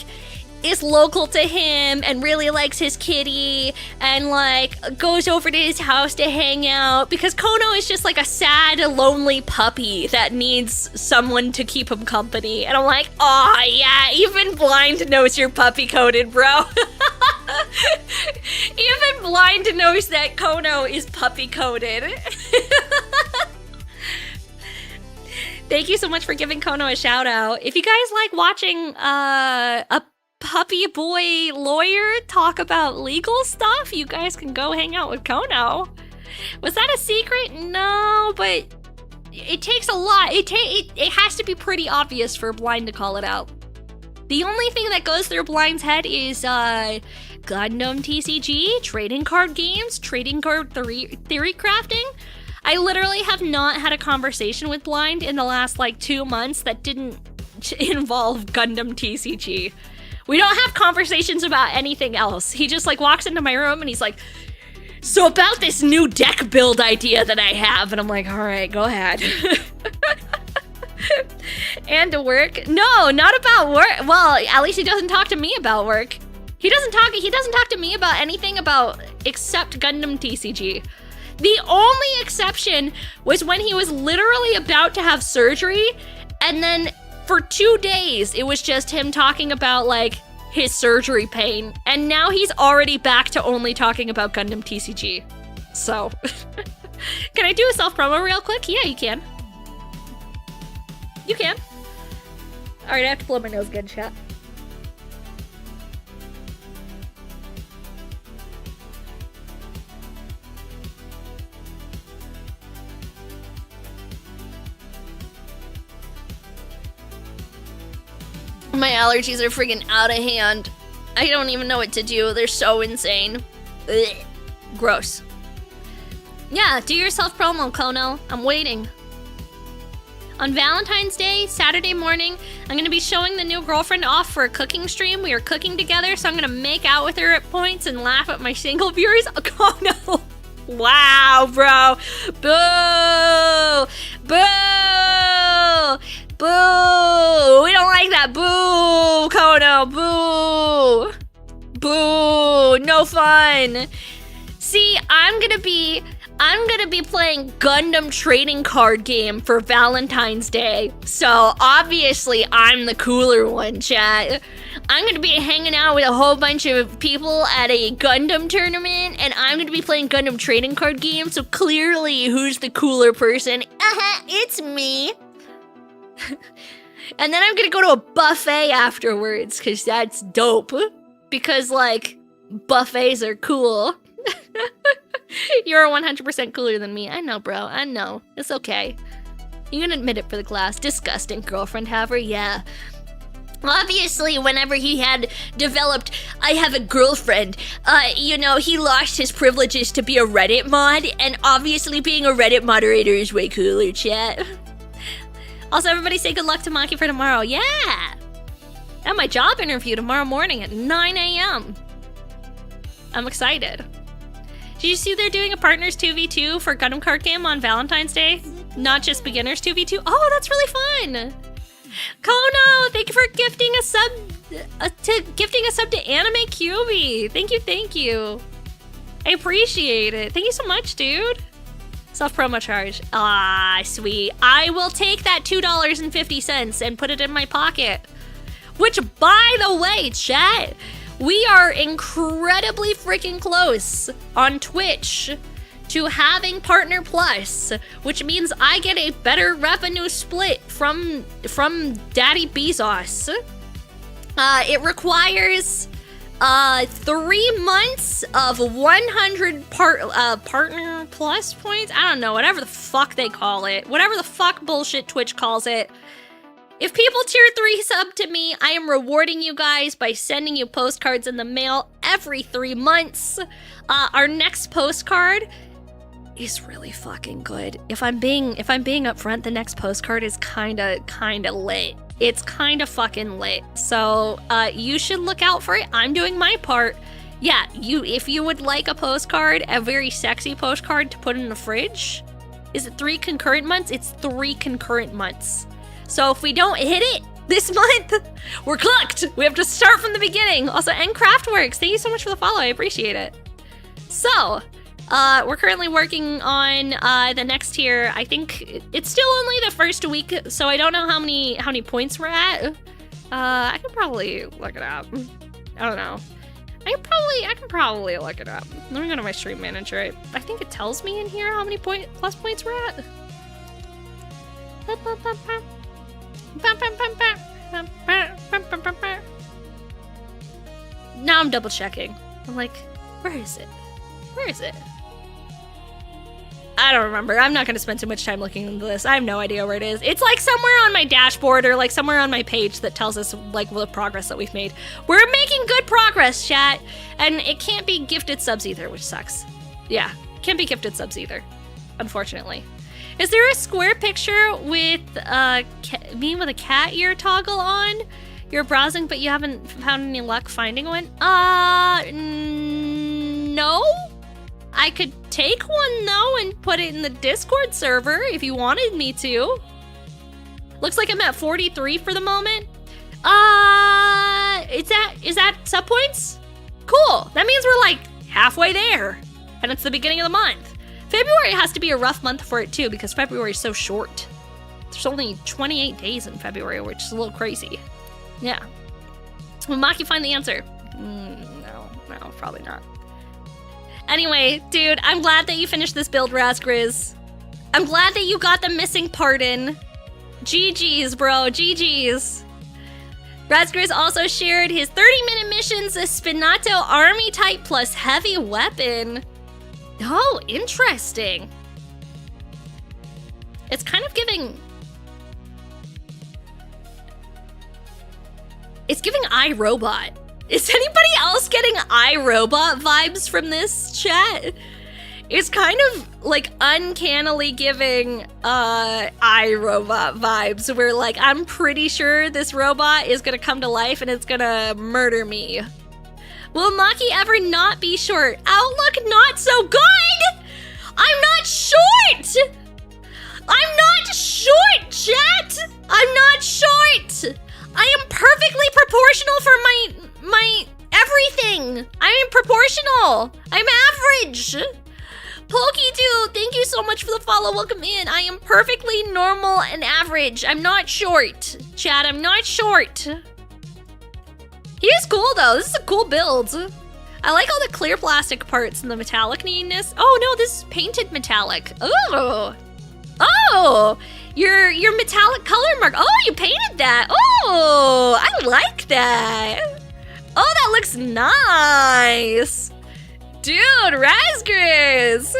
[SPEAKER 1] is local to him and really likes his kitty and like goes over to his house to hang out, because Kono is just like a sad, lonely puppy that needs someone to keep him company." And I'm like, "Oh yeah, even Blind knows you're puppy coded, bro." Even Blind knows that Kono is puppy coded. Thank you so much for giving Kono a shout out. If you guys like watching a puppy boy lawyer talk about legal stuff, you guys can go hang out with Kono. Was that a secret? No, but it takes a lot. It has to be pretty obvious for Blind to call it out. The only thing that goes through Blind's head is Gundam TCG, trading card games, trading card theory crafting. I literally have not had a conversation with Blind in the last like 2 months that didn't involve Gundam TCG. We don't have conversations about anything else. He just like walks into my room and he's like, "So about this new deck build idea that I have," and I'm like, "All right, go ahead." And to work? No, not about work. Well, at least he doesn't talk to me about work. He doesn't talk to me about anything about except Gundam TCG. The only exception was when he was literally about to have surgery, and then for 2 days it was just him talking about like his surgery pain, and now he's already back to only talking about Gundam TCG. So, can I do a self-promo real quick? Yeah, you can. You can. Alright, I have to blow my nose again, chat. My allergies are freaking out of hand. I don't even know what to do. They're so insane. Ugh. Gross. Yeah, do your self-promo, Kono. I'm waiting. On Valentine's Day, Saturday morning, I'm going to be showing the new girlfriend off for a cooking stream. We are cooking together, so I'm going to make out with her at points and laugh at my single viewers. Oh, no. Wow, bro. Boo. Boo. Boo. We don't like that. Boo, Kono. Boo. Boo. No fun. See, I'm gonna be playing Gundam trading card game for Valentine's Day. So obviously I'm the cooler one, chat. I'm gonna be hanging out with a whole bunch of people at a Gundam tournament, and I'm gonna be playing Gundam trading card games. So clearly, who's the cooler person? It's me. And then I'm gonna go to a buffet afterwards, because that's dope. Because, like, buffets are cool. You're 100% cooler than me. I know, bro. I know. It's okay. You can admit it for the class. Disgusting girlfriend haver, yeah. Obviously, whenever he had developed, "I have a girlfriend," he lost his privileges to be a Reddit mod, and obviously being a Reddit moderator is way cooler, chat. Also, everybody say good luck to Maki for tomorrow. Yeah! I have my job interview tomorrow morning at 9 a.m. I'm excited. Did you see they're doing a Partners 2v2 for Gundam card game on Valentine's Day? Not just Beginners 2v2? Oh, that's really fun! Kono, thank you for gifting a sub to Anime QB. Thank you. I appreciate it. Thank you so much, dude. Self-promo charge. Ah, sweet. I will take that $2.50 and put it in my pocket. Which, by the way, chat, we are incredibly freaking close on Twitch to having Partner Plus, which means I get a better revenue split from Daddy Bezos. It requires 3 months of 100 partner plus points. I don't know, whatever the fuck they call it. Whatever the fuck bullshit Twitch calls it. If people tier 3 sub to me, I am rewarding you guys by sending you postcards in the mail every 3 months. Our next postcard is really fucking good. If I'm being upfront, the next postcard is kinda lit. It's kinda fucking lit. So you should look out for it. I'm doing my part. Yeah, if you would like a postcard, a very sexy postcard to put in the fridge, is it 3 concurrent months? It's 3 concurrent months. So if we don't hit it this month, we're cooked. We have to start from the beginning. Also, and Craftworks, thank you so much for the follow. I appreciate it. So, we're currently working on the next tier. I think it's still only the first week, so I don't know how many points we're at. I can probably look it up. I don't know. I can probably look it up. Let me go to my stream manager. I think it tells me in here how many plus points we're at. Now I'm double checking. I'm like, where is it? Where is it? I don't remember. I'm not going to spend too much time looking into this. I have no idea where it is. It's like somewhere on my dashboard or like somewhere on my page that tells us like the progress that we've made. We're making good progress, chat. And it can't be gifted subs either, which sucks. Yeah, can't be gifted subs either, unfortunately. Is there a square picture with me with a cat ear toggle on? You're browsing, but you haven't found any luck finding one? No? I could take one, though, and put it in the Discord server if you wanted me to. Looks like I'm at 43 for the moment. Is that sub points? Cool. That means we're, like, halfway there. And it's the beginning of the month. February has to be a rough month for it, too, because February is so short. There's only 28 days in February, which is a little crazy. Yeah. Will Maki find the answer? No, probably not. Anyway, dude, I'm glad that you finished this build, Razgriz. I'm glad that you got the missing part in. GG's, bro. GG's. Razgriz also shared his 30-minute missions, a Spinato army type plus heavy weapon. Oh, interesting. It's kind of giving... It's giving iRobot. Is anybody else getting iRobot vibes from this chat? It's kind of like uncannily giving iRobot vibes where like I'm pretty sure this robot is gonna come to life and it's gonna murder me. Will Maki ever not be short? Outlook not so good! I'm not short! I'm not short, chat! I'm not short! I am perfectly proportional for my everything. I am proportional. I'm average. Pokey2, thank you so much for the follow. Welcome in. I am perfectly normal and average. I'm not short. Chat, I'm not short. He is cool though. This is a cool build. I like all the clear plastic parts and the metallic neatness. Oh no, this is painted metallic. Oh. Oh. Your metallic color mark. Oh, you painted that. Oh, I like that. Oh, that looks nice. Dude, Razgriz.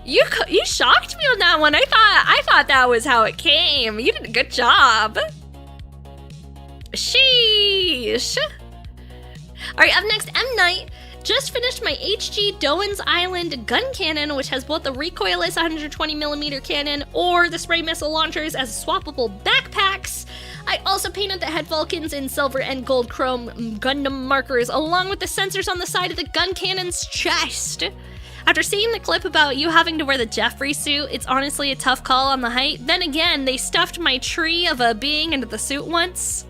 [SPEAKER 1] You shocked me on that one. I thought that was how it came. You did a good job. Sheesh. All right, up next, M. Knight. Just finished my HG Doan's Island gun cannon, which has both the recoilless 120mm cannon or the spray missile launchers as swappable backpacks. I also painted the head Vulcans in silver and gold chrome Gundam markers, along with the sensors on the side of the gun cannon's chest. After seeing the clip about you having to wear the Jeffrey suit, it's honestly a tough call on the height. Then again, they stuffed my tree of a being into the suit once.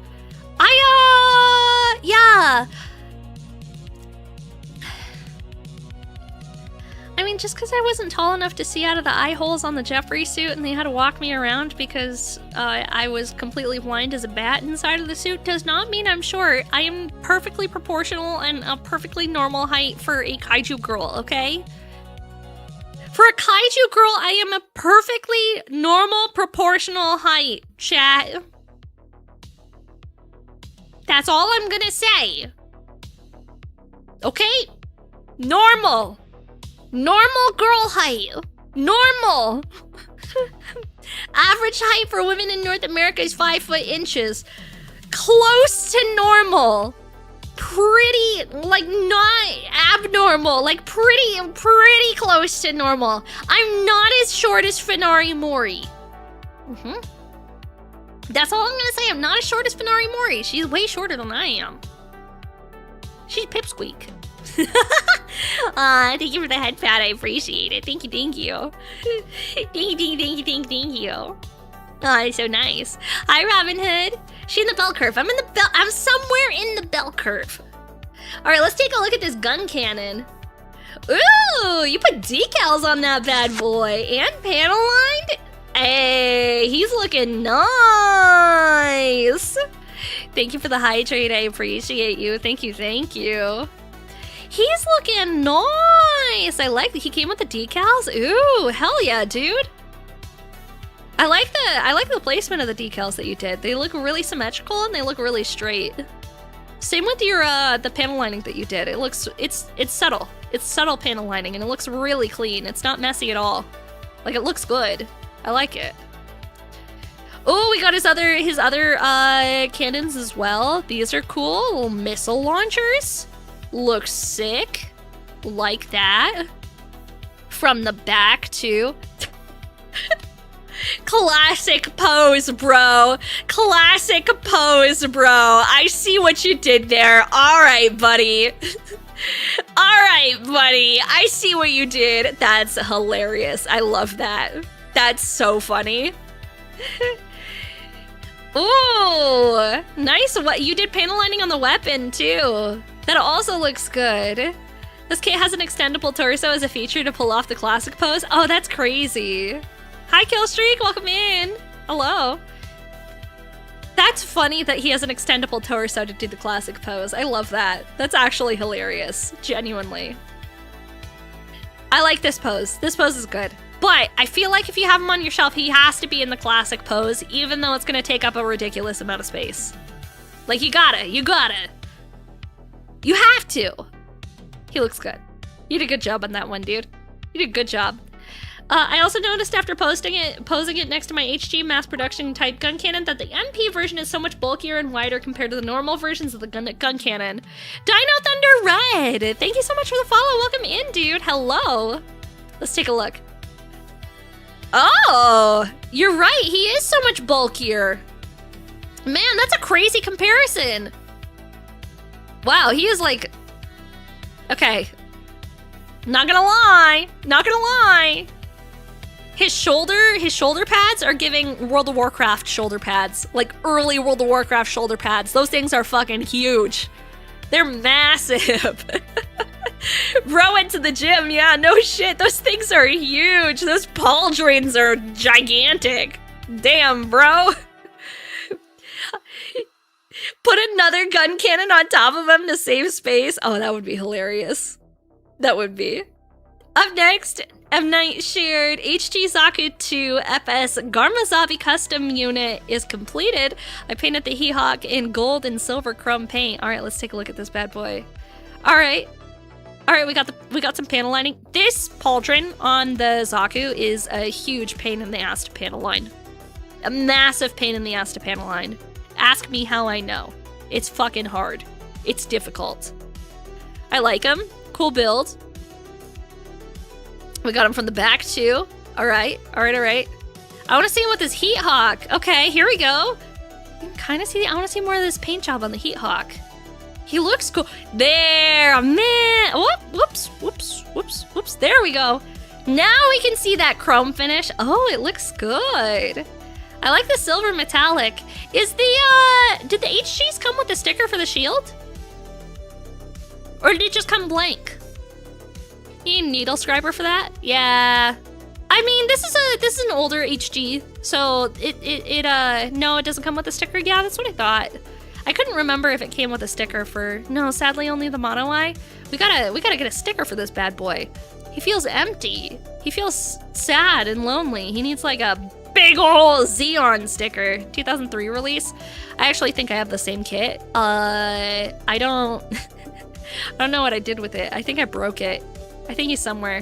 [SPEAKER 1] Yeah. I mean, just because I wasn't tall enough to see out of the eye holes on the Jeffrey suit and they had to walk me around because I was completely blind as a bat inside of the suit does not mean I'm short. I am perfectly proportional and a perfectly normal height for a kaiju girl, okay? For a kaiju girl, I am a perfectly normal proportional height, chat. That's all I'm gonna say. Okay? Normal. Normal girl height. Normal. Average height for women in North America is 5 foot inches. Close to normal. Pretty, like, not abnormal. Like, pretty close to normal. I'm not as short as Fenari Mori. That's all I'm gonna say. I'm not as short as Fenari Mori. She's way shorter than I am. She's pipsqueak. Thank you for the head pat. I appreciate it. Thank you. Thank you. Thank you. Oh, it's so nice. Hi, Robin Hood. She in the bell curve. I'm somewhere in the bell curve. All right, let's take a look at this gun cannon. Ooh, you put decals on that bad boy and panel lined. Hey, he's looking nice. Thank you for the hydrate. I appreciate you. Thank you. He's looking nice. I like that he came with the decals. Ooh, hell yeah, dude. I like the placement of the decals that you did. They look really symmetrical and they look really straight. Same with your the panel lining that you did. It's subtle. It's subtle panel lining and it looks really clean. It's not messy at all. Like, it looks good. I like it. Oh, we got his other cannons as well. These are cool. Little missile launchers. Looks sick. Like that. From the back too. Classic pose, bro. Classic pose, bro. I see what you did there. All right, buddy. All right, buddy. I see what you did. That's hilarious. I love that. That's so funny. Ooh, nice. What you did panel lining on the weapon too. That also looks good. This kit has an extendable torso as a feature to pull off the classic pose. Oh, that's crazy. Hi, Killstreak. Welcome in. Hello. That's funny that he has an extendable torso to do the classic pose. I love that. That's actually hilarious. Genuinely. I like this pose. This pose is good. But I feel like if you have him on your shelf, he has to be in the classic pose, even though it's going to take up a ridiculous amount of space. Like, you gotta. You have to. He looks good. You did a good job on that one, dude. You did a good job. I also noticed after posing it next to my HG mass production type gun cannon that the MP version is so much bulkier and wider compared to the normal versions of the gun cannon. Dino Thunder Red! Thank you so much for the follow. Welcome in, dude. Hello. Let's take a look. Oh, you're right. He is so much bulkier. Man, that's a crazy comparison. Wow, he is like... Okay. Not gonna lie. His shoulder pads are giving World of Warcraft shoulder pads. Like early World of Warcraft shoulder pads. Those things are fucking huge. They're massive. Bro went to the gym. Yeah, no shit. Those things are huge. Those pauldrons are gigantic. Damn, bro. Put another gun cannon on top of him to save space. Oh, that would be hilarious. That would be. Up next, M. Night shared HG Zaku 2 FS Garmazabi custom unit is completed. I painted the He-Hawk in gold and silver chrome paint. All right, let's take a look at this bad boy. All right, we got some panel lining. This pauldron on the Zaku is a huge pain in the ass to panel line. A massive pain in the ass to panel line. Ask me how I know. It's fucking hard. It's difficult. I like him. Cool build. We got him from the back too. All right. I want to see him with his Heat Hawk. Okay, here we go. You can kind of see. I want to see more of this paint job on the Heat Hawk. He looks cool. There, man. Whoops. There we go. Now we can see that chrome finish. Oh, it looks good. I like the silver metallic. Did the HGs come with the sticker for the shield? Or did it just come blank? You need a needle scriber for that? Yeah. I mean, this is an older HG, so no, it doesn't come with a sticker. Yeah, that's what I thought. I couldn't remember if it came with a sticker for. No, sadly, only the mono eye. We gotta get a sticker for this bad boy. He feels empty. He feels sad and lonely. He needs like a big ol' Xeon sticker. 2003 release. I actually think I have the same kit. I don't. I don't know what I did with it. I think I broke it. I think he's somewhere.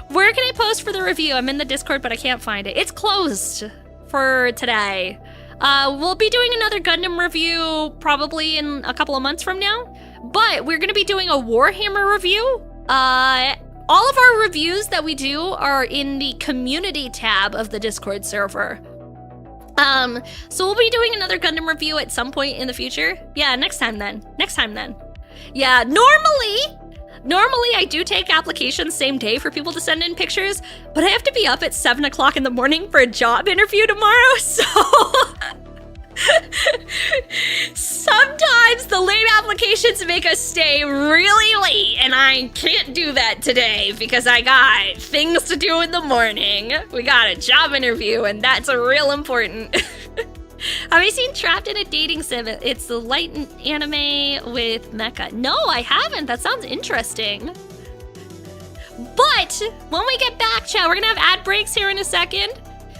[SPEAKER 1] Where can I post for the review? I'm in the Discord, but I can't find it. It's closed for today. We'll be doing another Gundam review probably in a couple of months from now, but we're gonna be doing a Warhammer review. All of our reviews that we do are in the community tab of the Discord server. So we'll be doing another Gundam review at some point in the future. Yeah, next time then. Yeah, normally I do take applications same day for people to send in pictures, but I have to be up at 7 o'clock in the morning for a job interview tomorrow, so sometimes the late applications make us stay really late, and I can't do that today because I got things to do in the morning. We got a job interview, and that's real important. Have you seen Trapped in a Dating Sim? It's the light anime with mecha. No, I haven't. That sounds interesting. But when we get back, chat, we're gonna have ad breaks here in a second.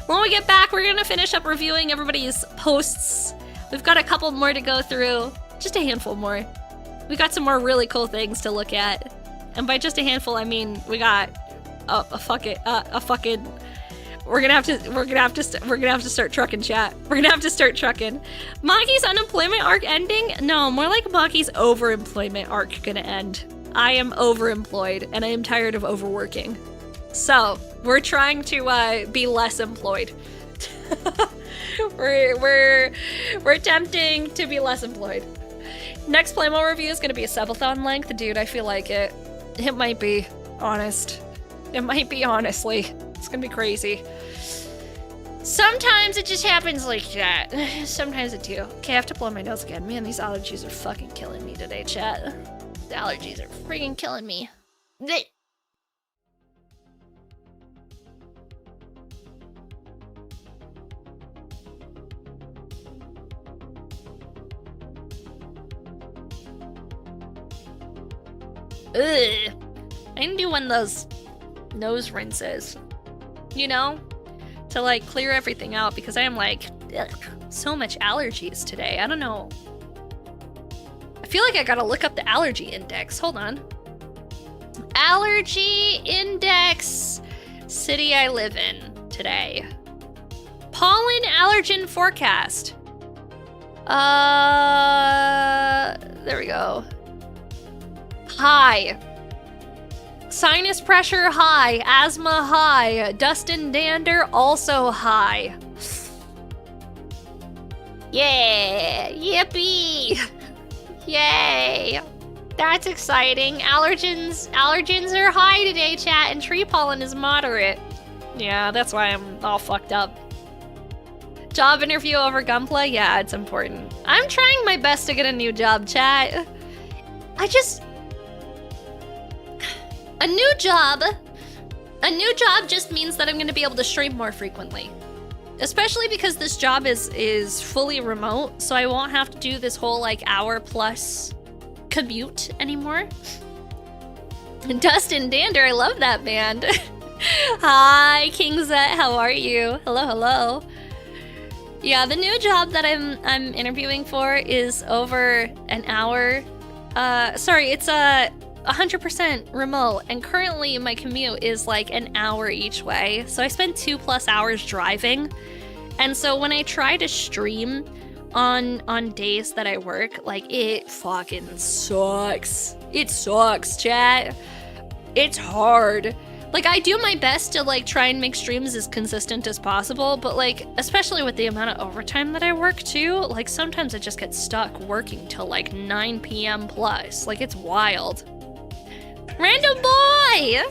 [SPEAKER 1] When we get back, we're gonna finish up reviewing everybody's posts. We've got a couple more to go through. Just a handful more. We got some more really cool things to look at. And by just a handful, I mean we got a fucking. We're gonna have to start trucking, chat. We're gonna have to start trucking. Maki's unemployment arc ending? No, more like Maki's overemployment arc gonna end. I am overemployed and I am tired of overworking. So we're trying to be less employed. we're attempting to be less employed. Next Playmo review is gonna be a subathon length, dude. I feel like it. It might be, honest. It might be, honestly. It's gonna be crazy. Sometimes it just happens like that. Sometimes it do. Okay, I have to blow my nose again. Man, these allergies are fucking killing me today, chat. The allergies are freaking killing me. Blech. Ugh. I need to do one of those nose rinses, you know, to like clear everything out because I am like, ugh, so much allergies today. I don't know. I feel like I gotta look up the allergy index. Hold on. Allergy index, city I live in today. Pollen allergen forecast. There we go. High. Sinus pressure high, asthma high, dust and dander also high. Yeah, yippee! Yay! That's exciting. Allergens are high today, chat, and tree pollen is moderate. Yeah, that's why I'm all fucked up. Job interview over Gunpla? Yeah, it's important. I'm trying my best to get a new job, chat. A new job just means that I'm gonna be able to stream more frequently. Especially because this job is fully remote, so I won't have to do this whole like hour plus commute anymore. Dust and Dander, I love that band. Hi, Kingzet, how are you? Hello, hello. Yeah, the new job that I'm interviewing for is over an hour. It's 100% remote, and currently my commute is like an hour each way, so I spend 2+ hours driving. And so when I try to stream on days that I work, like, it fucking sucks. It sucks, chat. It's hard. Like, I do my best to like try and make streams as consistent as possible, but like, especially with the amount of overtime that I work too, like sometimes I just get stuck working till like 9 p.m. plus. Like, it's wild. Random boy!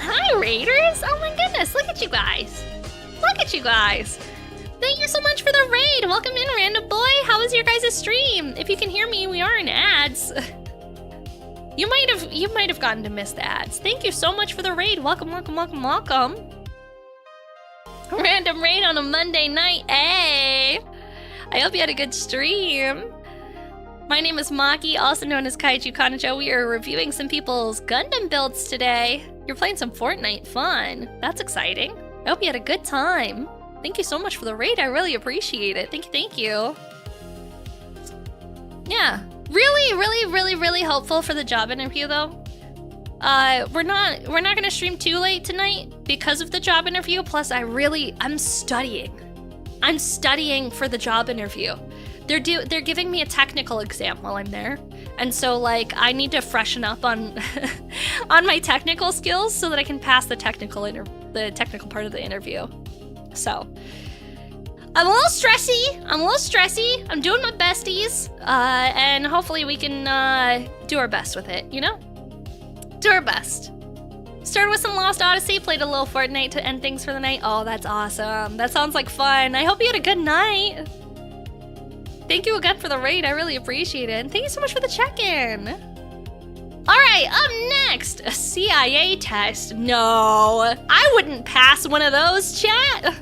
[SPEAKER 1] Hi, Raiders! Oh my goodness, look at you guys. Look at you guys. Thank you so much for the raid. Welcome in, Random boy. How was your guys' stream? If you can hear me, we are in ads. You might have gotten to miss the ads. Thank you so much for the raid. Welcome, welcome, welcome, welcome. Random raid on a Monday night. Hey! I hope you had a good stream. My name is Maki, also known as Kaiju Kanajo. We are reviewing some people's Gundam builds today. You're playing some Fortnite fun. That's exciting. I hope you had a good time. Thank you so much for the raid. I really appreciate it. Thank you, thank you. Yeah, Really hopeful for the job interview though. We're not gonna stream too late tonight because of the job interview. Plus, I'm studying. I'm studying for the job interview. They're giving me a technical exam while I'm there, and so like I need to freshen up on on my technical skills so that I can pass the technical part of the interview. So I'm a little stressy. I'm doing my besties, and hopefully we can do our best with it. You know, do our best. Started with some Lost Odyssey, played a little Fortnite to end things for the night. Oh, that's awesome. That sounds like fun. I hope you had a good night. Thank you again for the raid. I really appreciate it. And thank you so much for the check-in. All right, up next, a CIA test. No, I wouldn't pass one of those, chat.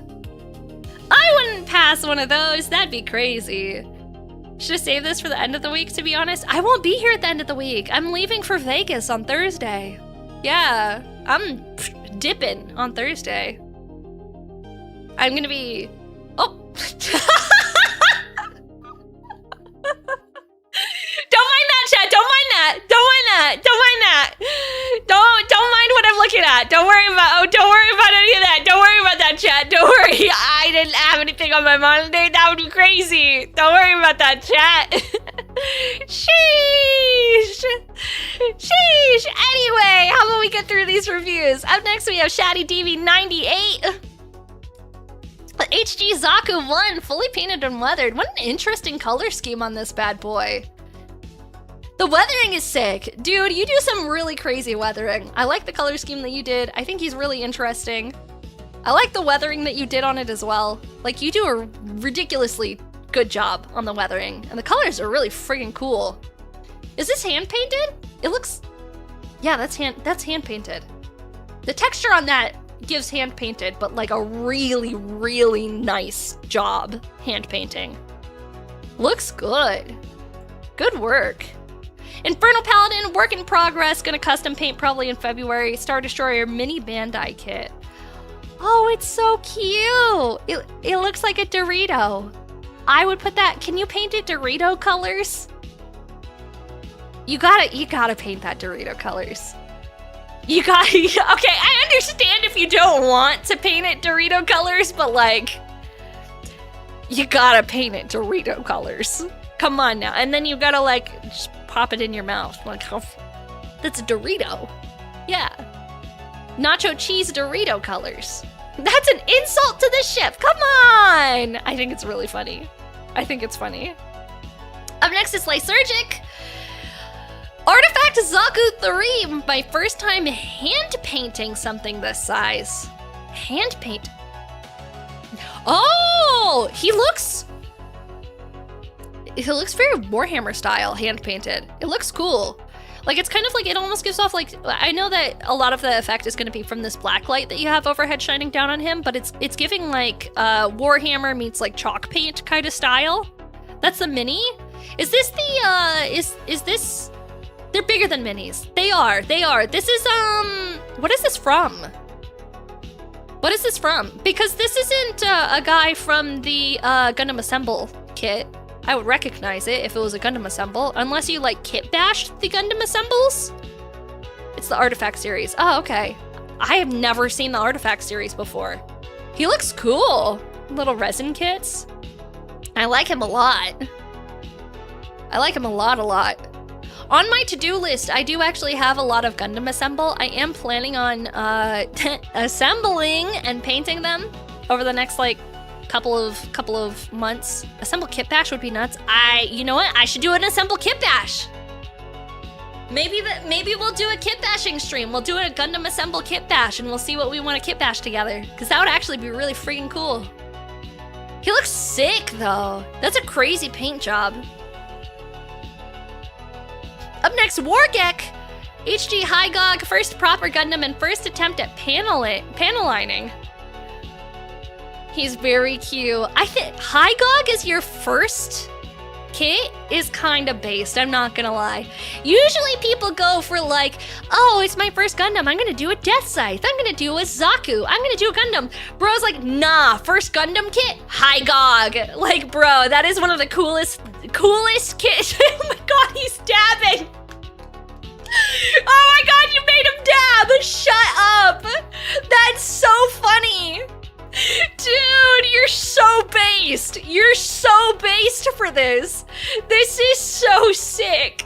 [SPEAKER 1] I wouldn't pass one of those. That'd be crazy. Should have saved this for the end of the week, to be honest. I won't be here at the end of the week. I'm leaving for Vegas on Thursday. Yeah, I'm dipping on Thursday. I'm gonna be... Oh. Don't mind that, chat. Don't mind that. Don't mind that. Don't mind that. Don't mind what I'm looking at. Don't worry about any of that. Don't worry about that, chat. Don't worry. I didn't have anything on my monitor. That would be crazy. Don't worry about that, chat. Sheesh. Sheesh. Anyway, how about we get through these reviews? Up next, we have Shaddy DV98. HG Zaku 1, fully painted and weathered. What an interesting color scheme on this bad boy. The weathering is sick. Dude, you do some really crazy weathering. I like the color scheme that you did. I think he's really interesting. I like the weathering that you did on it as well. Like, you do a ridiculously good job on the weathering. And the colors are really friggin' cool. Is this hand painted? It looks... Yeah, that's hand painted. The texture on that gives hand painted, but like a really nice job hand painting. Looks good. Good work. Infernal Paladin, work in progress, gonna custom paint probably in February. Star Destroyer mini Bandai kit. Oh, it's so cute. It looks like a Dorito. I would put that, can you paint it Dorito colors? You gotta paint that Dorito colors. Okay, I understand if you don't want to paint it Dorito colors, but like, you gotta paint it Dorito colors. Come on now. And then you gotta like, just pop it in your mouth. Like, that's a Dorito. Yeah. Nacho cheese Dorito colors. That's an insult to the ship. Come on. I think it's really funny. I think it's funny. Up next is Lysergic. Artifact Zaku 3, my first time hand painting something this size. Hand paint. Oh, he looks very Warhammer style, hand painted. It looks cool. Like, it's kind of like, it almost gives off like, I know that a lot of the effect is going to be from this black light that you have overhead shining down on him, but it's giving like Warhammer meets like chalk paint kind of style. That's the mini. Is this the, is this... They're bigger than minis. They are. This is, what is this from? What is this from? Because this isn't a guy from the Gundam Assemble kit. I would recognize it if it was a Gundam Assemble, unless you like kit bashed the Gundam Assembles. It's the Artifact series. Oh, okay. I have never seen the Artifact series before. He looks cool. Little resin kits. I like him a lot. I like him a lot. On my to-do list, I do actually have a lot of Gundam Assemble. I am planning on assembling and painting them over the next like couple of months. Assemble kit bash would be nuts. You know what? I should do an Assemble kit bash. Maybe we'll do a kit bashing stream. We'll do a Gundam Assemble kit bash and we'll see what we want to kit bash together. Because that would actually be really freaking cool. He looks sick though. That's a crazy paint job. Up next, Wargek. HG Hygog, first proper Gundam and first attempt at panel lining. He's very cute. I think Hygog is your first kit is kind of based, I'm not gonna lie. Usually people go for like, oh, it's my first Gundam, I'm gonna do a Death Scythe, I'm gonna do a Zaku, I'm gonna do a Gundam. Bro's like, nah, first Gundam kit, Hygog. Like, bro, that is one of the coolest Coolest kid. Oh my god, he's dabbing. Oh my god, you made him dab. Shut up. That's so funny. Dude, you're so based. You're so based for this. This is so sick.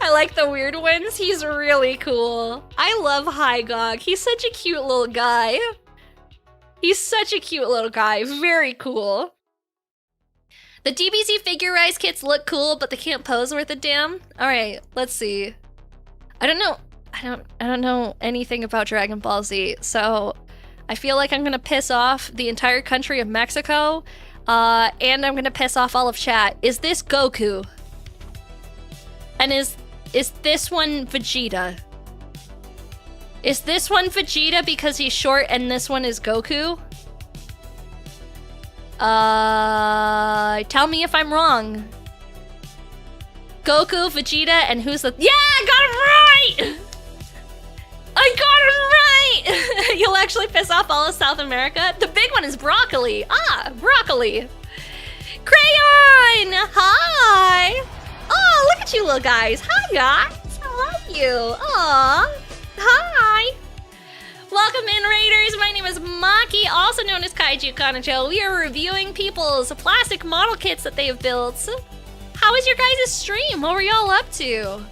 [SPEAKER 1] I like the weird ones. He's really cool. I love Hygog. He's such a cute little guy. He's such a cute little guy. Very cool. The DBZ figurized kits look cool, but they can't pose worth a damn. All right, let's see. I don't know anything about Dragon Ball Z, so I feel like I'm gonna piss off the entire country of Mexico, and I'm gonna piss off all of chat. Is this Goku? And is this one Vegeta? Is this one Vegeta because he's short and this one is Goku? Tell me if I'm wrong. Goku, Vegeta, and who's the— Yeah, I got it right! I got it right! You'll actually piss off all of South America? The big one is Broccoli. Ah, Broccoli. Crayon! Hi! Oh, look at you little guys. Hi, guys. How are you? Aw. Hi. Welcome in, Raiders. My name is Maki, also known as Kaiju Kanajo. We are reviewing people's plastic model kits that they have built. How was your guys' stream? What were y'all up to?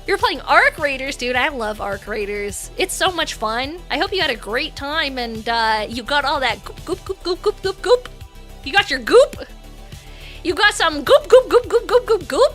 [SPEAKER 1] You're playing Arc Raiders, dude. I love Arc Raiders. It's so much fun. I hope you had a great time and you got all that goop, goop, goop, goop, goop, goop, goop. You got your goop? You got some goop, goop, goop, goop, goop, goop, goop.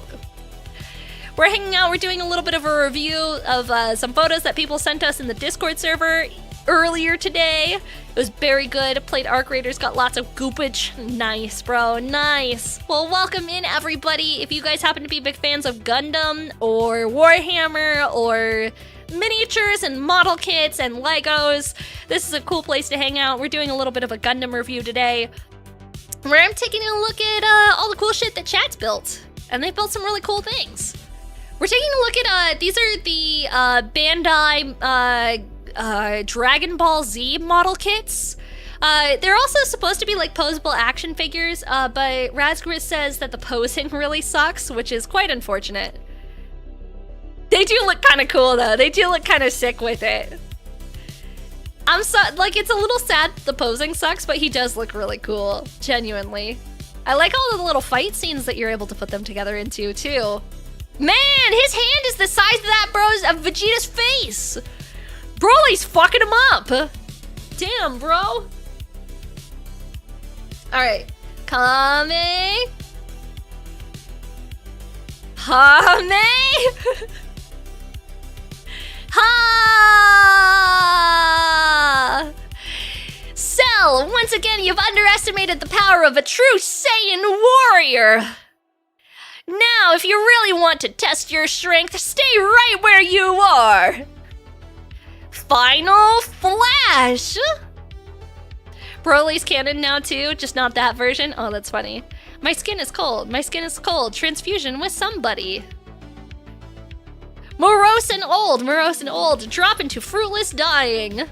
[SPEAKER 1] We're hanging out. We're doing a little bit of a review of some photos that people sent us in the Discord server earlier today. It was very good. Played Arc Raiders, got lots of goopage. Nice, bro. Nice. Well, welcome in, everybody. If you guys happen to be big fans of Gundam or Warhammer or miniatures and model kits and Legos, this is a cool place to hang out. We're doing a little bit of a Gundam review today, where I'm taking a look at all the cool shit that chat's built. And they've built some really cool things. We're taking a look at, these are the Bandai Dragon Ball Z model kits. They're also supposed to be like posable action figures, but Razgris says that the posing really sucks, which is quite unfortunate. They do look kind of cool though. They do look kind of sick with it. It's a little sad the posing sucks, but he does look really cool, genuinely. I like all the little fight scenes that you're able to put them together into, too. Man, his hand is the size of of Vegeta's face! Broly's fucking him up! Damn, bro. Alright. Kame. Hame! Ha! Cell, once again, you've underestimated the power of a true Saiyan warrior. Now, if you really want to test your strength, stay right where you are. Final Flash. Broly's canon now too, just not that version. Oh, that's funny. My skin is cold. My skin is cold. Transfusion with somebody. Morose and old, drop into fruitless dying.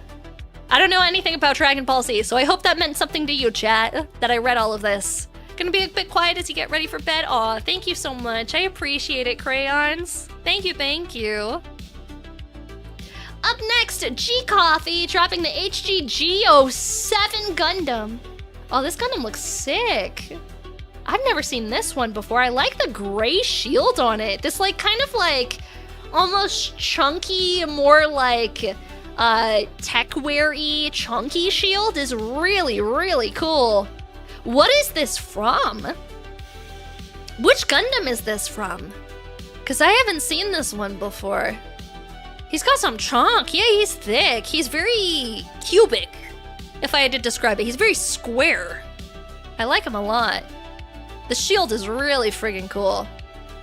[SPEAKER 1] I don't know anything about Dragon Ball Z, so I hope that meant something to you, chat, that I read all of this. Gonna be a bit quiet as you get ready for bed. Aw, thank you so much. I appreciate it, crayons. Thank you, thank you. Up next, G Coffee dropping the HG-G07 Gundam. Oh, this Gundam looks sick. I've never seen this one before. I like the gray shield on it. This kind of almost chunky, more like tech-wear-y, chunky shield is really, really cool. What is this from? Which Gundam is this from? Because I haven't seen this one before. He's got some chunk. Yeah, he's thick. He's very cubic, if I had to describe it. He's very square. I like him a lot. The shield is really friggin' cool.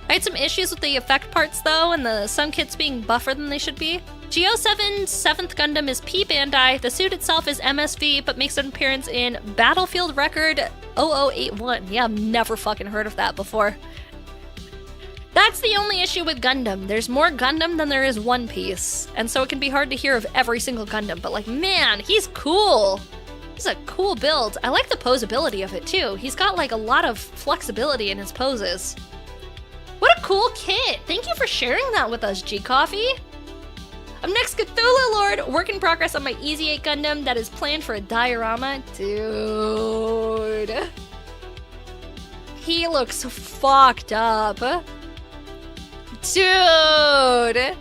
[SPEAKER 1] I had some issues with the effect parts though, and some kits being buffer than they should be. G07's 7th Gundam is P Bandai. The suit itself is MSV, but makes an appearance in Battlefield Record 0081. Yeah, I've never fucking heard of that before. That's the only issue with Gundam. There's more Gundam than there is One Piece, and so it can be hard to hear of every single Gundam, but man, he's cool. This is a cool build. I like the posability of it too. He's got like a lot of flexibility in his poses. What a cool kit. Thank you for sharing that with us, G-Coffee. Up next, Cthulhu Lord. Work in progress on my Easy 8 Gundam that is planned for a diorama. Dude. He looks fucked up. Dude.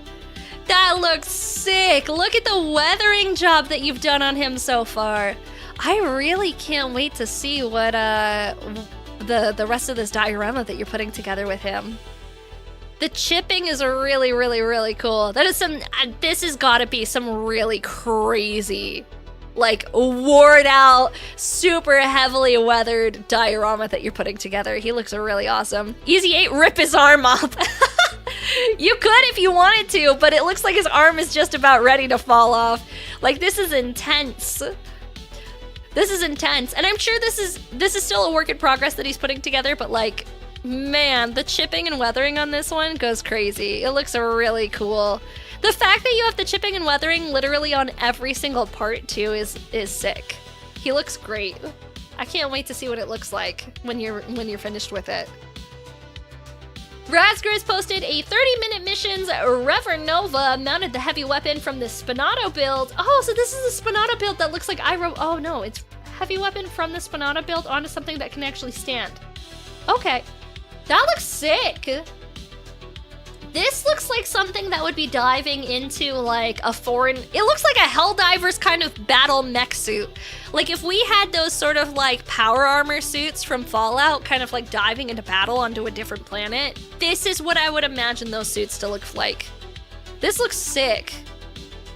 [SPEAKER 1] That looks sick. Look at the weathering job that you've done on him so far. I really can't wait to see what the rest of this diorama that you're putting together with him. The chipping is really, really, really cool. That is some, this has gotta be some really crazy, like worn out, super heavily weathered diorama that you're putting together. He looks really awesome. Easy 8, rip his arm off. You could if you wanted to, but it looks like his arm is just about ready to fall off. Like, this is intense. This is intense. And I'm sure this is still a work in progress that he's putting together, but like, man, the chipping and weathering on this one goes crazy. It looks really cool. The fact that you have the chipping and weathering literally on every single part too is sick. He looks great. I can't wait to see what it looks like when you're finished with it. Razgriz posted a 30-minute missions. Reverend Nova mounted the heavy weapon from the Spinato build. Oh, so this is a Spinato build that looks like I wrote. Oh no, it's heavy weapon from the Spinato build onto something that can actually stand. Okay, that looks sick. This looks like something that would be diving into like a foreign... It looks like a Helldivers kind of battle mech suit. Like if we had those sort of like power armor suits from Fallout kind of like diving into battle onto a different planet, this is what I would imagine those suits to look like. This looks sick.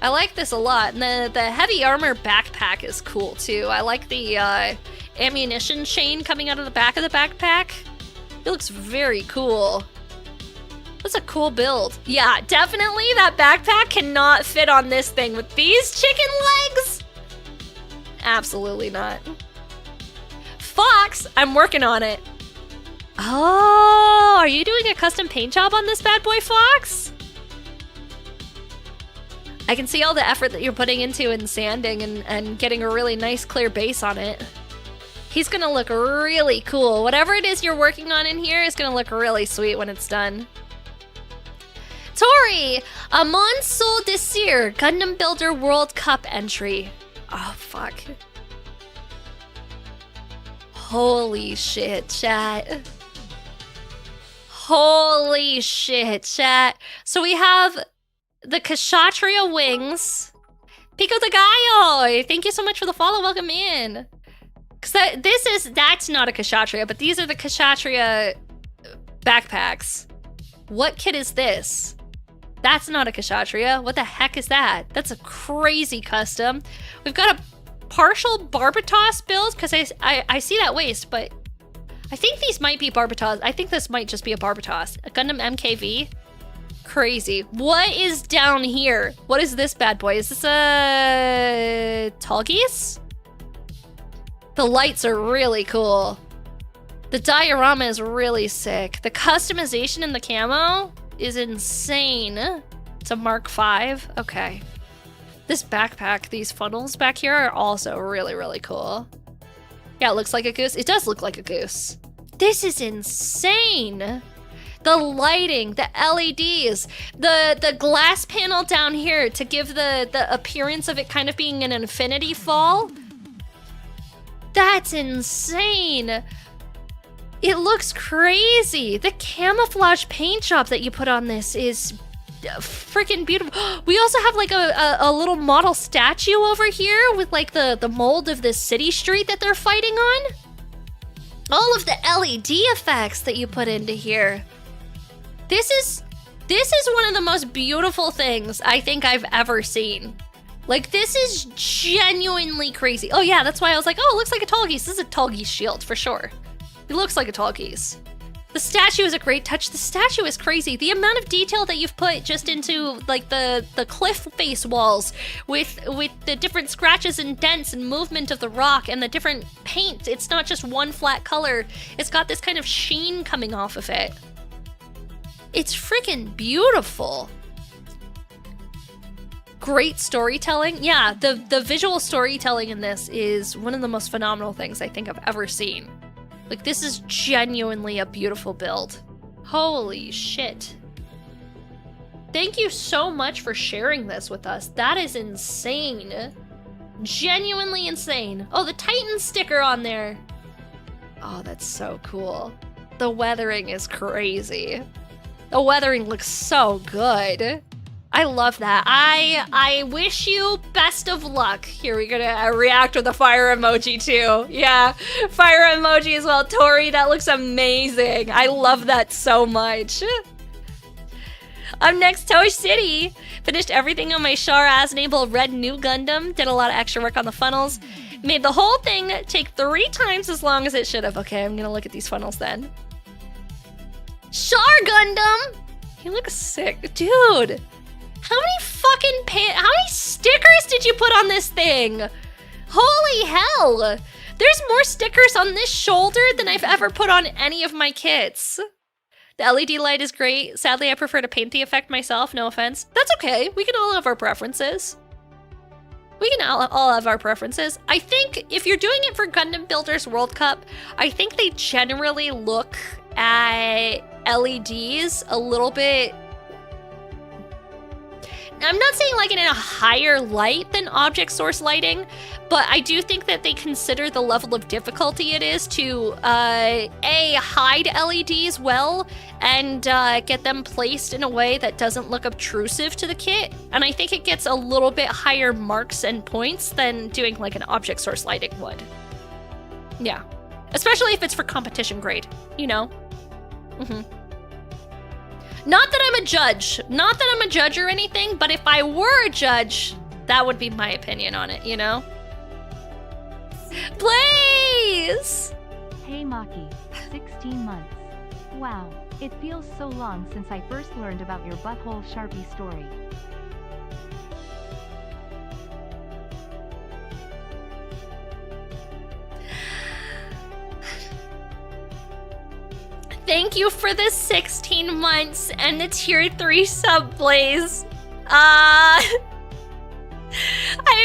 [SPEAKER 1] I like this a lot. And the heavy armor backpack is cool too. I like the ammunition chain coming out of the back of the backpack. It looks very cool. That's a cool build. Yeah, definitely that backpack cannot fit on this thing with these chicken legs. Absolutely not. Fox, I'm working on it. Oh, are you doing a custom paint job on this bad boy, Fox? I can see all the effort that you're putting into in sanding and getting a really nice clear base on it. He's gonna look really cool. Whatever it is you're working on in here is gonna look really sweet when it's done. Tori! Amon Sol Desir, Gundam Builder World Cup entry. Oh, fuck. Holy shit, chat. Holy shit, chat. So we have the Kshatriya wings. Pico de Gallo! Thank you so much for the follow. Welcome in. Because that's not a Kshatriya, but these are the Kshatriya backpacks. What kit is this? That's not a Kshatriya. What the heck is that? That's a crazy custom. We've got a partial Barbatos build, because I see that waist, but I think these might be Barbatos. I think this might just be a Barbatos. A Gundam MKV. Crazy. What is down here? What is this bad boy? Is this a Tallgeese? The lights are really cool. The diorama is really sick. The customization in the camo is insane. It's a Mark V. Okay. This backpack, these funnels back here are also really, really cool. Yeah, it looks like a goose. It does look like a goose. This is insane. The lighting, the LEDs, the glass panel down here to give the appearance of it kind of being an infinity fall. That's insane. It looks crazy. The camouflage paint job that you put on this is freaking beautiful. We also have like a little model statue over here with like the mold of this city street that they're fighting on. All of the LED effects that you put into here. This is one of the most beautiful things I think I've ever seen. Like, this is genuinely crazy. Oh yeah, that's why I was like, oh, it looks like a Tallgeese. This is a Tallgeese shield for sure. It looks like a Tallgeese. The statue is a great touch. The statue is crazy. The amount of detail that you've put just into like the cliff face walls with the different scratches and dents and movement of the rock and the different paint. It's not just one flat color. It's got this kind of sheen coming off of it. It's freaking beautiful. Great storytelling. Yeah, the visual storytelling in this is one of the most phenomenal things I think I've ever seen. Like, this is genuinely a beautiful build. Holy shit. Thank you so much for sharing this with us. That is insane. Genuinely insane. Oh, the Titan sticker on there. Oh, that's so cool. The weathering is crazy. The weathering looks so good. I love that. I wish you best of luck. Here, we're gonna react with a fire emoji too. Yeah, fire emoji as well. Tori, that looks amazing. I love that so much. Up next, Toy City. Finished everything on my Char Aznable Red New Gundam. Did a lot of extra work on the funnels. Made the whole thing take 3 times as long as it should have. Okay, I'm gonna look at these funnels then. Char Gundam! He looks sick. Dude! How many stickers did you put on this thing? Holy hell! There's more stickers on this shoulder than I've ever put on any of my kits. The LED light is great. Sadly, I prefer to paint the effect myself. No offense. That's okay. We can all have our preferences. We can all have our preferences. I think if you're doing it for Gundam Builders World Cup, I think they generally look at LEDs a little bit... I'm not saying like in a higher light than object source lighting, but I do think that they consider the level of difficulty it is to A, hide LEDs well and get them placed in a way that doesn't look obtrusive to the kit. And I think it gets a little bit higher marks and points than doing like an object source lighting would. Yeah. Especially if it's for competition grade, you know? Not that I'm a judge. Not that I'm a judge or anything, but if I were a judge, that would be my opinion on it, you know? Please!
[SPEAKER 2] Hey Maki, 16 months. Wow, it feels so long since I first learned about your butthole Sharpie story.
[SPEAKER 1] Thank you for the 16 months and the tier 3 sub, Blaze. I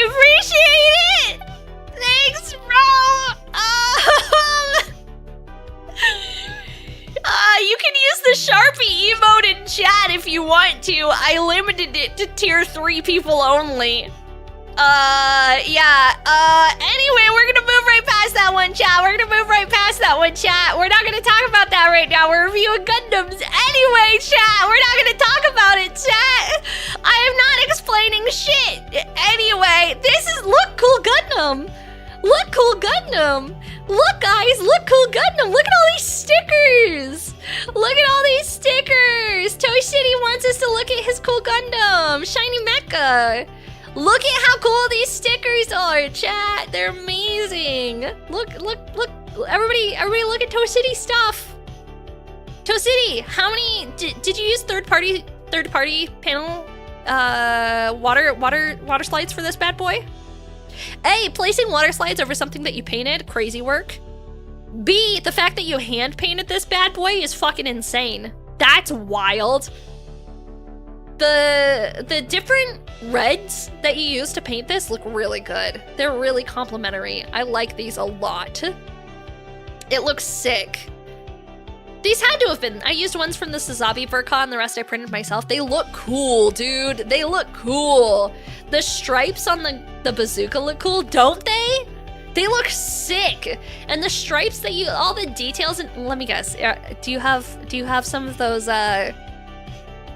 [SPEAKER 1] appreciate it! Thanks, bro! You can use the Sharpie emote in chat if you want to. I limited it to tier 3 people only. Anyway, we're gonna move right past that one, chat. We're not gonna talk about that right now. We're reviewing Gundams. Anyway, chat, we're not gonna talk about it, chat. I am not explaining shit. Anyway, look, cool Gundam. Look, cool Gundam. Look, guys, look, cool Gundam. Look at all these stickers. Look at all these stickers. Toy City wants us to look at his cool Gundam. Shiny Mecha. Look at how cool these stickers are, chat. They're amazing. Look. Everybody look at Toy City stuff. Toy City, how many did you use third party panel water slides for this bad boy? A, placing water slides over something that you painted, crazy work. B, the fact that you hand painted this bad boy is fucking insane. That's wild. The different reds that you use to paint this look really good. They're really complimentary. I like these a lot. It looks sick. These had to have been. I used ones from the Sazabi Vercon, the rest I printed myself. They look cool, dude. They look cool. The stripes on the bazooka look cool, don't they? They look sick. And the stripes that all the details, and let me guess, do you have some of those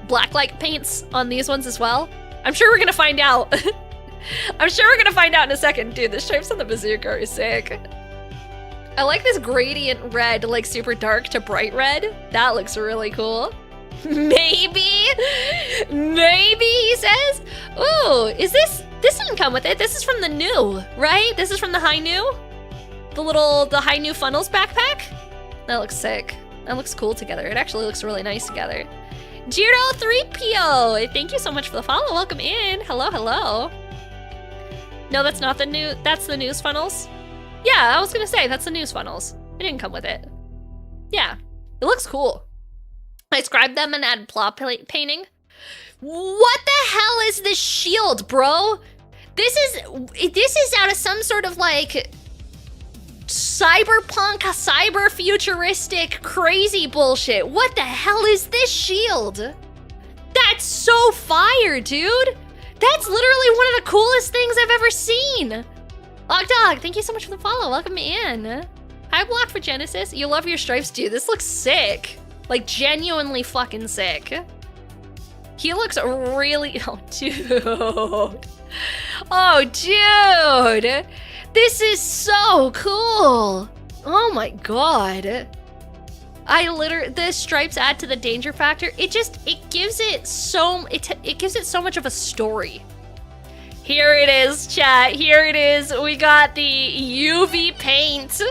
[SPEAKER 1] blacklight paints on these ones as well? I'm sure we're gonna find out. I'm sure we're gonna find out in a second. Dude, the stripes on the bazooka are sick. I like this gradient red, like super dark to bright red. That looks really cool. Maybe, he says. Ooh, this didn't come with it. This is from the new, right? This is from the High New? The High New Funnels backpack? That looks sick. That looks cool together. It actually looks really nice together. Jiro 3PO, thank you so much for the follow. Welcome in. Hello. No, that's not the new, that's the news funnels. Yeah, I was gonna say, that's the news funnels. It didn't come with it. Yeah, it looks cool. I scribed them and added plot painting. What the hell is this shield, bro? This is out of some sort of like cyberpunk, cyber futuristic, crazy bullshit. What the hell is this shield? That's so fire, dude. That's literally one of the coolest things I've ever seen. Lock Dog, thank you so much for the follow. Welcome in. Hi, Block for Genesis. You love your stripes, dude. This looks sick. Like, genuinely fucking sick. He looks really... Oh, dude. Oh, dude. This is so cool. Oh, my God. The stripes add to the danger factor. It gives it so much of a story. Here it is, chat. Here it is. We got the UV paint.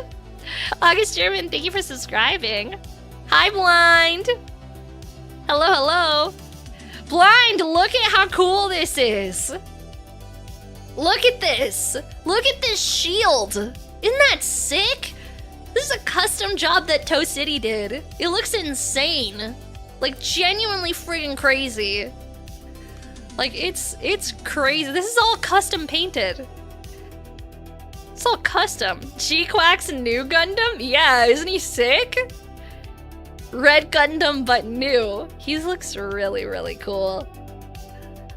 [SPEAKER 1] August German, thank you for subscribing. Hi, Blind. Hello, hello. Blind, look at how cool this is. Look at this. Look at this shield. Isn't that sick? This is a custom job that Toe City did. It looks insane. Like, genuinely friggin' crazy. Like, it's crazy. This is all custom painted. It's all custom. G-Quack's new Gundam? Yeah, isn't he sick? Red Gundam, but new. He looks really, really cool.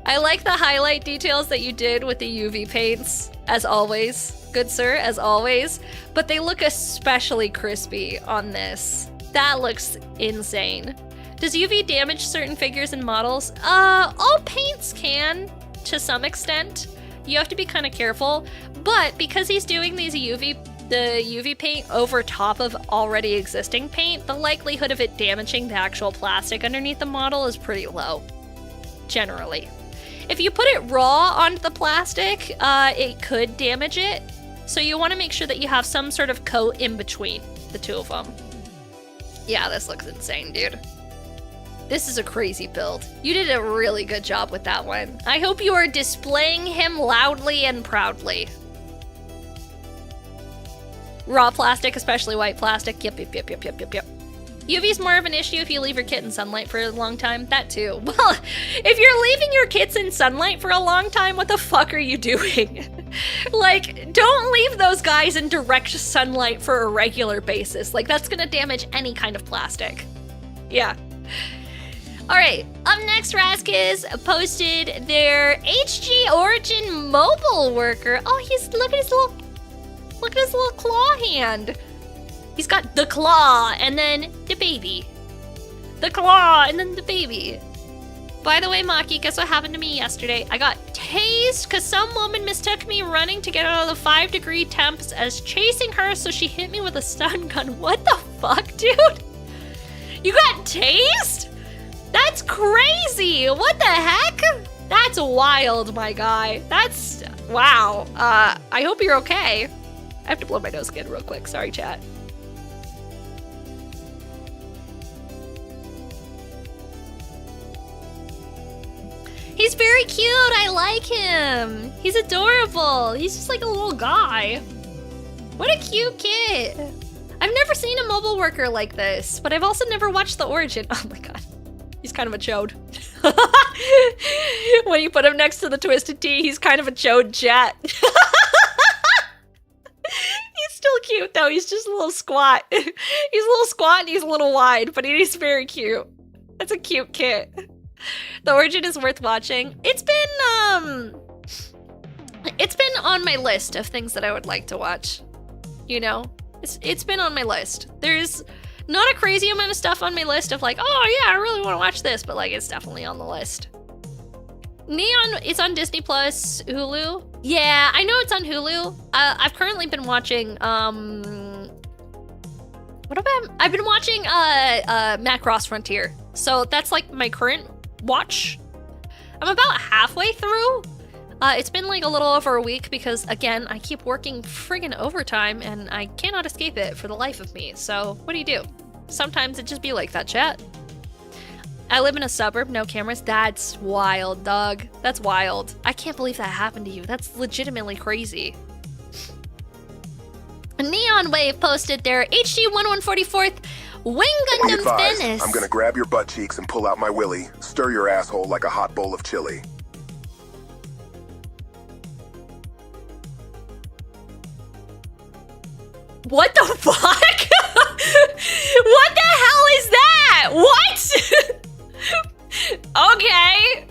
[SPEAKER 1] I like the highlight details that you did with the UV paints, as always. Good sir, as always. But they look especially crispy on this. That looks insane. Does UV damage certain figures and models? All paints can, to some extent. You have to be kind of careful. But because he's doing the UV paint over top of already existing paint, the likelihood of it damaging the actual plastic underneath the model is pretty low, generally. If you put it raw onto the plastic, it could damage it. So you want to make sure that you have some sort of coat in between the two of them. Yeah, this looks insane, dude. This is a crazy build. You did a really good job with that one. I hope you are displaying him loudly and proudly. Raw plastic, especially white plastic. Yep. UV's more of an issue if you leave your kit in sunlight for a long time. That too. Well, if you're leaving your kits in sunlight for a long time, what the fuck are you doing? Like, don't leave those guys in direct sunlight for a regular basis. Like, that's gonna damage any kind of plastic. Yeah. All right, up next, Raskiz posted their HG Origin mobile worker. Oh, look at his little claw hand. He's got the claw and then the baby. The claw and then the baby. By the way, Maki, guess what happened to me yesterday? I got tased because some woman mistook me running to get out of the 5-degree temps as chasing her, so she hit me with a stun gun. What the fuck, dude? You got tased? That's crazy. What the heck? That's wild, my guy. That's... wow. I hope you're okay. I have to blow my nose again real quick. Sorry, chat. He's very cute. I like him. He's adorable. He's just like a little guy. What a cute kid. I've never seen a mobile worker like this, but I've also never watched the origin. Oh my god. He's kind of a chode. When you put him next to the Twisted Tea, he's kind of a chode, chat. He's still cute though. He's just a little squat. He's a little squat and he's a little wide, but he's very cute. That's a cute kid. The origin is worth watching. It's been on my list of things that I would like to watch. You know, it's been on my list. There's not a crazy amount of stuff on my list of like, oh yeah, I really want to watch this, but like it's definitely on the list. Neon is on Disney Plus, Hulu. Yeah, I know it's on Hulu. I've currently been watching I've been watching Macross Frontier. So that's like my current watch. I'm about halfway through. It's been like a little over a week because, again, I keep working friggin' overtime and I cannot escape it for the life of me. So what do? Sometimes it just be like that, chat. I live in a suburb, no cameras. That's wild, dog. That's wild. I can't believe that happened to you. That's legitimately crazy. Neon Wave posted their HG 1144th Wing Gundam Venice.
[SPEAKER 4] I'm gonna grab your butt cheeks and pull out my willy. Stir your asshole like a hot bowl of chili.
[SPEAKER 1] What the fuck? What the hell is that? What? Okay.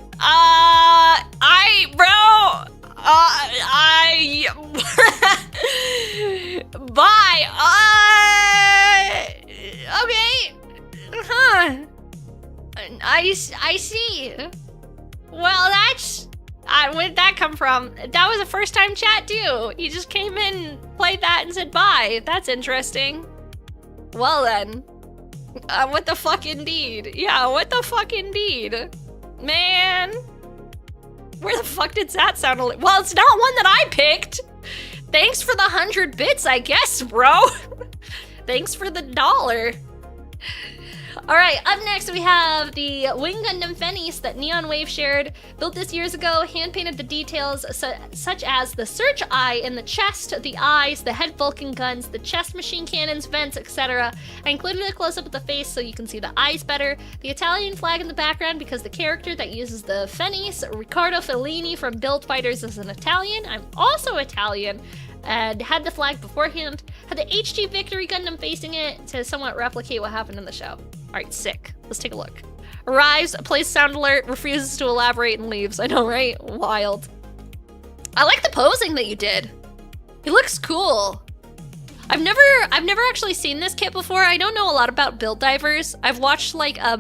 [SPEAKER 1] Bye. Okay. Huh. I see. Well, that's... where did that come from? That was a first time chat too. He just came in, played that, and said bye. That's interesting. Well then. What the fuck indeed? Yeah, what the fuck indeed? Man. Where the fuck did that sound? Well, it's not one that I picked. Thanks for the 100 bits, I guess, bro. Thanks for the $1. All right, up next we have the Wing Gundam Fennis that Neon Wave shared. Built this years ago, hand-painted the details such as the search eye in the chest, the eyes, the head Vulcan guns, the chest machine cannons, vents, etc. I included a close-up of the face so you can see the eyes better. The Italian flag in the background because the character that uses the Fennis, Riccardo Fellini from Build Fighters, is an Italian. I'm also Italian. And had the flag beforehand, had the HG Victory Gundam facing it to somewhat replicate what happened in the show. Alright, sick. Let's take a look. Arrives, plays sound alert, refuses to elaborate, and leaves. I know, right? Wild. I like the posing that you did. He looks cool. I've never actually seen this kit before. I don't know a lot about build divers. I've watched like a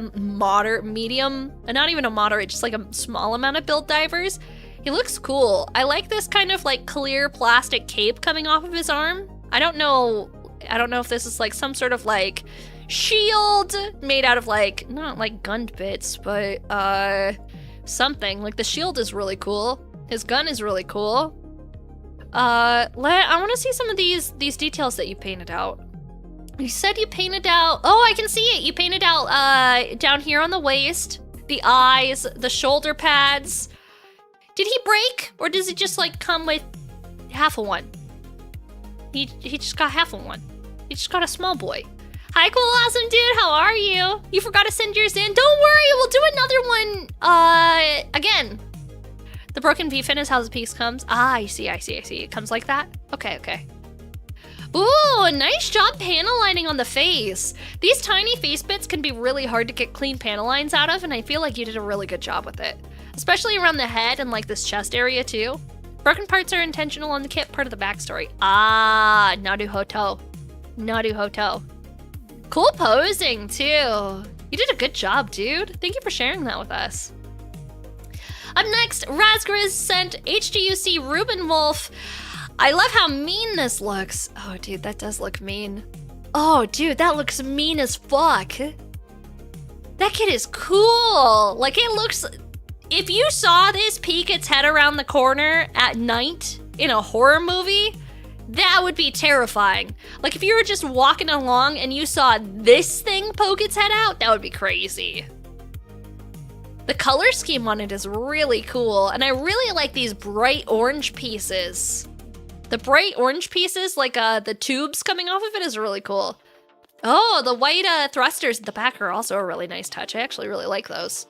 [SPEAKER 1] medium, and not even a moderate, just like a small amount of build divers. He looks cool. I like this kind of like clear plastic cape coming off of his arm. I don't know if this is like some sort of like shield made out of like, not like gun bits, but something. Like the shield is really cool. His gun is really cool. I want to see some of these details that you painted out. You said you painted out, oh, I can see it. You painted out down here on the waist, the eyes, the shoulder pads. Did he break, or does it just like come with half of one? He just got half of one. He just got a small boy. Hi, cool, awesome dude. How are you? You forgot to send yours in. Don't worry, we'll do another one. Again. The broken V-fin is how the piece comes. Ah, I see. It comes like that. Okay. Ooh, nice job panel lining on the face. These tiny face bits can be really hard to get clean panel lines out of, and I feel like you did a really good job with it. Especially around the head and like this chest area too. Broken parts are intentional on the kit, part of the backstory. Ah, Naruhoto. Cool posing too. You did a good job, dude. Thank you for sharing that with us. Up next, Razgriz sent HGUC Ruben Wolf. I love how mean this looks. Oh, dude, that does look mean. Oh, dude, that looks mean as fuck. That kid is cool. Like, it looks... If you saw this peek its head around the corner at night in a horror movie, that would be terrifying. Like, if you were just walking along and you saw this thing poke its head out, that would be crazy. The color scheme on it is really cool, and I really like these bright orange pieces. The bright orange pieces, like the tubes coming off of it, is really cool. Oh, the white thrusters at the back are also a really nice touch. I actually really like those.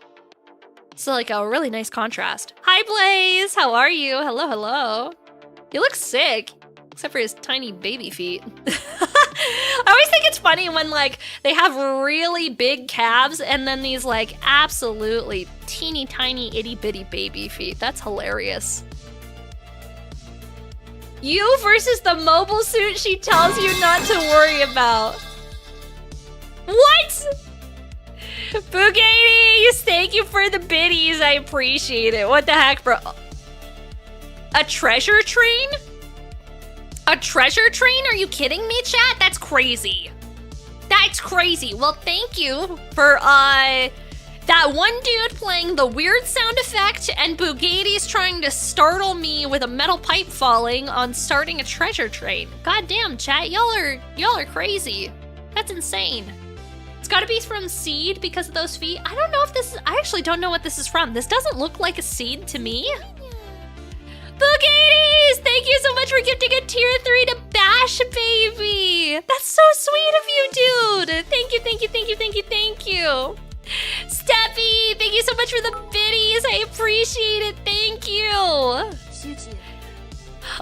[SPEAKER 1] So like a really nice contrast. Hi Blaze, how are you? Hello. You look sick, except for his tiny baby feet. I always think it's funny when like they have really big calves and then these like absolutely teeny tiny itty bitty baby feet. That's hilarious. You versus the mobile suit she tells you not to worry about. What? Bugatti, thank you for the biddies. I appreciate it. What the heck, bro? A treasure train? A treasure train? Are you kidding me, chat? That's crazy. That's crazy. Well, thank you for that one dude playing the weird sound effect and Bugatti's trying to startle me with a metal pipe falling on starting a treasure train. God damn, chat. Y'all are crazy. That's insane. It's gotta be from Seed because of those feet. I don't know if this is, I actually don't know what this is from. This doesn't look like a Seed to me. Boogies! Thank you so much for gifting a tier 3 to Bash Baby. That's so sweet of you, dude. Thank you. Steffi, thank thank you so much for the biddies. I appreciate it. Thank you.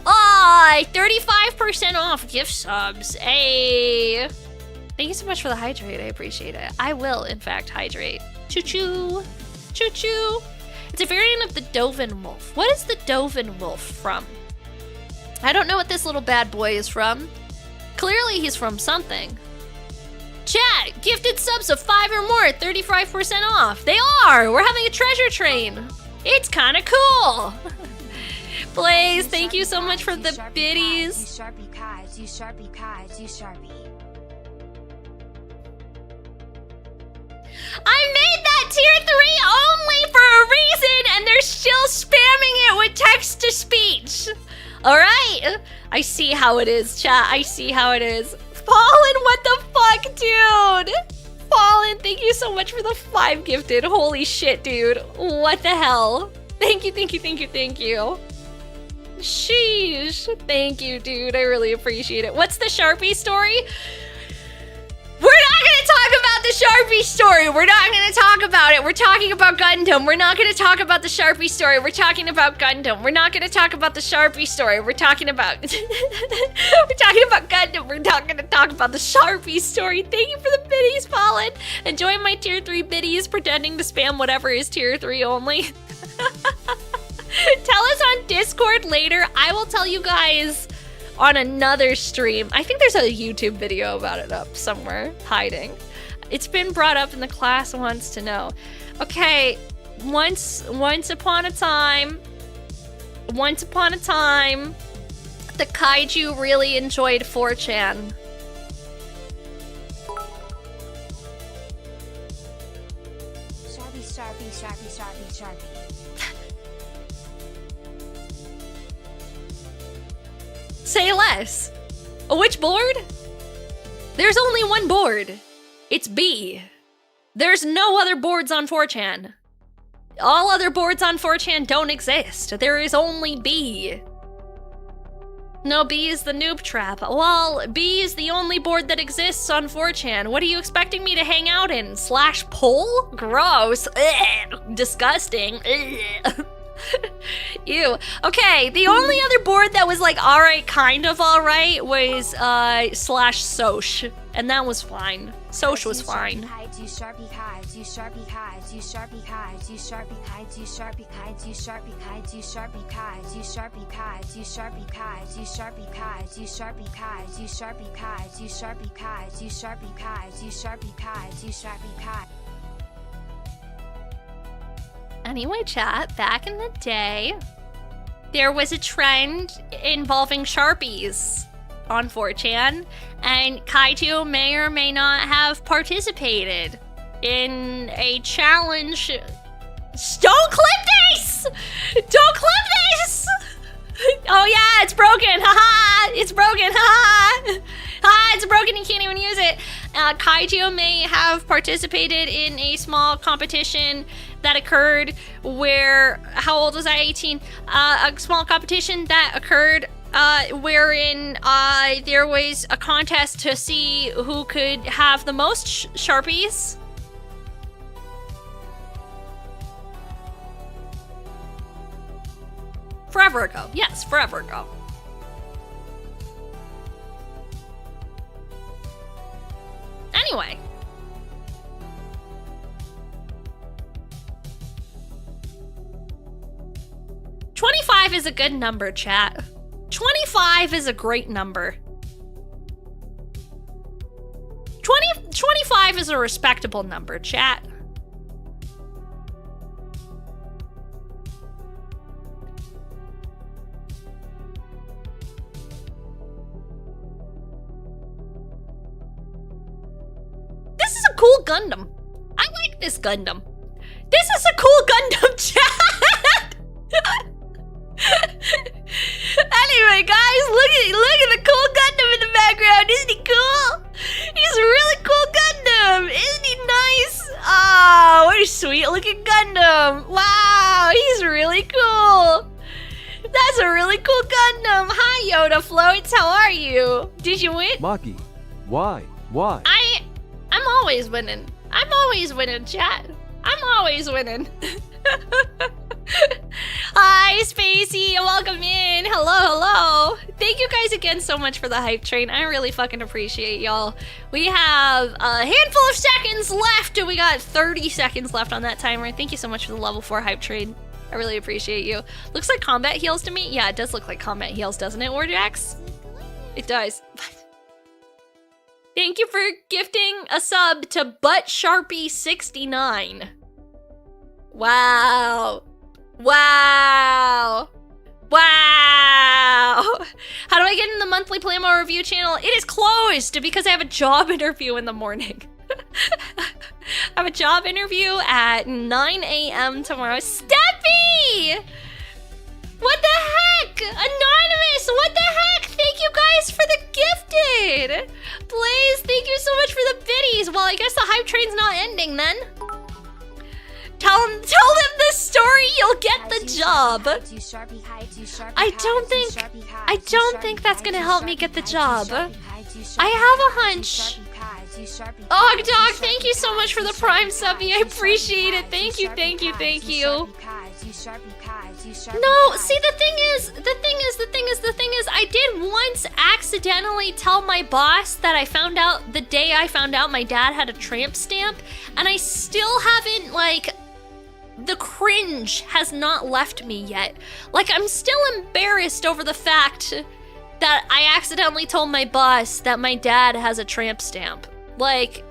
[SPEAKER 1] Ah, 35% off gift subs. Hey. Thank you so much for the hydrate. I appreciate it. I will, in fact, hydrate. Choo-choo. Choo-choo. It's a variant of the Dovin Wolf. What is the Dovin Wolf from? I don't know what this little bad boy is from. Clearly he's from something. Chat, gifted subs of 5 or more, 35% off. They are! We're having a treasure train. It's kind of cool. Blaze, thank you so much for the biddies. I made that tier 3 only for a reason, and they're still spamming it with text-to-speech. Alright? I see how it is, chat. I see how it is. Fallen, what the fuck, dude? Fallen, thank you so much for the 5 gifted. Holy shit, dude. What the hell? Thank you, thank you, thank you, thank you. Sheesh. Thank you, dude. I really appreciate it. What's the Sharpie story? We're not gonna talk about the Sharpie story. We're not gonna talk about it. We're talking about Gundam. We're not gonna talk about the Sharpie story. We're talking about Gundam. We're not gonna talk about the Sharpie story. We're talking about we're talking about Gundam. We're not gonna talk about the Sharpie story. Thank you for the biddies, Pollen. Enjoy my tier 3 biddies, pretending to spam whatever is tier 3 only. Tell us on Discord later. I will tell you guys on another stream. I think there's a YouTube video about it up somewhere, hiding. It's been brought up in the class wants to know. Okay, once upon a time, the kaiju really enjoyed 4chan.
[SPEAKER 5] Sharpie.
[SPEAKER 1] Say less. Which board? There's only one board. It's B. There's no other boards on 4chan. All other boards on 4chan don't exist. There is only B. No, B is the noob trap. Well, B is the only board that exists on 4chan. What are you expecting me to hang out in? /poll? Gross. Ugh. Disgusting. Ugh. Ew. Okay, the only other board that was like alright, kind of alright, was /Soch. And that was fine. Soch was fine. Anyway, chat, back in the day, there was a trend involving Sharpies on 4chan, and Kaiju may or may not have participated in a challenge. Don't clip this! Don't clip this! Oh yeah, it's broken, haha! It's broken, haha! Ha! It's broken, you can't even use it! Kaiju may have participated in a small competition that occurred where, how old was I, 18? A small competition that occurred wherein there was a contest to see who could have the most Sharpies. Forever ago. Yes, forever ago. Anyway. $25 is a good number, chat. 25 is a great number. 25 is a respectable number, chat. This is a cool Gundam. I like this Gundam. This is a cool Gundam, chat. Anyway, guys, look at the cool Gundam in the background. Isn't he cool? He's a really cool Gundam. Isn't he nice? Ah, what a sweet looking Gundam. Wow, he's really cool. That's a really cool Gundam. Hi, Yoda Floats. How are you? Did you win?
[SPEAKER 3] Maki, why?
[SPEAKER 1] I'm always winning. I'm always winning, chat. I'm always winning. Hi, Spacey. Welcome in. Hello, hello. Thank you guys again so much for the hype train. I really fucking appreciate y'all. We have a handful of seconds left. We got 30 seconds left on that timer. Thank you so much for the level 4 hype train. I really appreciate you. Looks like combat heals to me. Yeah, it does look like combat heals, doesn't it, Warjax? It does. Thank you for gifting a sub to Butt Sharpie 69. Wow. Wow. Wow. How do I get in the monthly Playmo review channel? It is closed because I have a job interview in the morning. I have a job interview at 9 a.m. tomorrow. Steffi! What the heck? Anonymous, what the heck? Thank you guys for the gifted. Blaze, thank you so much for the biddies. Well, I guess the hype train's not ending then. Tell them the story, you'll get the job. I don't think that's gonna help me get the job. I have a hunch. Oh, Dog, thank you so much for the Prime subby. I appreciate it. Thank you, thank you, thank you. No, see, the thing is, I did once accidentally tell my boss that I found out the day I found out my dad had a tramp stamp, and I still haven't, like, the cringe has not left me yet. Like, I'm still embarrassed over the fact that I accidentally told my boss that my dad has a tramp stamp. Like,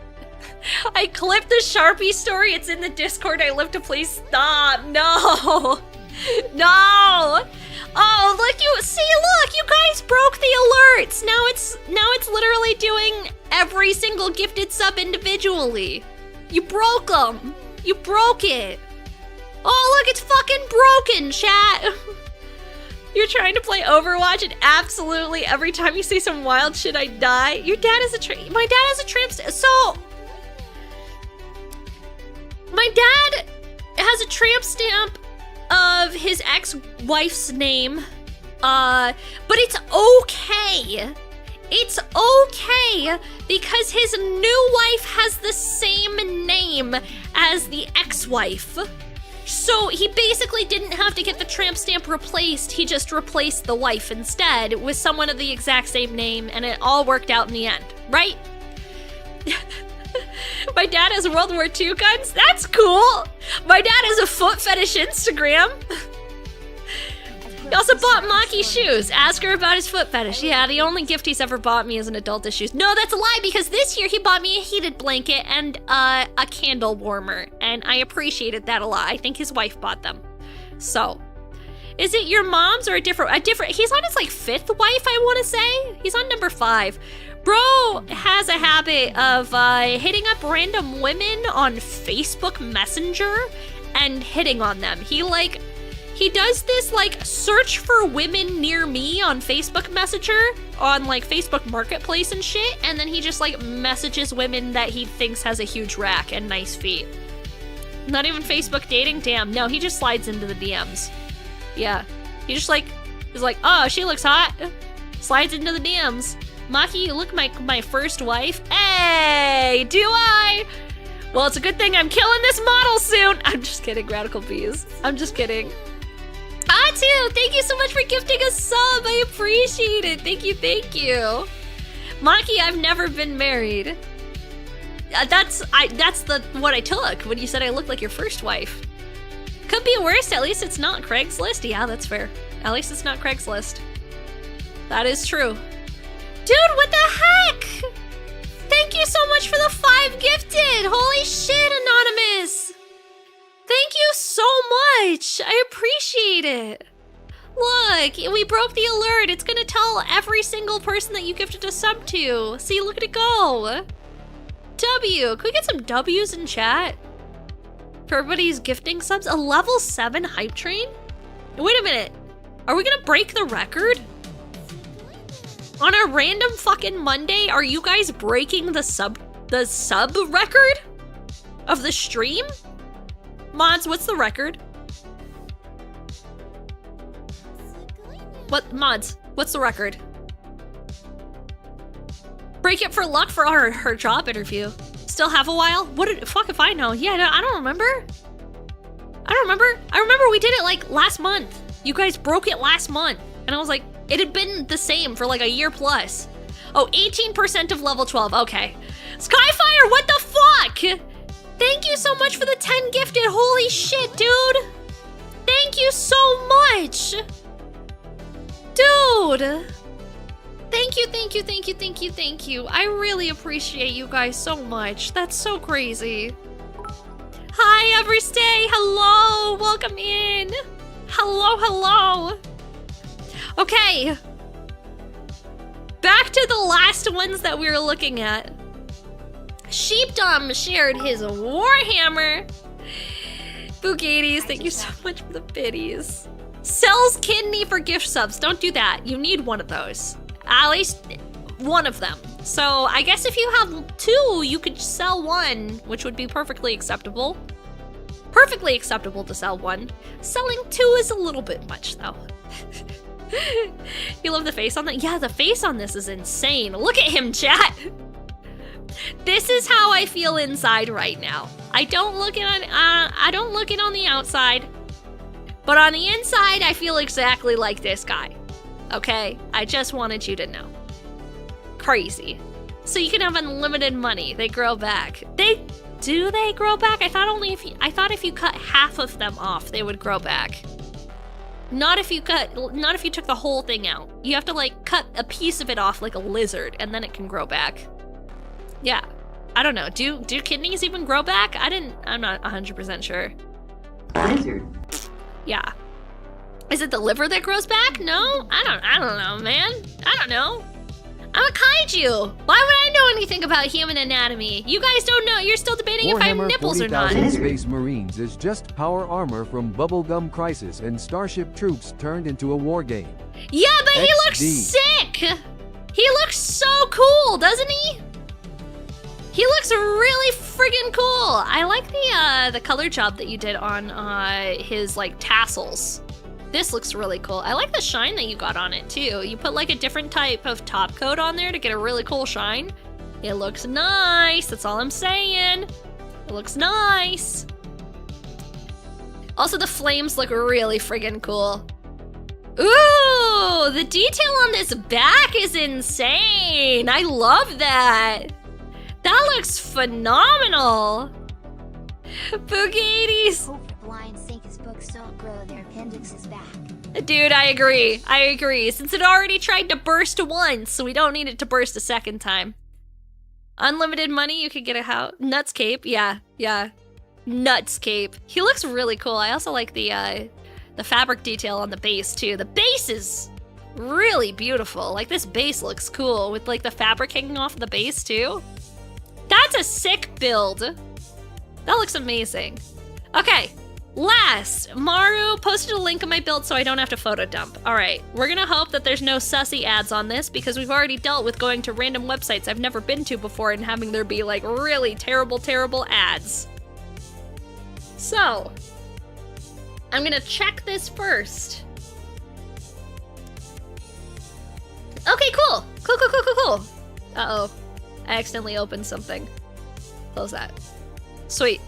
[SPEAKER 1] I clipped the Sharpie story, it's in the Discord, I live to please stop, no! No! Oh, look, you guys broke the alerts! Now it's literally doing every single gifted sub individually. You broke them! You broke it! Oh, look, it's fucking broken, chat! You're trying to play Overwatch and absolutely every time you say some wild shit, I die. Your dad is my dad has a tramp stamp. So, my dad has a tramp stamp of his ex-wife's name, but it's okay. It's okay because his new wife has the same name as the ex-wife. So he basically didn't have to get the tramp stamp replaced, he just replaced the wife instead with someone of the exact same name, and it all worked out in the end, right? My dad has World War II guns? That's cool! My dad has a foot fetish Instagram. He also bought Maki shoes. Ask her about his foot fetish. Yeah, the only gift he's ever bought me is an adult is shoes. No, that's a lie, because this year he bought me a heated blanket and a candle warmer, and I appreciated that a lot. I think his wife bought them. So, is it your mom's or a different, he's on his like 5th wife, I want to say? He's on number 5. Bro has a habit of hitting up random women on Facebook Messenger and hitting on them. He does this, like, search for women near me on Facebook Messenger, on, like, Facebook Marketplace and shit, and then he just, like, messages women that he thinks has a huge rack and nice feet. Not even Facebook dating? Damn, no, he just slides into the DMs. Yeah. He just, like, is like, oh, she looks hot. Slides into the DMs. Maki, you look like my first wife. Hey, do I? Well, it's a good thing I'm killing this model soon. I'm just kidding, Radical Bees. I'm just kidding. Atu, thank you so much for gifting a sub. I appreciate it. Thank you, thank you. Maki, I've never been married. That's what I took when you said I looked like your first wife. Could be worse. At least it's not Craigslist. Yeah, that's fair. At least it's not Craigslist. That is true. Dude, what the heck? Thank you so much for the 5 gifted. Holy shit, Anonymous. Thank you so much. I appreciate it. Look, we broke the alert. It's gonna tell every single person that you gifted a sub to. See, look at it go. W. Can we get some W's in chat? For everybody's gifting subs? A level 7 hype train? Wait a minute. Are we gonna break the record? On a random fucking Monday, are you guys breaking the sub record of the stream? Mods, what's the record? Mods, what's the record? Break it for luck for her job interview. Still have a while? What did, fuck if I know. Yeah, I don't remember. I remember we did it like last month. You guys broke it last month. And I was like, it had been the same for like a year plus. Oh, 18% of level 12, okay. Skyfire, what the fuck? Thank you so much for the 10 gifted, holy shit, dude. Thank you so much. Dude. Thank you, thank you, thank you, thank you, thank you. I really appreciate you guys so much. That's so crazy. Hi, Everstay. Hello, welcome in. Hello, hello. Okay. Back to the last ones that we were looking at. Sheepdom shared his Warhammer. Bugaitis, thank you so much for the biddies. Sells kidney for gift subs. Don't do that. You need one of those. At least one of them. So I guess if you have two, you could sell one, which would be perfectly acceptable. Perfectly acceptable to sell one. Selling two is a little bit much though. You love the face on that? Yeah, the face on this is insane. Look at him, chat. This is how I feel inside right now. I don't look it on the outside, but on the inside, I feel exactly like this guy. Okay, I just wanted you to know. Crazy. So you can have unlimited money. They grow back. Do they grow back? I thought if you cut half of them off, they would grow back. Not if you took the whole thing out. You have to like cut a piece of it off like a lizard, and then it can grow back. Yeah, I don't know. Do kidneys even grow back? I'm not 100% sure.
[SPEAKER 5] Lizard.
[SPEAKER 1] Yeah. Is it the liver that grows back? No? I don't know, man. I don't know. I'm a kaiju. Why would I know anything about human anatomy? You guys don't know. You're still debating if I have
[SPEAKER 3] Warhammer
[SPEAKER 1] nipples or
[SPEAKER 3] 40,000
[SPEAKER 1] not.
[SPEAKER 3] Space Marines is just power armor from Bubblegum Crisis and Starship Troops turned into a war game.
[SPEAKER 1] Yeah, but he looks
[SPEAKER 3] XD.
[SPEAKER 1] sick. He looks so cool, doesn't he? He looks really friggin' cool. I like the color job that you did on his like tassels. This looks really cool. I like the shine that you got on it too. You put like a different type of top coat on there to get a really cool shine. It looks nice, that's all I'm saying. It looks nice. Also the flames look really friggin' cool. Ooh, the detail on this back is insane. I love that. That looks phenomenal. Bugaitis.
[SPEAKER 6] Hope the blind Sank's books don't grow their appendixes back.
[SPEAKER 1] Dude, I agree. I agree. Since it already tried to burst once, so we don't need it to burst a second time. Unlimited money, you could get a house. Nuts cape, yeah. Nuts cape. He looks really cool. I also like the fabric detail on the base too. The base is really beautiful. Like this base looks cool with like the fabric hanging off the base too. That's a sick build. That looks amazing. Okay, last, Maru posted a link of my build so I don't have to photo dump. All right, we're gonna hope that there's no sussy ads on this because we've already dealt with going to random websites I've never been to before and having there be like really terrible ads. So, I'm gonna check this first. Okay, cool. Cool. Uh-oh, I accidentally opened something. Close that. Sweet.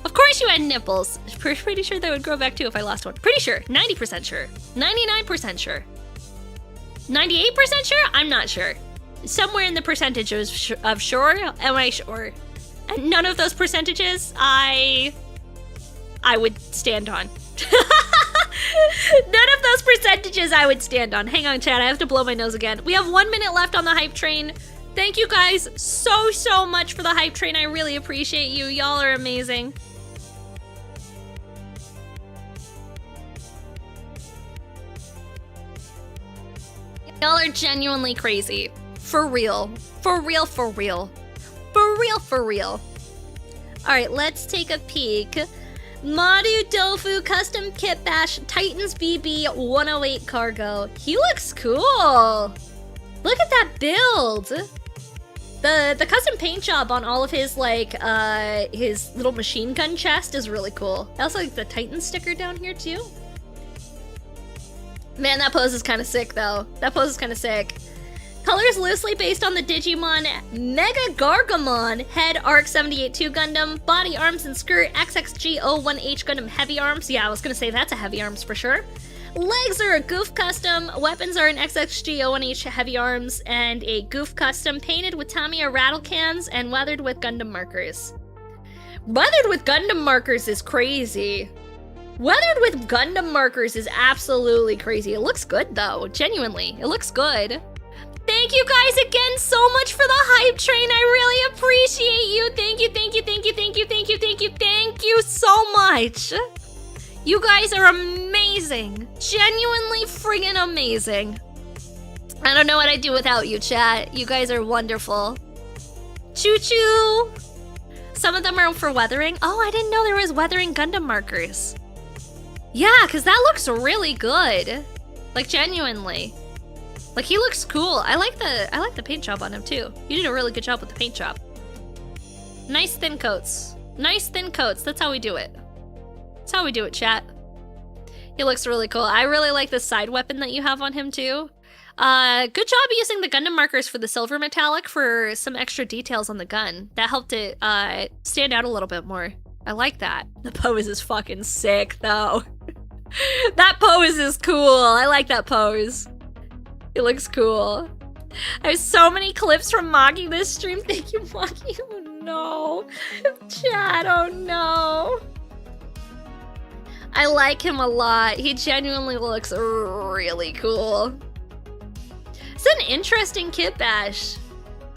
[SPEAKER 1] Of course you had nipples. Pretty sure they would grow back too if I lost one. Pretty sure. 90% sure. 99% sure. 98% sure? I'm not sure. Somewhere in the percentage of sure. Am I sure? And none of those percentages I would stand on. None of those percentages I would stand on. Hang on, chat. I have to blow my nose again. We have 1 minute left on the hype train. Thank you guys so much for the hype train. I really appreciate you. Y'all are amazing. Y'all are genuinely crazy. For real. For real. Alright, let's take a peek. Madu Dofu Custom Kit Bash Titans BB 108 Cargo. He looks cool. Look at that build. The custom paint job on all of his like his little machine gun chest is really cool. I also like the Titan sticker down here too. Man, that pose is kind of sick though. That pose is kind of sick. Colors loosely based on the Digimon Mega Gargamon Head Arc 78-2 Gundam, Body Arms and Skirt XXG01H Gundam Heavy Arms. Yeah, I was gonna say that's a Heavy Arms for sure. Legs are a Goof Custom, weapons are an XXG01H Heavy Arms, and a Goof Custom painted with Tamiya rattle cans and weathered with Gundam markers. Weathered with Gundam markers is crazy. Weathered with Gundam markers is absolutely crazy. It looks good though, genuinely. It looks good. Thank you guys again so much for the hype train. I really appreciate you. Thank you, thank you, thank you, thank you, thank you, thank you, thank you so much. You guys are amazing. Genuinely friggin' amazing. I don't know what I'd do without you, chat. You guys are wonderful. Choo-choo. Some of them are for weathering. Oh, I didn't know there was weathering Gundam markers. Yeah, because that looks really good. Like, genuinely. Like, he looks cool. I like the paint job on him, too. You did a really good job with the paint job. Nice thin coats. Nice thin coats. That's how we do it. That's how we do it, chat. He looks really cool. I really like the side weapon that you have on him, too. Good job using the Gundam markers for the silver metallic for some extra details on the gun. That helped it stand out a little bit more. I like that. The pose is fucking sick, though. That pose is cool. I like that pose. It looks cool. I have so many clips from Maki this stream. Thank you, Maki. Oh no. Chat, oh no. I like him a lot. He genuinely looks really cool. It's an interesting kit bash.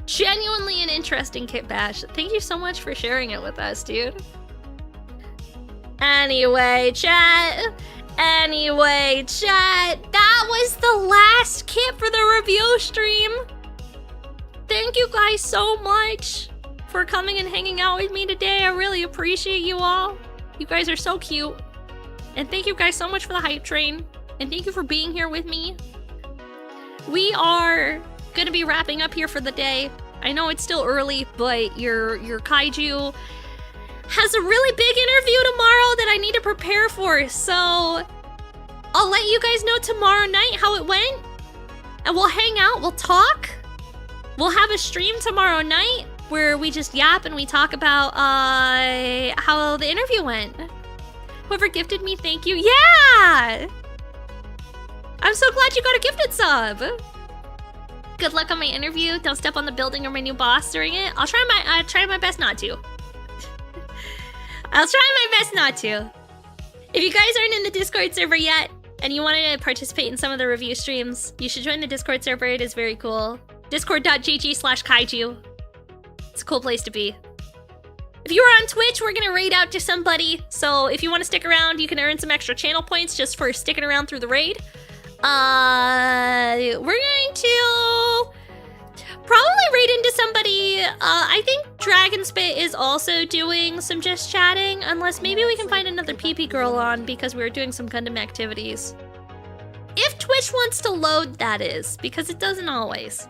[SPEAKER 1] Genuinely an interesting kit bash. Thank you so much for sharing it with us, dude. Anyway, chat. Anyway, chat. That was the last kit for the review stream. Thank you guys so much for coming and hanging out with me today. I really appreciate you all. You guys are so cute. And thank you guys so much for the hype train. And thank you for being here with me. We are gonna be wrapping up here for the day. I know it's still early, but your kaiju has a really big interview tomorrow that I need to prepare for. So I'll let you guys know tomorrow night how it went. And we'll hang out, we'll talk. We'll have a stream tomorrow night where we just yap and we talk about how the interview went. Whoever gifted me, thank you. Yeah! I'm so glad you got a gifted sub. Good luck on my interview. Don't step on the building or my new boss during it. I'll try my best not to. I'll try my best not to. If you guys aren't in the Discord server yet and you want to participate in some of the review streams, you should join the Discord server. It is very cool. Discord.gg/kaiju. It's a cool place to be. If you are on Twitch, we're gonna raid out to somebody. So if you want to stick around, you can earn some extra channel points just for sticking around through the raid. We're going to probably raid into somebody. I think Dragonspit is also doing some just chatting, unless maybe we can find another PP girl on because we're doing some Gundam activities. If Twitch wants to load, that is, because it doesn't always.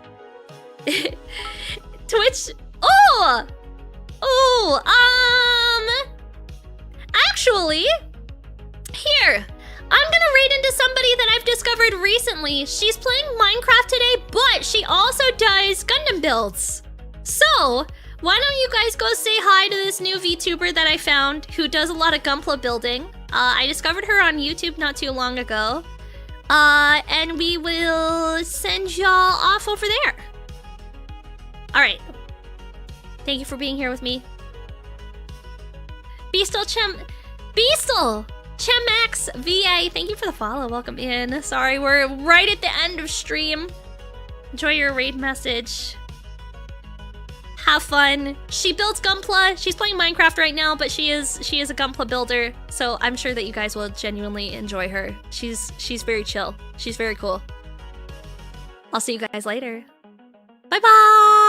[SPEAKER 1] Twitch. Actually, here. I'm gonna raid into somebody that I've discovered recently. She's playing Minecraft today, but she also does Gundam builds. So, why don't you guys go say hi to this new VTuber that I found who does a lot of Gunpla building. I discovered her on YouTube not too long ago. And we will send y'all off over there. Alright. Thank you for being here with me. Beastal Chemax VA, thank you for the follow. Welcome in. Sorry, we're right at the end of stream. Enjoy your raid message. Have fun. She builds Gunpla. She's playing Minecraft right now, but she is a Gunpla builder. So I'm sure that you guys will genuinely enjoy her. She's very chill. She's very cool. I'll see you guys later. Bye bye.